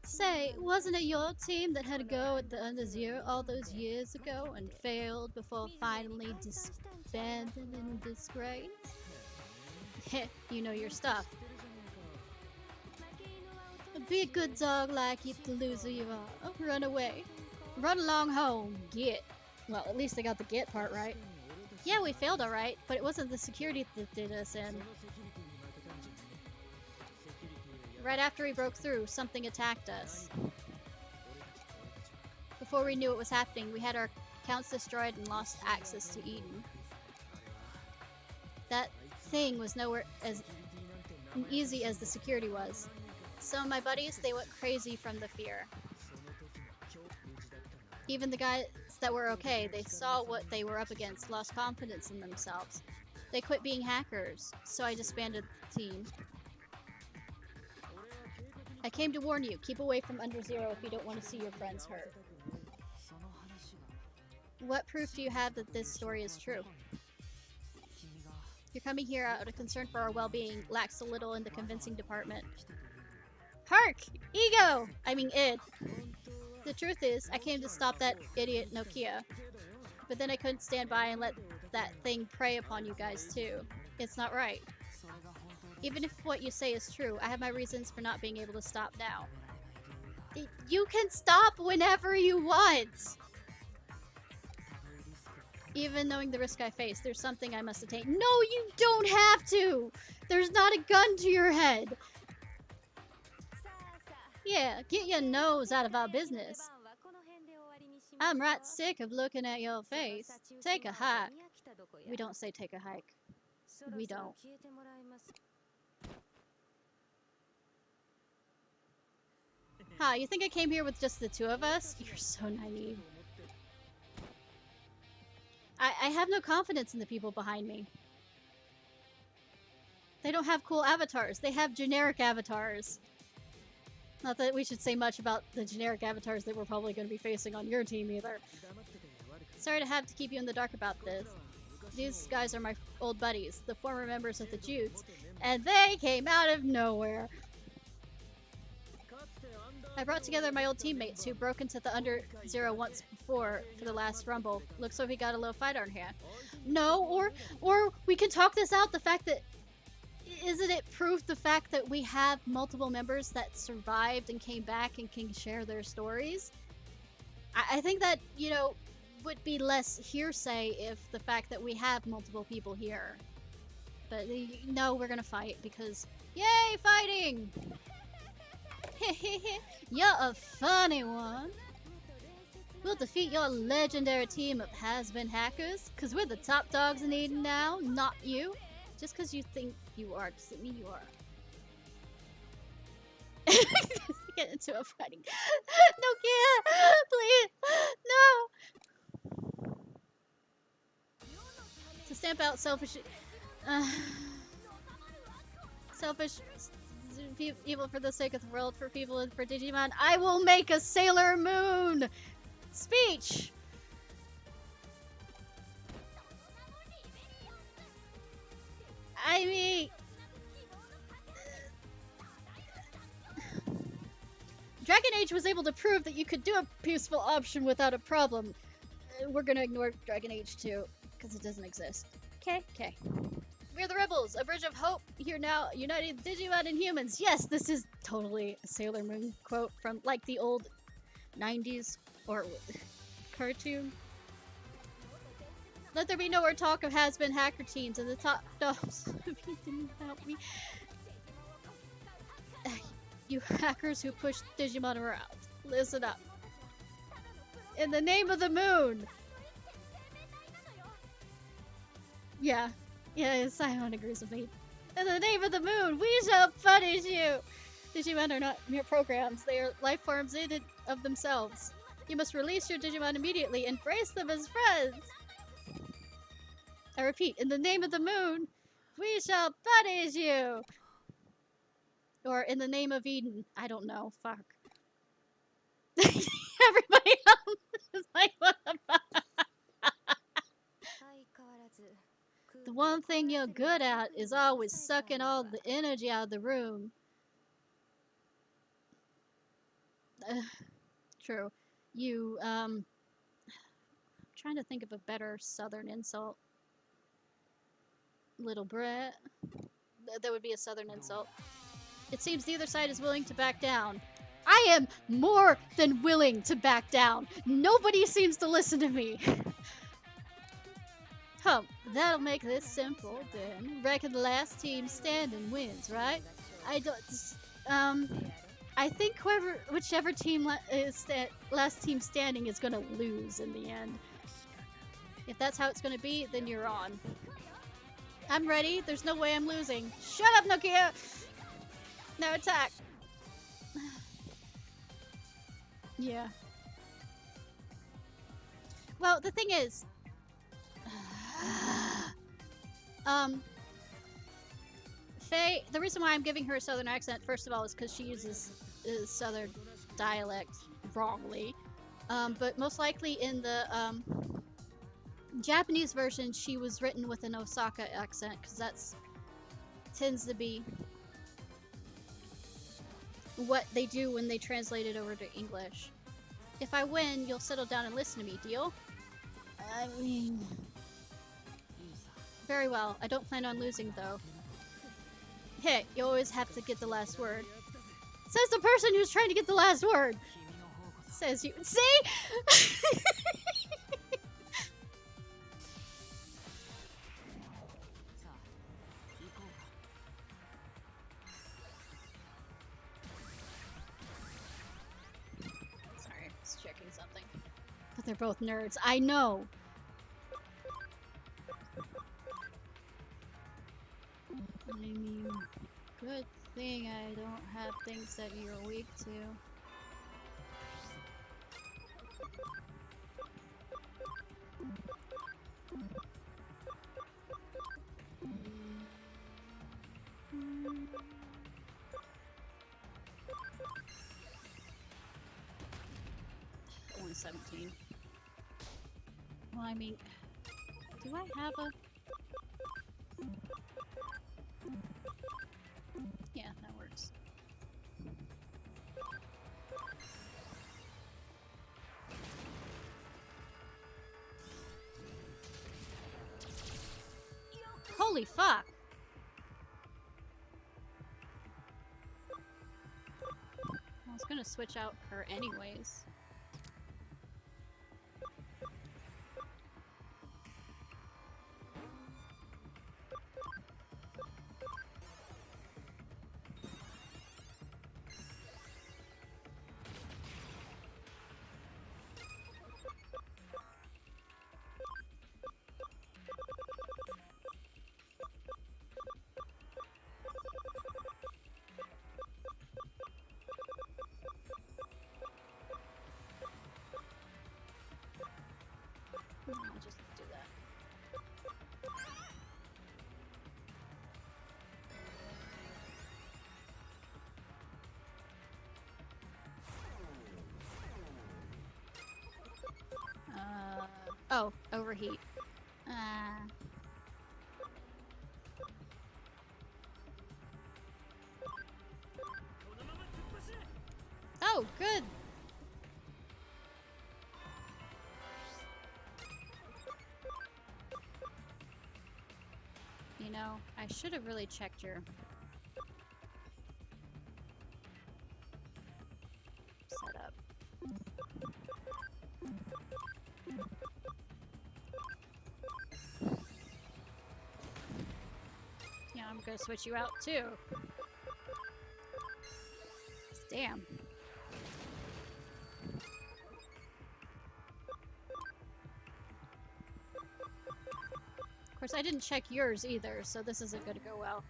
S1: Say, wasn't it your team that had a go at the Under Zero all those years ago and failed before finally disbanded in disgrace? Heh, you know your stuff. Be a good dog like you, the loser you are. Run away. Run along home. Get. Well, at least I got the get part right. Yeah, we failed alright, but it wasn't the security that did us in. Right after we broke through, something attacked us. Before we knew what was happening, we had our accounts destroyed and lost access to Eden. That thing was nowhere as easy as the security was. Some of my buddies, they went crazy from the fear. Even the guys that were okay, they saw what they were up against, lost confidence in themselves. They quit being hackers, so I disbanded the team. I came to warn you, keep away from Under Zero if you don't want to see your friends hurt. What proof do you have that this story is true? You're coming here out of concern for our well-being, lacks a little in the convincing department. Hark! Ego! I mean id. The truth is, I came to stop that idiot Nokia. But then I couldn't stand by and let that thing prey upon you guys too. It's not right. Even if what you say is true, I have my reasons for not being able to stop now. You can stop whenever you want! Even knowing the risk I face, there's something I must attain. No, you don't have to! There's not a gun to your head! Yeah, get your nose out of our business. I'm right sick of looking at your face. Take a hike. We don't say take a hike. We don't. Huh, you think I came here with just the two of us? You're so naive. I have no confidence in the people behind me. They don't have cool avatars. They have generic avatars. Not that we should say much about the generic avatars that we're probably going to be facing on your team either. Sorry to have to keep you in the dark about this. These guys are my old buddies, the former members of the Jutes, and they came out of nowhere. I brought together my old teammates who broke into the Under Zero once before for the last Rumble. Looks like we got a little fight on hand. No, or we can talk this out, the fact that isn't it proof the fact that we have multiple members that survived and came back and can share their stories? I think that, you know, would be less hearsay if the fact that we have multiple people here. But no, we're gonna fight because, yay, fighting! You're a funny one. We'll defeat your legendary team of has-been hackers, because we're the top dogs in Eden now, not you. Just because you think you are doesn't mean you are. Get into a fighting. Nokia! Please! No! To stamp out selfish... selfish... evil for the sake of the world, for people and for Digimon, I will make a Sailor Moon! Speech! I mean... Dragon Age was able to prove that you could do a peaceful option without a problem. We're gonna ignore Dragon Age 2, because it doesn't exist. Okay. We're the Rebels, a bridge of hope here now, uniting Digimon and humans. Yes, this is totally a Sailor Moon quote from, like, the old 90s or cartoon. Let there be no more talk of has-been hacker teams and the top dogs. If you didn't help me. You hackers who push Digimon around. Listen up. In the name of the moon! Yeah, Simon agrees with me. In the name of the moon, we shall punish you! Digimon are not mere programs, they are life forms in and of themselves. You must release your Digimon immediately, embrace them as friends! I repeat, in the name of the moon, we shall punish you! Or in the name of Eden. I don't know, fuck. Everybody else is like, what the fuck? The one thing you're good at is always sucking all the energy out of the room. True. You, I'm trying to think of a better southern insult. Little brat. That would be a southern insult. It seems the other side is willing to back down. I am more than willing to back down. Nobody seems to listen to me. That'll make this simple then. Reckon the last team standing wins, right? I think whichever team is last team standing is gonna lose in the end. If that's how it's gonna be, then you're on. I'm ready. There's no way I'm losing. Shut up, Nokia! Now attack! Yeah. Well, the thing is... Faye, the reason why I'm giving her a southern accent, first of all, is because she uses southern dialect wrongly. But most likely in the Japanese version, she was written with an Osaka accent, because that's tends to be what they do when they translate it over to English. If I win, you'll settle down and listen to me, deal? I mean... Very well. I don't plan on losing, though. Hey, you always have to get the last word. Says the person who's trying to get the last word! Says you- See?! Sorry, just checking something. But they're both nerds. I know! I mean, good thing I don't have things that you're weak to. Only 17. Well, I mean, do I have a... Yeah, that works. Holy fuck! I was gonna switch out her anyways. I'll just do that. Oh, overheat. Oh, good. know, I should have really checked your setup. Yeah, I'm gonna switch you out too. Damn. Of course, I didn't check yours either, so this isn't gonna go well.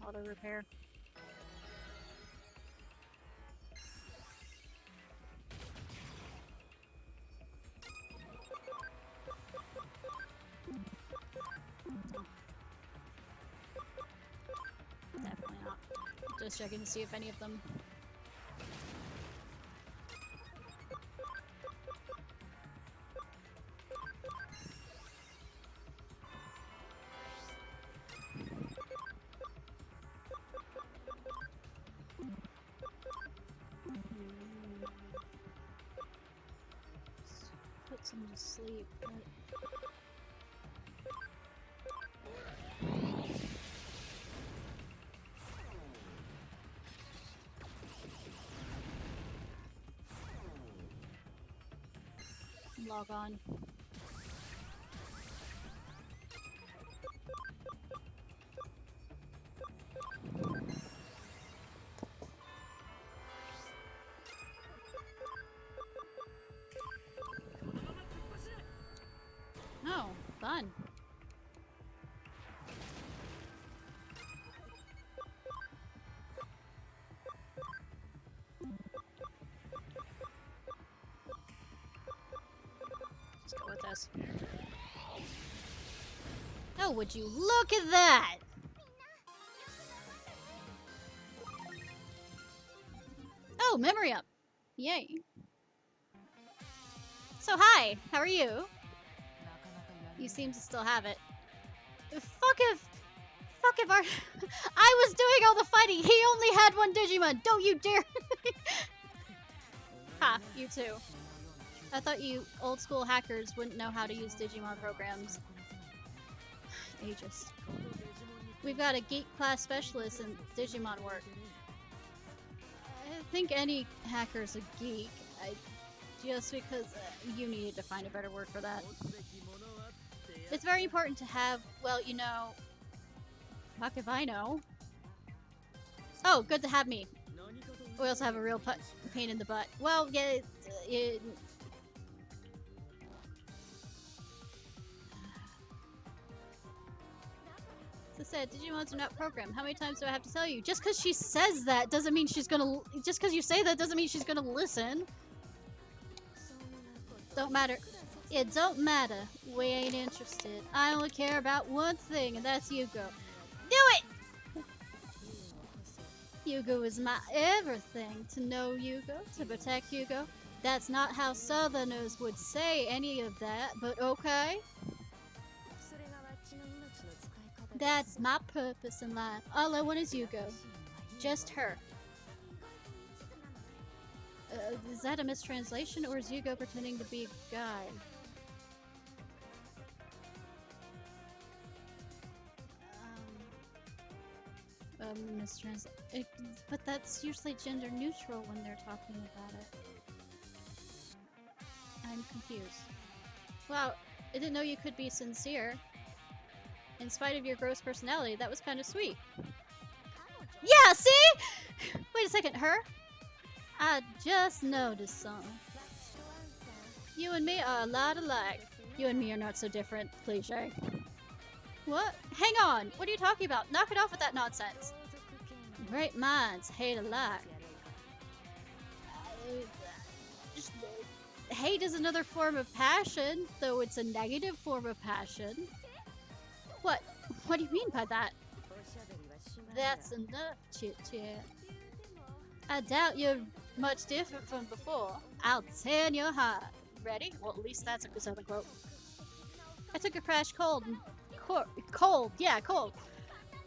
S1: Auto repair. Definitely not. Just checking to see if any of them. Puts him to sleep. But... log on. Oh, fun. Let's go with this. Oh, would you look at that? Oh, memory up. Yay. So hi, how are you? You seem to still have it. Fuck if our... I was doing all the fighting! He only had one Digimon! Don't you dare! Ha, you too. I thought you old school hackers wouldn't know how to use Digimon programs. Ageist. We've got a geek class specialist in Digimon work. I think any hacker's a geek. Just because you needed to find a better word for that. It's very important to have, well, you know... Fuck if I know. Oh, good to have me. We also have a real pain in the butt. Well, yeah, As I said, Digimons are not programmed. How many times do I have to tell you? Just because she says that doesn't mean she's gonna... Just because you say that doesn't mean she's gonna listen. Don't matter. It don't matter. We ain't interested. I only care about one thing, and that's Yugo. Do it! Yugo is my everything. To know Yugo, to protect Yugo. That's not how Southerners would say any of that, but okay. That's my purpose in life. All I want is Yugo. Just her. Is that a mistranslation, or is Yugo pretending to be a guy? But that's usually gender neutral when they're talking about it. I'm confused. Wow, I didn't know you could be sincere. In spite of your gross personality, that was kind of sweet. Yeah, see? Wait a second, her? I just noticed something. You and me are a lot alike. You and me are not so different, cliche. What? Hang on! What are you talking about? Knock it off with that nonsense. Great minds hate alike. Hate is another form of passion, though it's a negative form of passion. What? What do you mean by that? That's enough chit-chat. I doubt you're much different from before. I'll tear in your heart. Ready? Well, at least that's a southern quote. I took a crash cold. Cold. Yeah, cold.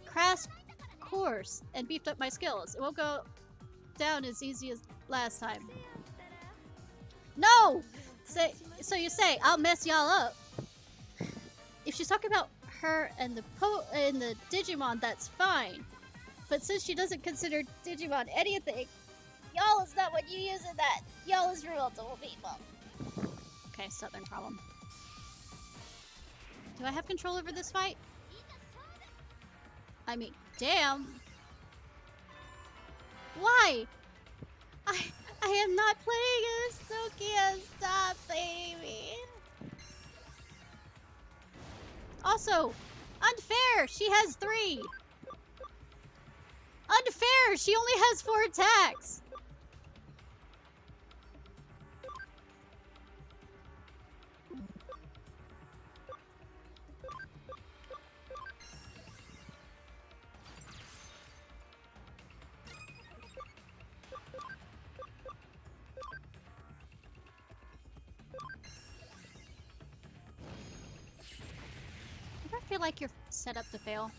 S1: Crash course and beefed up my skills. It won't go down as easy as last time. No! So you say, I'll mess y'all up. If she's talking about her and the Digimon, that's fine. But since she doesn't consider Digimon anything, y'all is not what you use in that. Y'all is real little people. Okay, southern problem. Do I have control over this fight? I mean, damn. Why? I am not playing this, so can't stop playing me. Also, unfair! She has 3! Unfair! She only has 4 attacks! I feel like you're set up to fail.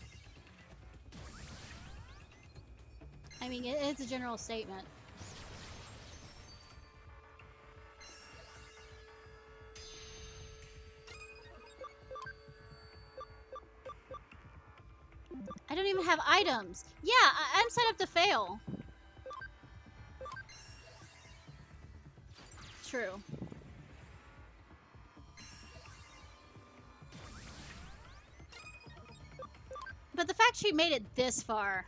S1: I mean, it's a general statement. I don't even have items. Yeah, I'm set up to fail. True. But the fact she made it this far.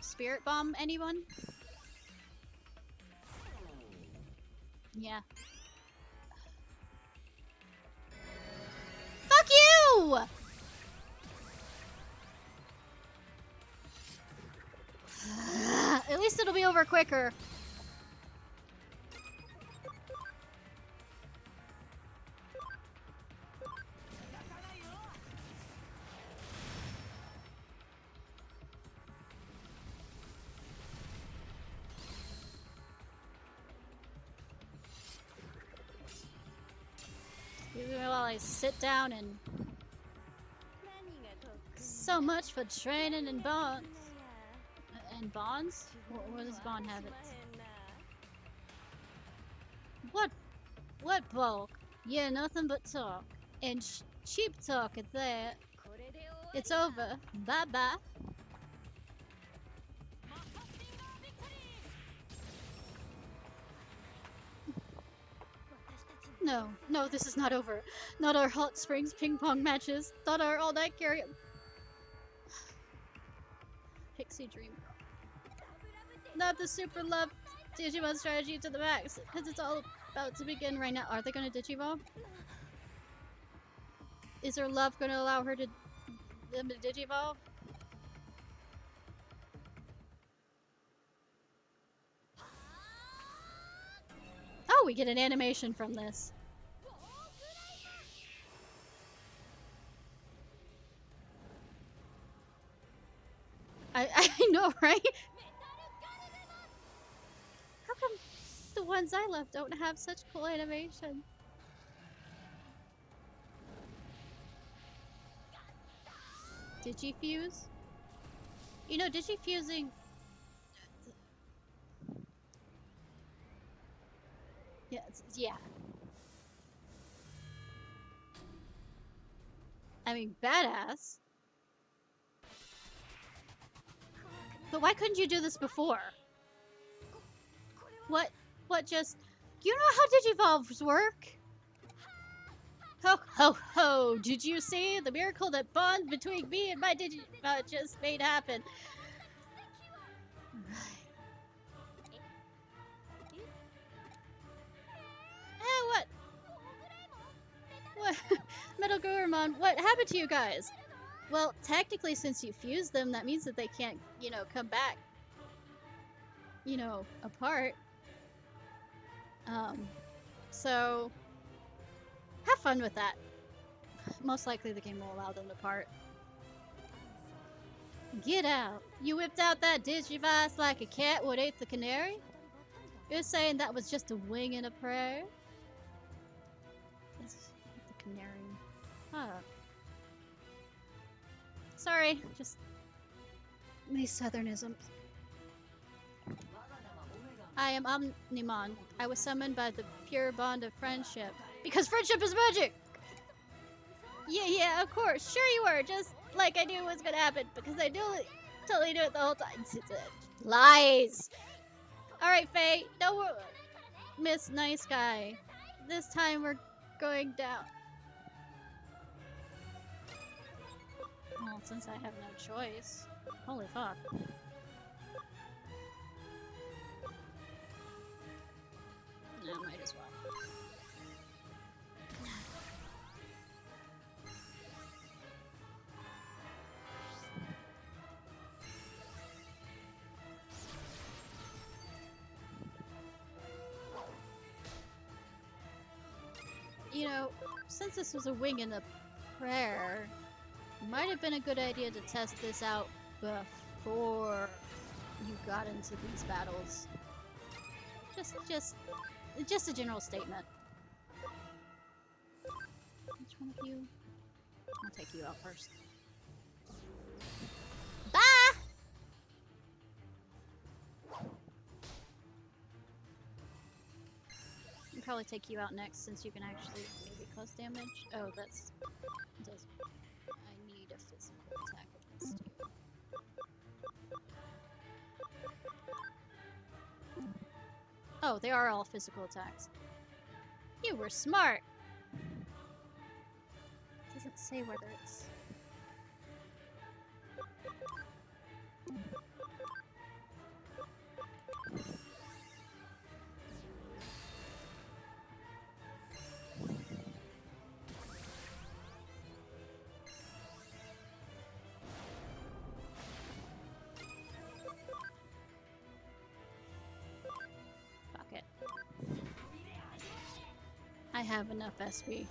S1: Spirit bomb, anyone? Yeah. Fuck you! At least it'll be over quicker. While I sit down and... So much for training and bonds. And bonds? What does bond have it? What bulk? Yeah, nothing but talk. And cheap talk at that. It's over. Bye-bye. No, this is not over. Not our hot springs ping pong matches. Not our all-night karaoke. Pixie dream. Not the super love Digimon strategy to the max, because it's all about to begin right now. Are they going to Digivolve? Is her love going to allow her to them to Digivolve? Oh, we get an animation from this. I know, right? How come the ones I love don't have such cool animation? Digifuse? You know, digifusing... Yeah. I mean, badass. But why couldn't you do this before? What just... You know how Digivolves work? Ho ho ho! Did you see the miracle that bond between me and my Digimon just made happen? What? Metal Gurumon, what happened to you guys? Well, technically, since you fused them, that means that they can't, you know, come back, you know, apart. So, have fun with that. Most likely the game will allow them to part. Get out. You whipped out that digivice like a cat would ate the canary? You're saying that was just a wing and a prayer? That's the canary. Huh. Sorry, just these southernisms. I am Omnimon. I was summoned by the pure bond of friendship. Because friendship is magic! Yeah, of course. Sure you were. Just like I knew was gonna happen. Because I totally knew it the whole time. Lies! Alright, Faye. Don't worry. Miss Nice Guy. This time we're going down. Well, since I have no choice. Holy fuck. No, might as well. You know, since this was a wing and a prayer, might have been a good idea to test this out before you got into these battles. Just a general statement. Which one of you? I'll take you out first. Bye! I'll probably take you out next since you can actually maybe cause damage. Oh, that's... does... I need a physical attack against you. Oh, they are all physical attacks. You were smart! It doesn't say whether it's... Fuck it. I have enough SP.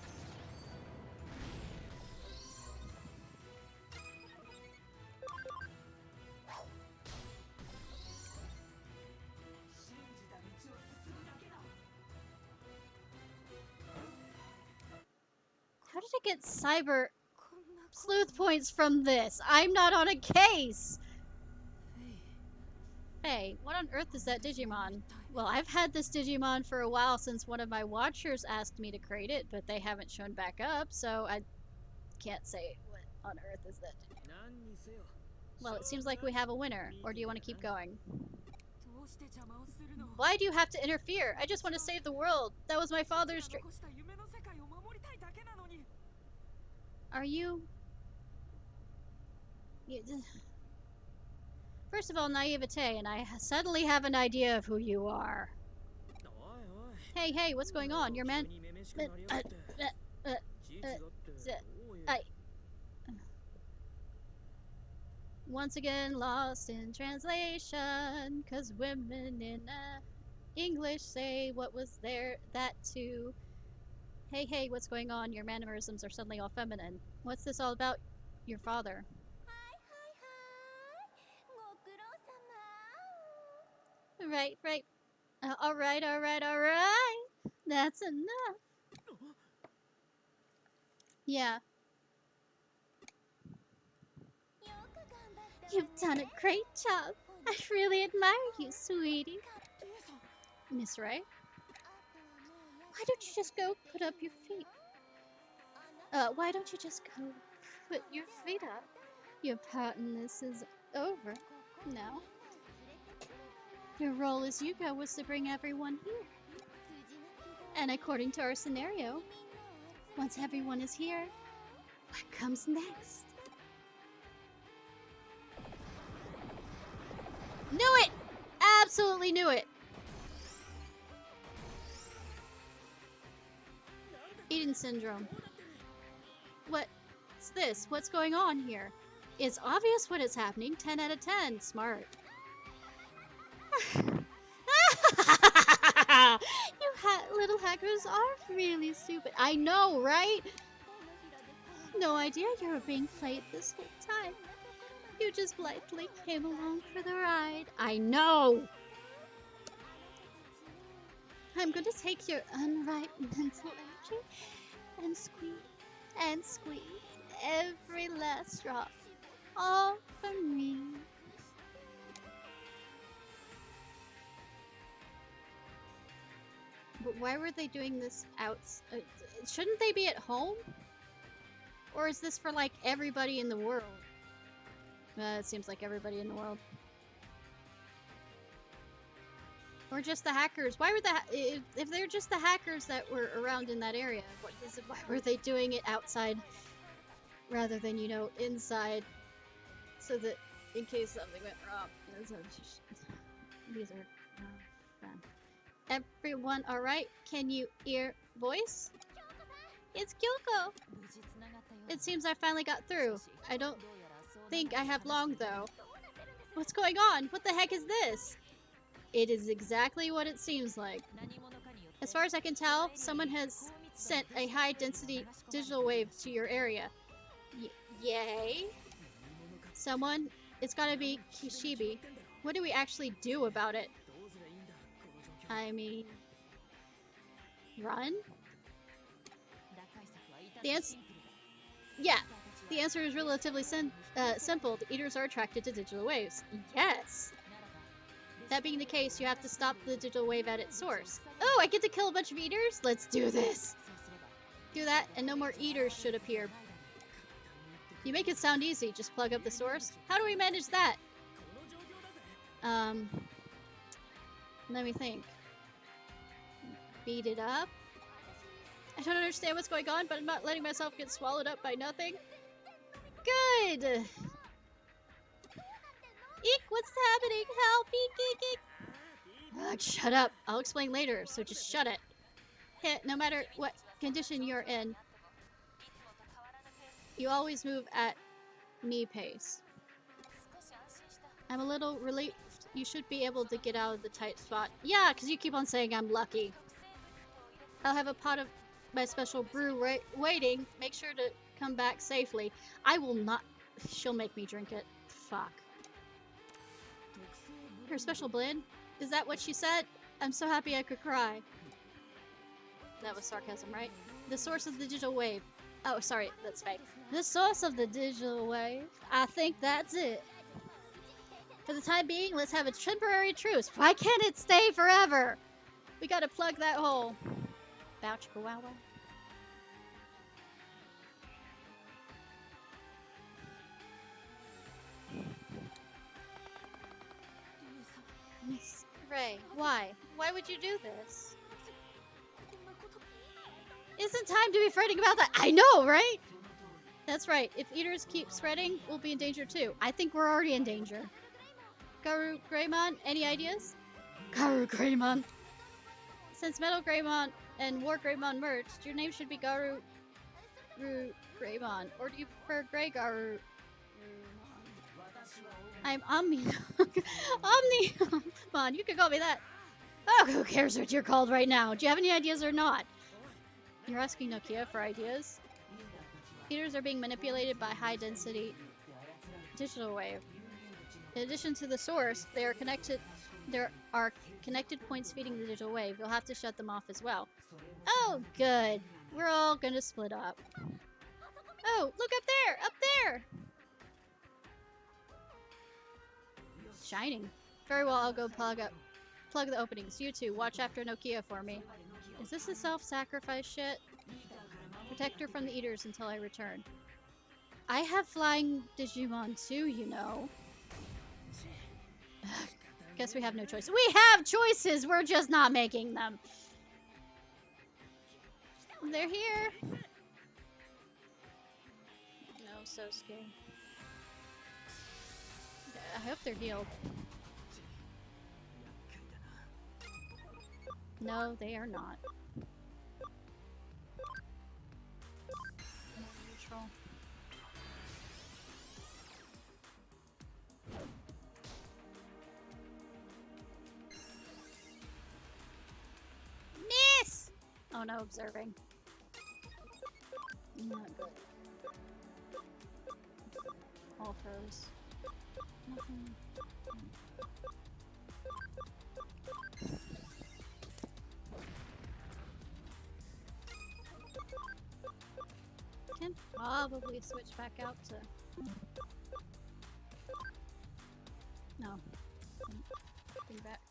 S1: How did I get Cyber Sleuth points from this? I'm not on a case! Hey, what on earth is that Digimon? Well, I've had this Digimon for a while since one of my watchers asked me to create it, but they haven't shown back up, so I can't say what on earth is that Digimon. Well, it seems like we have a winner, or do you want to keep going? Why do you have to interfere? I just want to save the world. That was my father's dream. Are you... First of all, naivete, and I suddenly have an idea of who you are. Hey, what's going on? Your man... Once again, lost in translation, cause women in English say what was there, that too. Hey, what's going on? Your mannerisms are suddenly all feminine. What's this all about? Your father. Right. Alright. That's enough. Yeah. You've done a great job. I really admire you, sweetie. Miss Ray? Why don't you just go put up your feet? Why don't you just go put your feet up? Your part in this is over now. Your role as Yuka was to bring everyone here. And according to our scenario, once everyone is here, what comes next? Knew it! Absolutely knew it! Eden Syndrome. What's this? What's going on here? It's obvious what is happening. 10 out of 10. Smart. You little hackers are really stupid. I know, right? No idea you were being played this whole time. You just blithely came along for the ride. I know! I'm gonna take your unripe mental energy and squeeze every last drop. All for me. But why were they doing this out? Shouldn't they be at home? Or is this for, like, everybody in the world? It seems like everybody in the world. Or just the hackers. Why were if they're just the hackers that were around in that area, why were they doing it outside rather than, you know, inside? So that in case something went wrong. These are fun. Everyone alright? Can you hear voice? It's Kyoko! It seems I finally got through. I don't think I have long, though. What's going on? What the heck is this? It is exactly what it seems like. As far as I can tell, someone has sent a high-density digital wave to your area. Yay? Someone? It's gotta be Kishibe. What do we actually do about it? I mean... run? The answer... yeah, the answer is relatively simple. The eaters are attracted to digital waves. Yes! That being the case, you have to stop the digital wave at its source. Oh, I get to kill a bunch of eaters? Let's do this! Do that, and no more eaters should appear. You make it sound easy. Just plug up the source. How do we manage that? Let me think. Beat it up? I don't understand what's going on, but I'm not letting myself get swallowed up by nothing. Good! Eek, what's happening? Help! Eek, eek, eek! Ugh, shut up. I'll explain later, so just shut it. No matter what condition you're in, you always move at me pace. I'm a little relieved. You should be able to get out of the tight spot. Yeah, because you keep on saying I'm lucky. I'll have a pot of my special brew waiting. Make sure to come back safely. I will not... she'll make me drink it. Fuck. Her special blend? Is that what she said? I'm so happy I could cry. That was sarcasm, right? The source of the digital wave. Oh, sorry, that's fake. The source of the digital wave? I think that's it. For the time being, let's have a temporary truce. Why can't it stay forever? We gotta plug that hole. Bow chicka wow wow. Miss Ray, why? Why would you do this? Isn't time to be fretting about that. I know, right? That's right. If eaters keep spreading, we'll be in danger too. I think we're already in danger. Garu Greymon, any ideas? Garu Greymon. Since Metal Greymon and War Greymon merged, your name should be Garu Greymon. Or do you prefer Grey Garu? I'm Omni. Omni. You can call me that. Oh, who cares what you're called right now? Do you have any ideas or not? You're asking Nokia for ideas? Eaters are being manipulated by high-density digital wave. In addition to the source, there are connected points feeding the digital wave. You'll have to shut them off as well. Oh, good. We're all gonna split up. Oh, look up there! Up there! Shining. Very well, I'll go plug the openings. You two, watch after Nokia for me. Is this a self-sacrifice shit? Protect her from the eaters until I return. I have flying Digimon too, you know. Guess we have no choice. We have choices! We're just not making them. They're here. No, so scared. I hope they're healed. No, they are not. Neutral. Miss! Oh no, observing. Not good. All froze. Nothing. Can probably switch back out to. No. Bring back.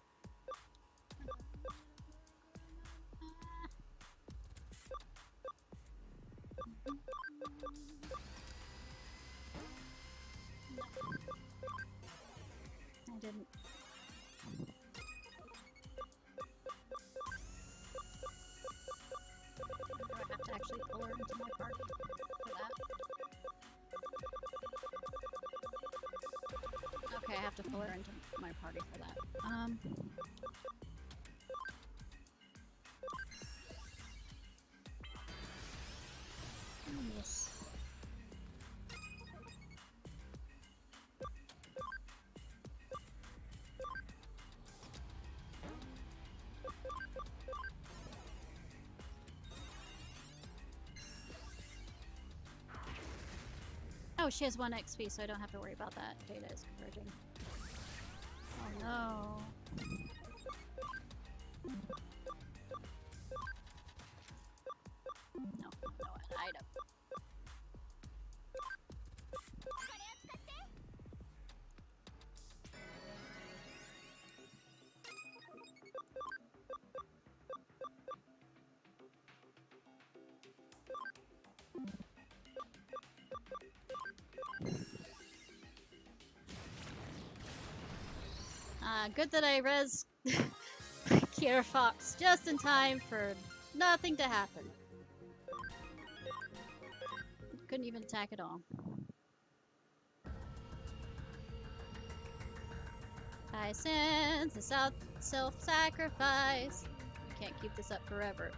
S1: I didn't. Do I have to actually pull her into my party for that? Okay, I have to pull her into my party for that. Yes. Oh, she has 1 XP, so I don't have to worry about that. Data is converging. Oh no. No, an item. Good that I res Ciarfox just in time for nothing to happen. Couldn't even attack at all. I sense a self-sacrifice. We can't keep this up forever.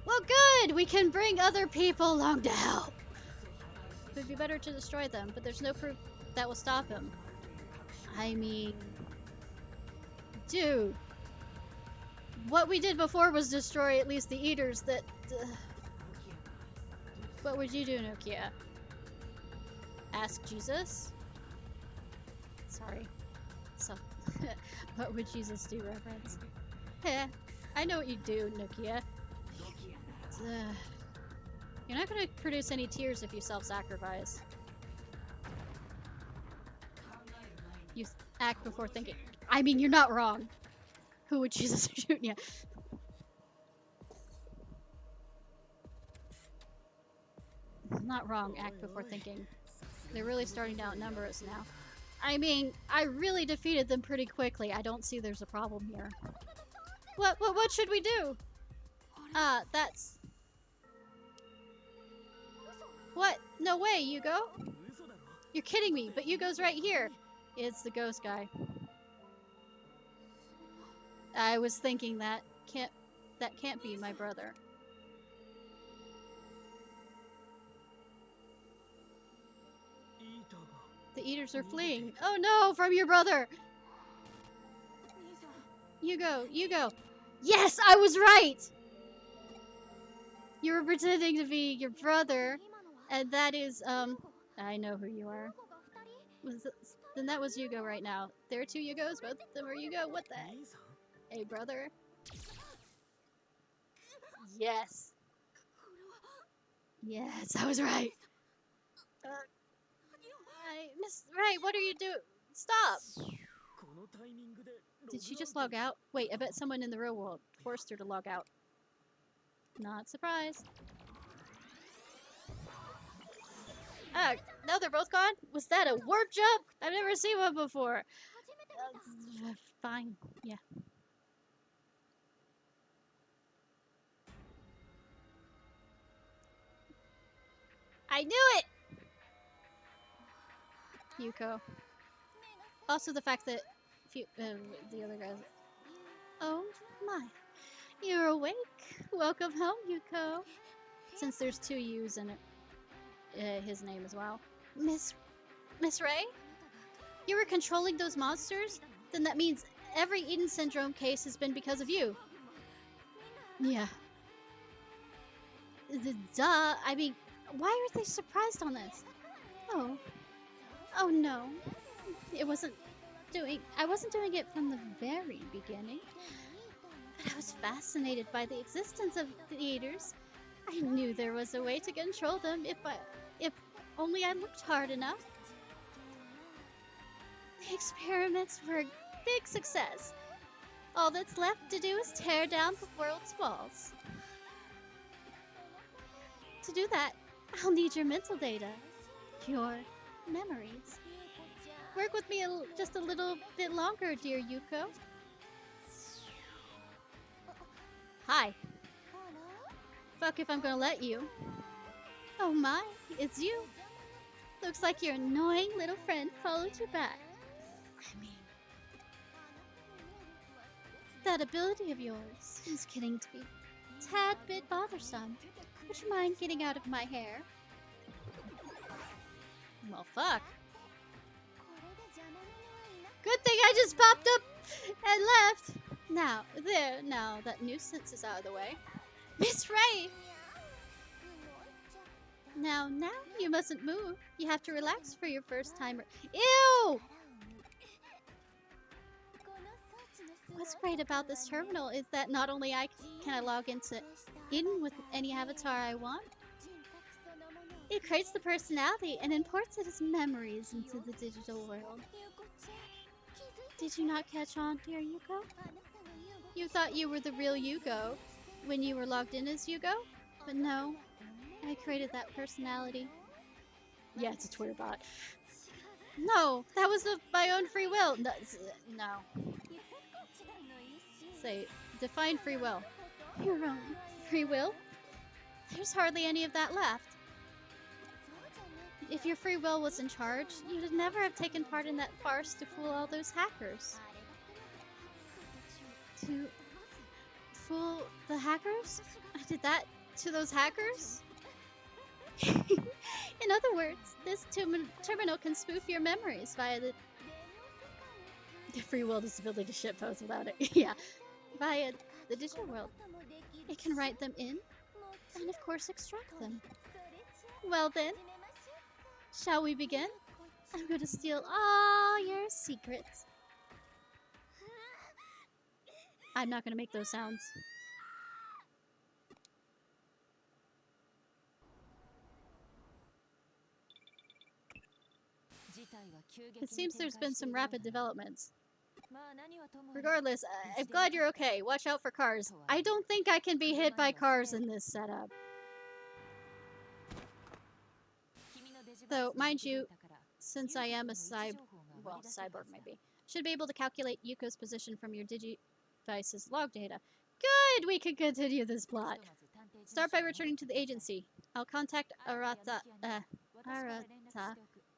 S1: Well, good! We can bring other people along to help! It would be better to destroy them, but there's no proof that will stop him. I mean... Dude! What we did before was destroy at least the eaters that... What would you do, Nokia? Ask Jesus? Sorry. So, what would Jesus do, reference? Heh, I know what you'd do, Nokia. You're not gonna produce any tears if you self-sacrifice. You act before thinking. I mean, you're not wrong. Who would Jesus shoot you? Not wrong, act before thinking. They're really starting to outnumber us now. I mean, I really defeated them pretty quickly. I don't see there's a problem here. What should we do? That's... What? No way, Yugo? You're kidding me, but Yugo's right here. It's the ghost guy. I was thinking that can't be my brother. The eaters are fleeing. Oh no, from your brother! Yugo! Yes, I was right! You were pretending to be your brother, and that is, I know who you are. Then that was Yugo right now. There are 2 Yugos, both of them are Yugo. What the heck? Hey, brother. Yes. Yes, I was right. Right, what are you doing? Stop! Did she just log out? Wait, I bet someone in the real world forced her to log out. Not surprised. Ah, no, they're both gone? Was that a warp jump? I've never seen one before. Fine, yeah. I knew it! Yuko. Also the fact that the other guys... Oh my. You're awake. Welcome home, Yuko. Since there's 2 U's in it, his name as well. Miss Ray? You were controlling those monsters? Then that means every Eden Syndrome case has been because of you. Yeah. Duh. I mean, why aren't they surprised on this? Oh. Oh no. I wasn't doing it from the very beginning, but I was fascinated by the existence of theaters. I knew there was a way to control them if only I looked hard enough. The experiments were a big success. All that's left to do is tear down the world's walls. To do that, I'll need your mental data, your memories. Work with me just a little bit longer, dear Yuko. Hi. Fuck if I'm gonna let you. Oh my, it's you. Looks like your annoying little friend followed you back. I mean, that ability of yours is getting to be a tad bit bothersome. Would you mind getting out of my hair? Well, fuck. Good thing I just popped up and left. Now that nuisance is out of the way. Miss Ray! Now, you mustn't move. You have to relax for your first time. Ew! What's great about this terminal is that not only can I log in with any avatar I want, it creates the personality and imports it as memories into the digital world. Did you not catch on, dear Yuko? You thought you were the real Yuko when you were logged in as Yuko? But no, I created that personality. Yeah, it's a Twitter bot. No, that was of my own free will. No. Say, define free will. Your own free will? There's hardly any of that left. If your free will was in charge, you'd never have taken part in that farce to fool all those hackers. To fool the hackers? I did that to those hackers? In other words, this terminal can spoof your memories via the free will disability to shitpost without it. Yeah. Via the digital world. It can write them in and of course extract them. Well then, shall we begin? I'm going to steal all your secrets. I'm not going to make those sounds. It seems there's been some rapid developments. Regardless, I'm glad you're okay. Watch out for cars. I don't think I can be hit by cars in this setup. Though, mind you, since I am a cyborg maybe, should be able to calculate Yuko's position from your Digivice's log data. Good! We can continue this plot. Start by returning to the agency. I'll contact Arata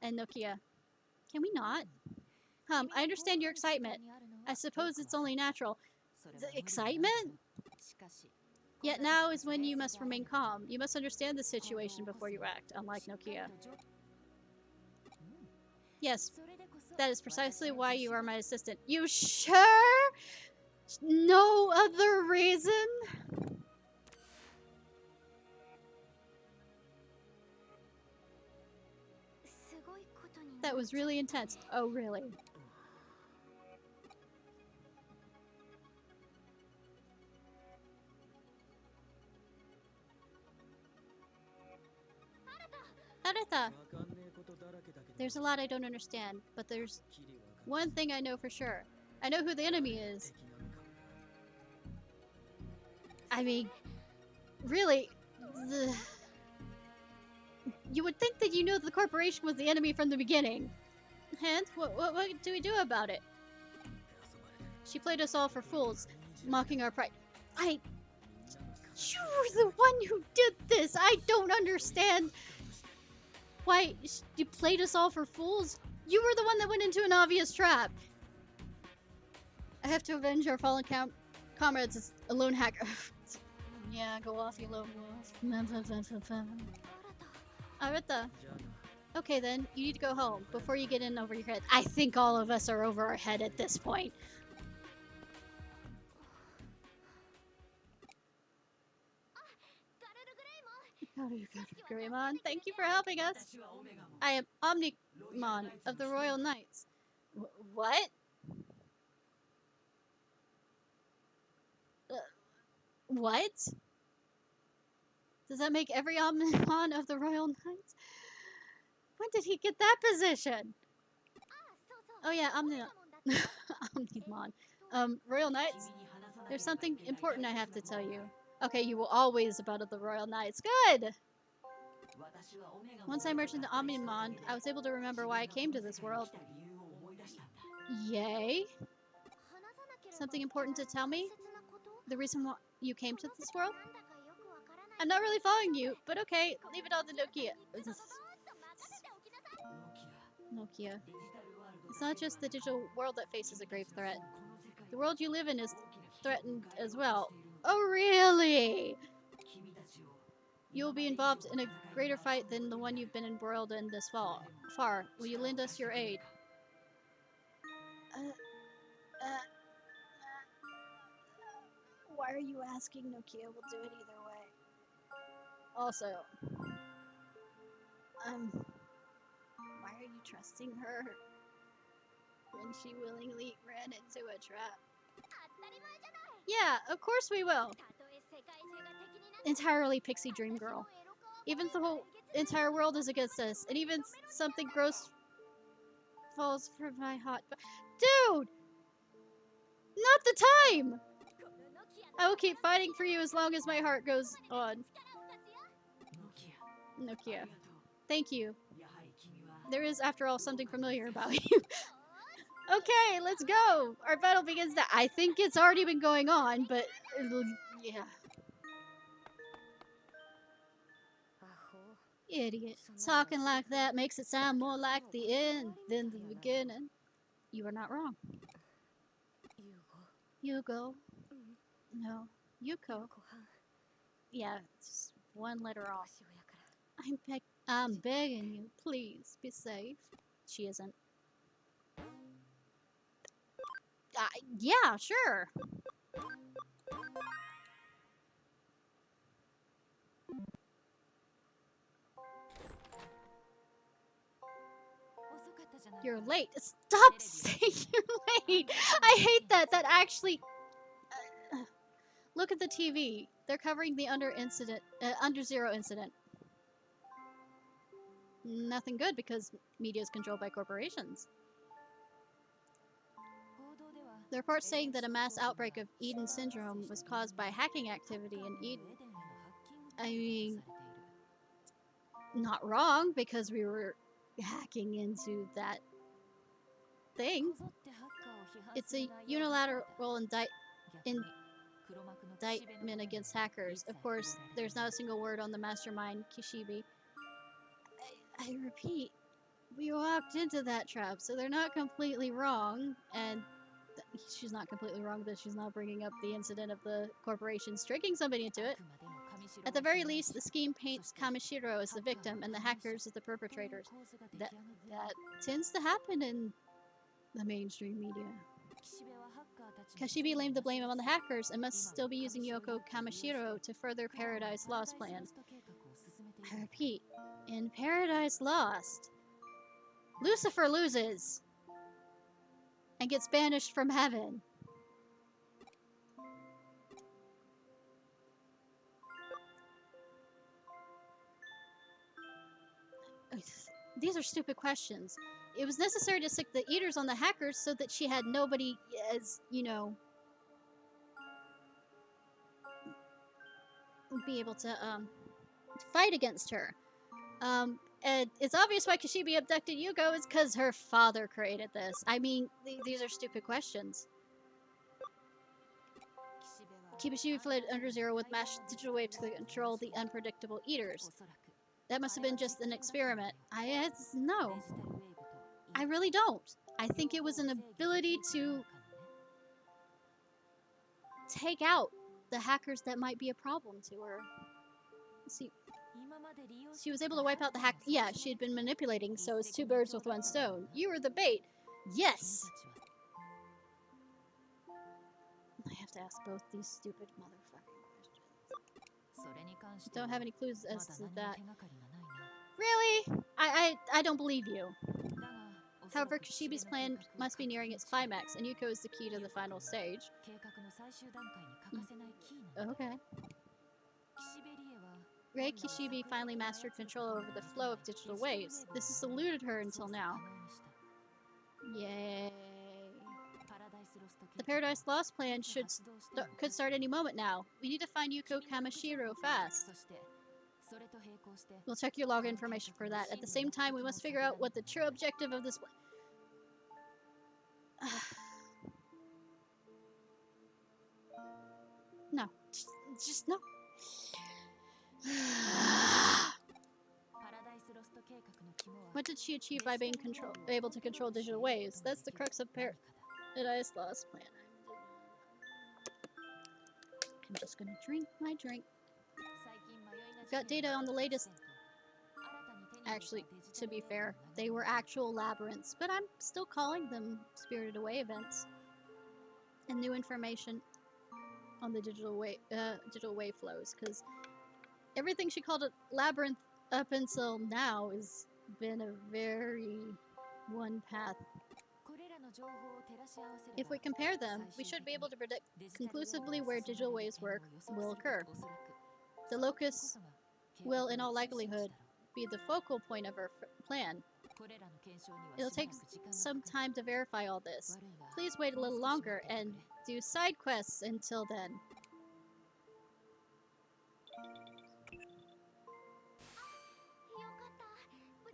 S1: and Nokia. Can we not? I understand your excitement. I suppose it's only natural. The excitement? Yet now is when you must remain calm. You must understand the situation before you act, unlike Nokia. Yes, that is precisely why you are my assistant. You sure? No other reason? That was really intense. Oh, really? Arata! There's a lot I don't understand, but there's one thing I know for sure. I know who the enemy is. I mean, really, you would think that you knew the corporation was the enemy from the beginning. And what do we do about it? She played us all for fools, mocking our pride. You're the one who did this! I don't understand why you played us all for fools. You were the one that went into an obvious trap. I have to avenge our fallen comrades as a lone hacker. Yeah, go off, you lone wolf. Arata. Okay then, you need to go home before you get in over your head. I think all of us are over our head at this point. Greymon, thank you for helping us. I am Omnimon of the Royal Knights. What? What? Does that make every Omnimon of the Royal Knights? When did he get that position? Oh yeah, Omnimon. Royal Knights? There's something important I have to tell you. Okay, you will always about the Royal Knights. Good! Once I merged into Omnimon, I was able to remember why I came to this world. Yay? Something important to tell me? The reason why you came to this world? I'm not really following you, but okay, leave it all to Nokia. Nokia. It's not just the digital world that faces a grave threat. The world you live in is threatened as well. Oh, really? You will be involved in a greater fight than the one you've been embroiled in this far. Will you lend us your aid? Why are you asking? Nokia will do it either way. Also, why are you trusting her when she willingly ran into a trap? Yeah, of course we will. Entirely pixie dream girl. Even if the whole entire world is against us, and even something gross falls from my hot. Dude! Not the time! I will keep fighting for you as long as my heart goes on. Nokia. Thank you. There is, after all, something familiar about you. Okay, let's go! Our battle begins now. I think it's already been going on, but yeah. Idiot. Talking like that makes it sound more like the end than the beginning. You are not wrong. Yugo. No. Yuko. Yeah, it's just one letter off. I'm begging you, please, be safe. She isn't. Yeah, sure. You're late. Stop saying you're late. I hate that. That actually. Look at the TV. They're covering the Under Zero incident. Nothing good because media is controlled by corporations. The report saying that a mass outbreak of Eden syndrome was caused by hacking activity in Eden. I mean, not wrong because we were hacking into that thing. It's a unilateral indictment against hackers. Of course, there's not a single word on the mastermind, Kishibe. I repeat, we walked into that trap, so they're not completely wrong, and she's not completely wrong that she's not bringing up the incident of the corporations tricking somebody into it. At the very least, the scheme paints Kamishiro as the victim and the hackers as the perpetrators. That tends to happen in the mainstream media. Kashibi laid the blame on the hackers and must still be using Yoko Kamishiro to further Paradise Lost plan. I repeat, in Paradise Lost, Lucifer loses and gets banished from heaven. These are stupid questions. It was necessary to stick the eaters on the hackers so that she had nobody, as you know, be able to fight against her. And it's obvious why Kashibi abducted Yugo is because her father created this. I mean, these are stupid questions. Kibashibi fled Under Zero with mashed digital waves to control the unpredictable eaters. That must have been just an experiment. No. I really don't. I think it was an ability to take out the hackers that might be a problem to her. See, she was able to wipe out the hack. Yeah, she had been manipulating, so it's two birds with one stone. You were the bait. Yes! I have to ask both these stupid motherfucking questions. Don't have any clues as to that. Really? I don't believe you. However, Kashibi's plan must be nearing its climax, and Yuko is the key to the final stage. Okay. Rei Kishibe finally mastered control over the flow of digital waves. This has eluded her until now. Yay. The Paradise Lost plan could start any moment now. We need to find Yuko Kamashiro fast. We'll check your log information for that. At the same time, we must figure out what the true objective of this No. Just no. What did she achieve by being able to control digital waves? That's the crux of Paradise Lost plan. I'm just gonna drink my drink. I've got data on the latest. Actually, to be fair, they were actual labyrinths, but I'm still calling them Spirited Away events. And new information on the digital wave flows, because everything she called a labyrinth up until now has been a very one path. If we compare them, we should be able to predict conclusively where digital waves will occur. The locus will, in all likelihood, be the focal point of our plan. It'll take some time to verify all this. Please wait a little longer and do side quests until then.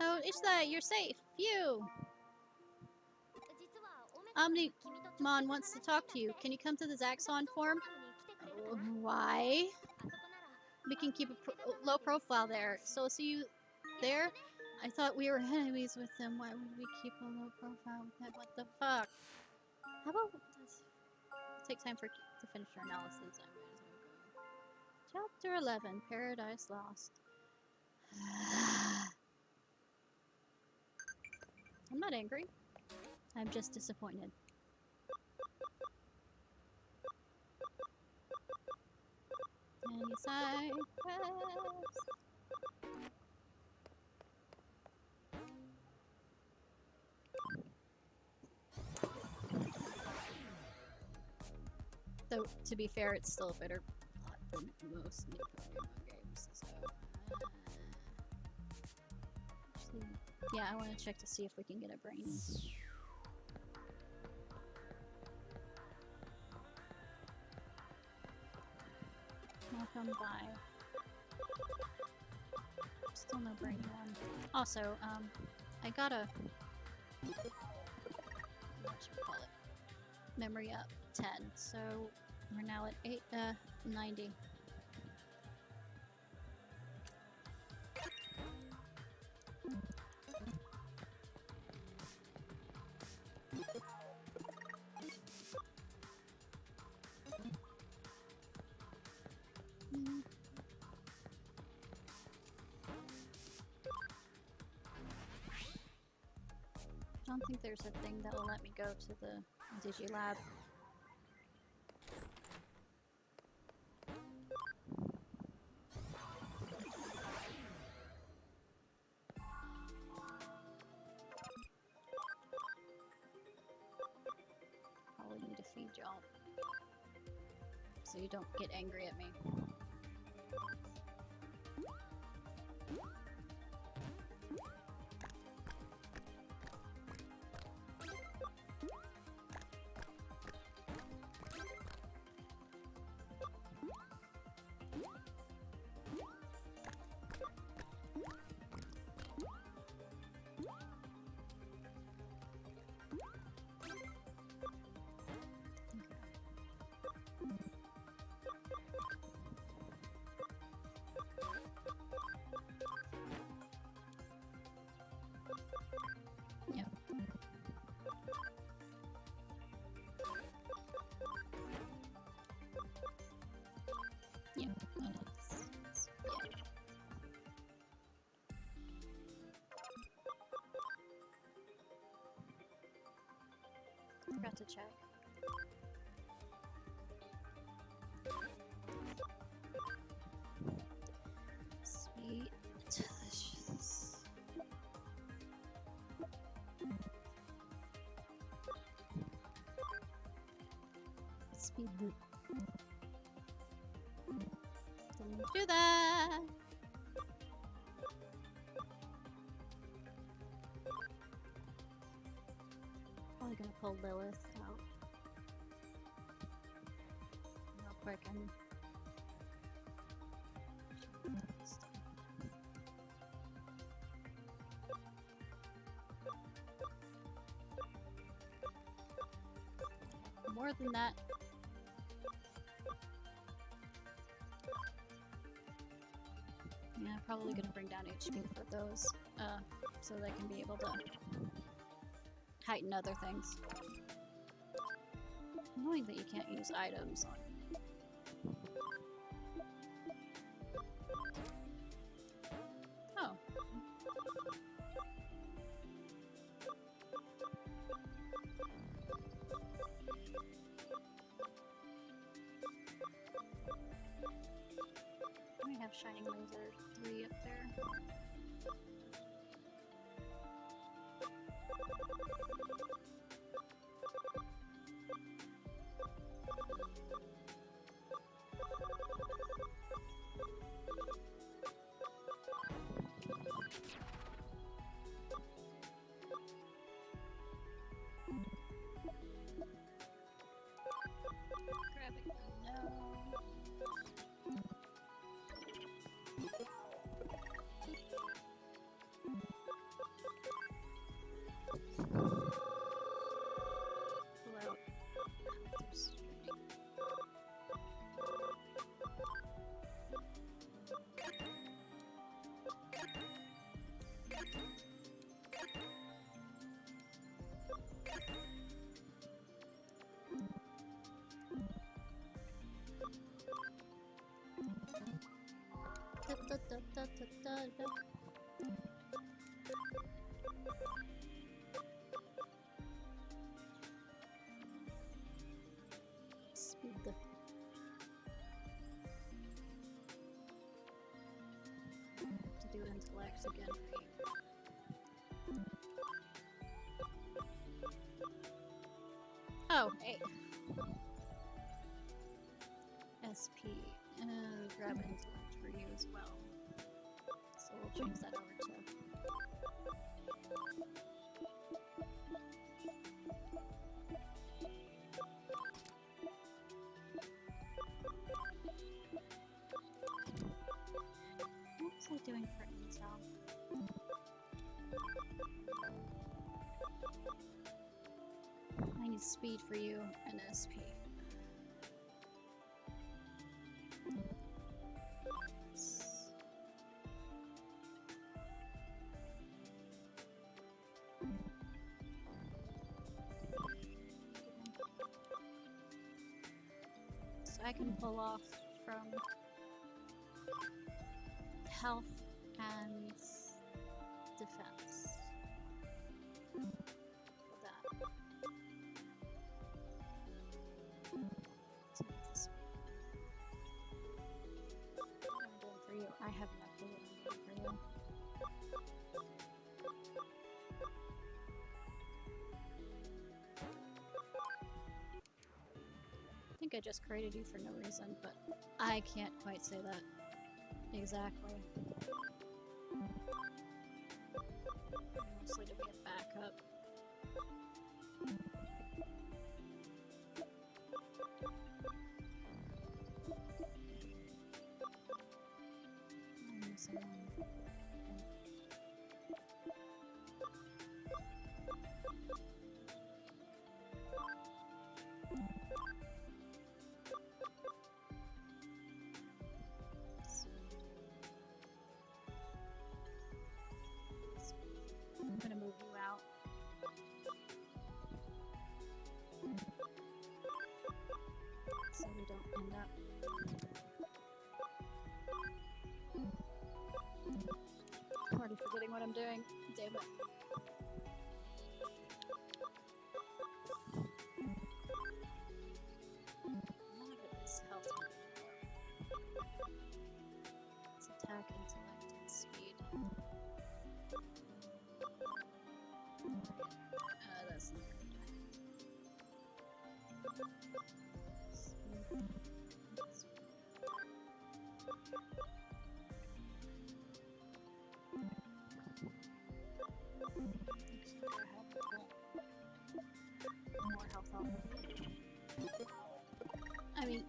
S1: Oh, Ishnai, you're safe! Phew! Omnimon wants to talk to you. Can you come to the Zaxxon forum? Why? We can keep a low profile there. So I'll see you there? I thought we were enemies with them. Why would we keep a low profile with them? What the fuck? How about this? Take time to finish our analysis. Chapter 11, Paradise Lost. I'm not angry. I'm just disappointed. Any side quests? Though, to be fair, it's still a better plot than most new Pokemon games, so... Actually, yeah, I want to check to see if we can get a brain. Welcome by. Still no brain one. Also, I got a... what should we call it? Memory up 10, so we're now at 90. I don't think there's a thing that will let me go to the Digilab. Probably need to feed y'all so you don't get angry at me. Forgot to check. Sweet, delicious. Speed. Don't do that! Probably gonna pull Lilith out real quick and more than that. Yeah, probably gonna bring down HP for those, so they can be able to heighten other things. Knowing that you can't use items on. Oh. We have Shining Laser 3 up there. Grabbing the pull out. Speed the to do intellect again for you. Oh, hey. SP and grab intellect for you as well. So we'll change that over to what was I doing for intel? I need speed for you and SP. So I can pull off from health and defense. For that. So this way. What am I doing for you? I have no clue what I'm doing for you. I think I just created you for no reason, but I can't quite say that exactly. Mostly to be a backup. I'm missing one. I'm gonna move you out. So we don't end up. I'm already forgetting what I'm doing. Damn it. None of it is health. It's attack, intellect, and speed. That's not good. More health up. I mean,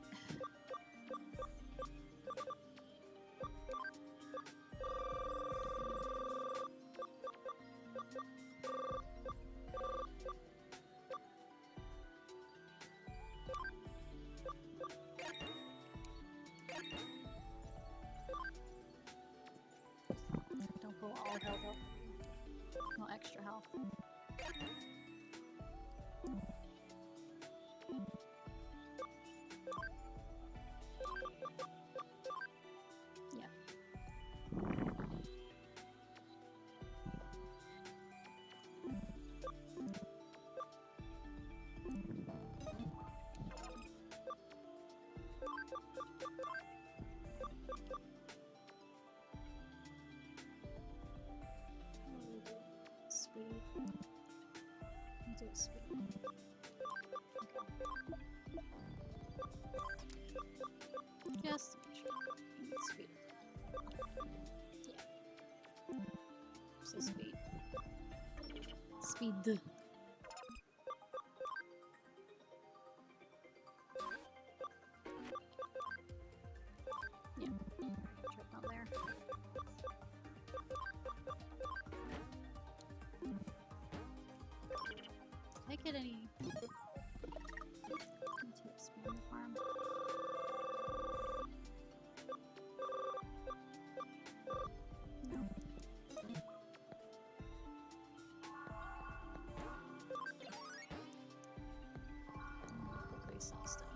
S1: don't pull all health up. No extra health. Yeah. Speed. We'll do speed. Okay. Just speed. Yeah. So speed. Speed. Yeah. Trip on there. Did I get any? Need to expand the farm. No. Quickly sell stuff.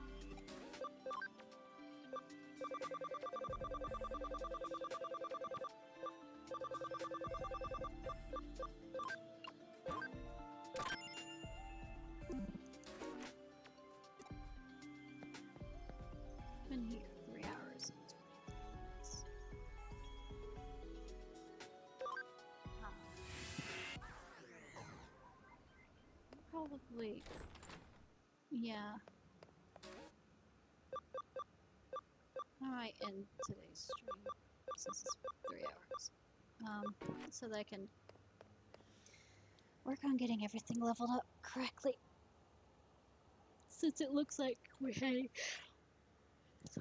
S1: Been here 3 hours. Probably. Yeah. I might end today's stream since it's 3 hours. So that I can work on getting everything leveled up correctly. Since it looks like we're heading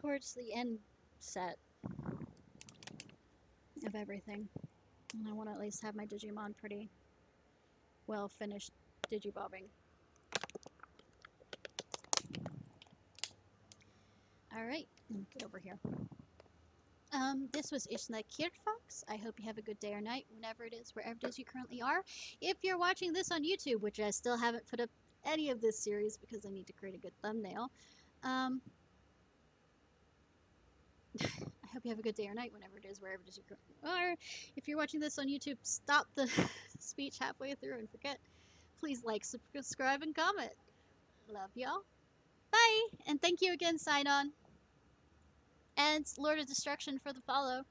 S1: towards the end set of everything. And I want to at least have my Digimon pretty well finished digibobbing. Alright, get over here. This was Ishnai Ciarfox. I hope you have a good day or night, whenever it is, wherever it is you currently are. If you're watching this on YouTube, which I still haven't put up any of this series because I need to create a good thumbnail, I hope you have a good day or night, whenever it is, wherever it is you currently are. If you're watching this on YouTube, stop the speech halfway through and forget. Please like, subscribe, and comment. Love y'all. Bye! And thank you again, Sign On. And Lord of Destruction for the follow.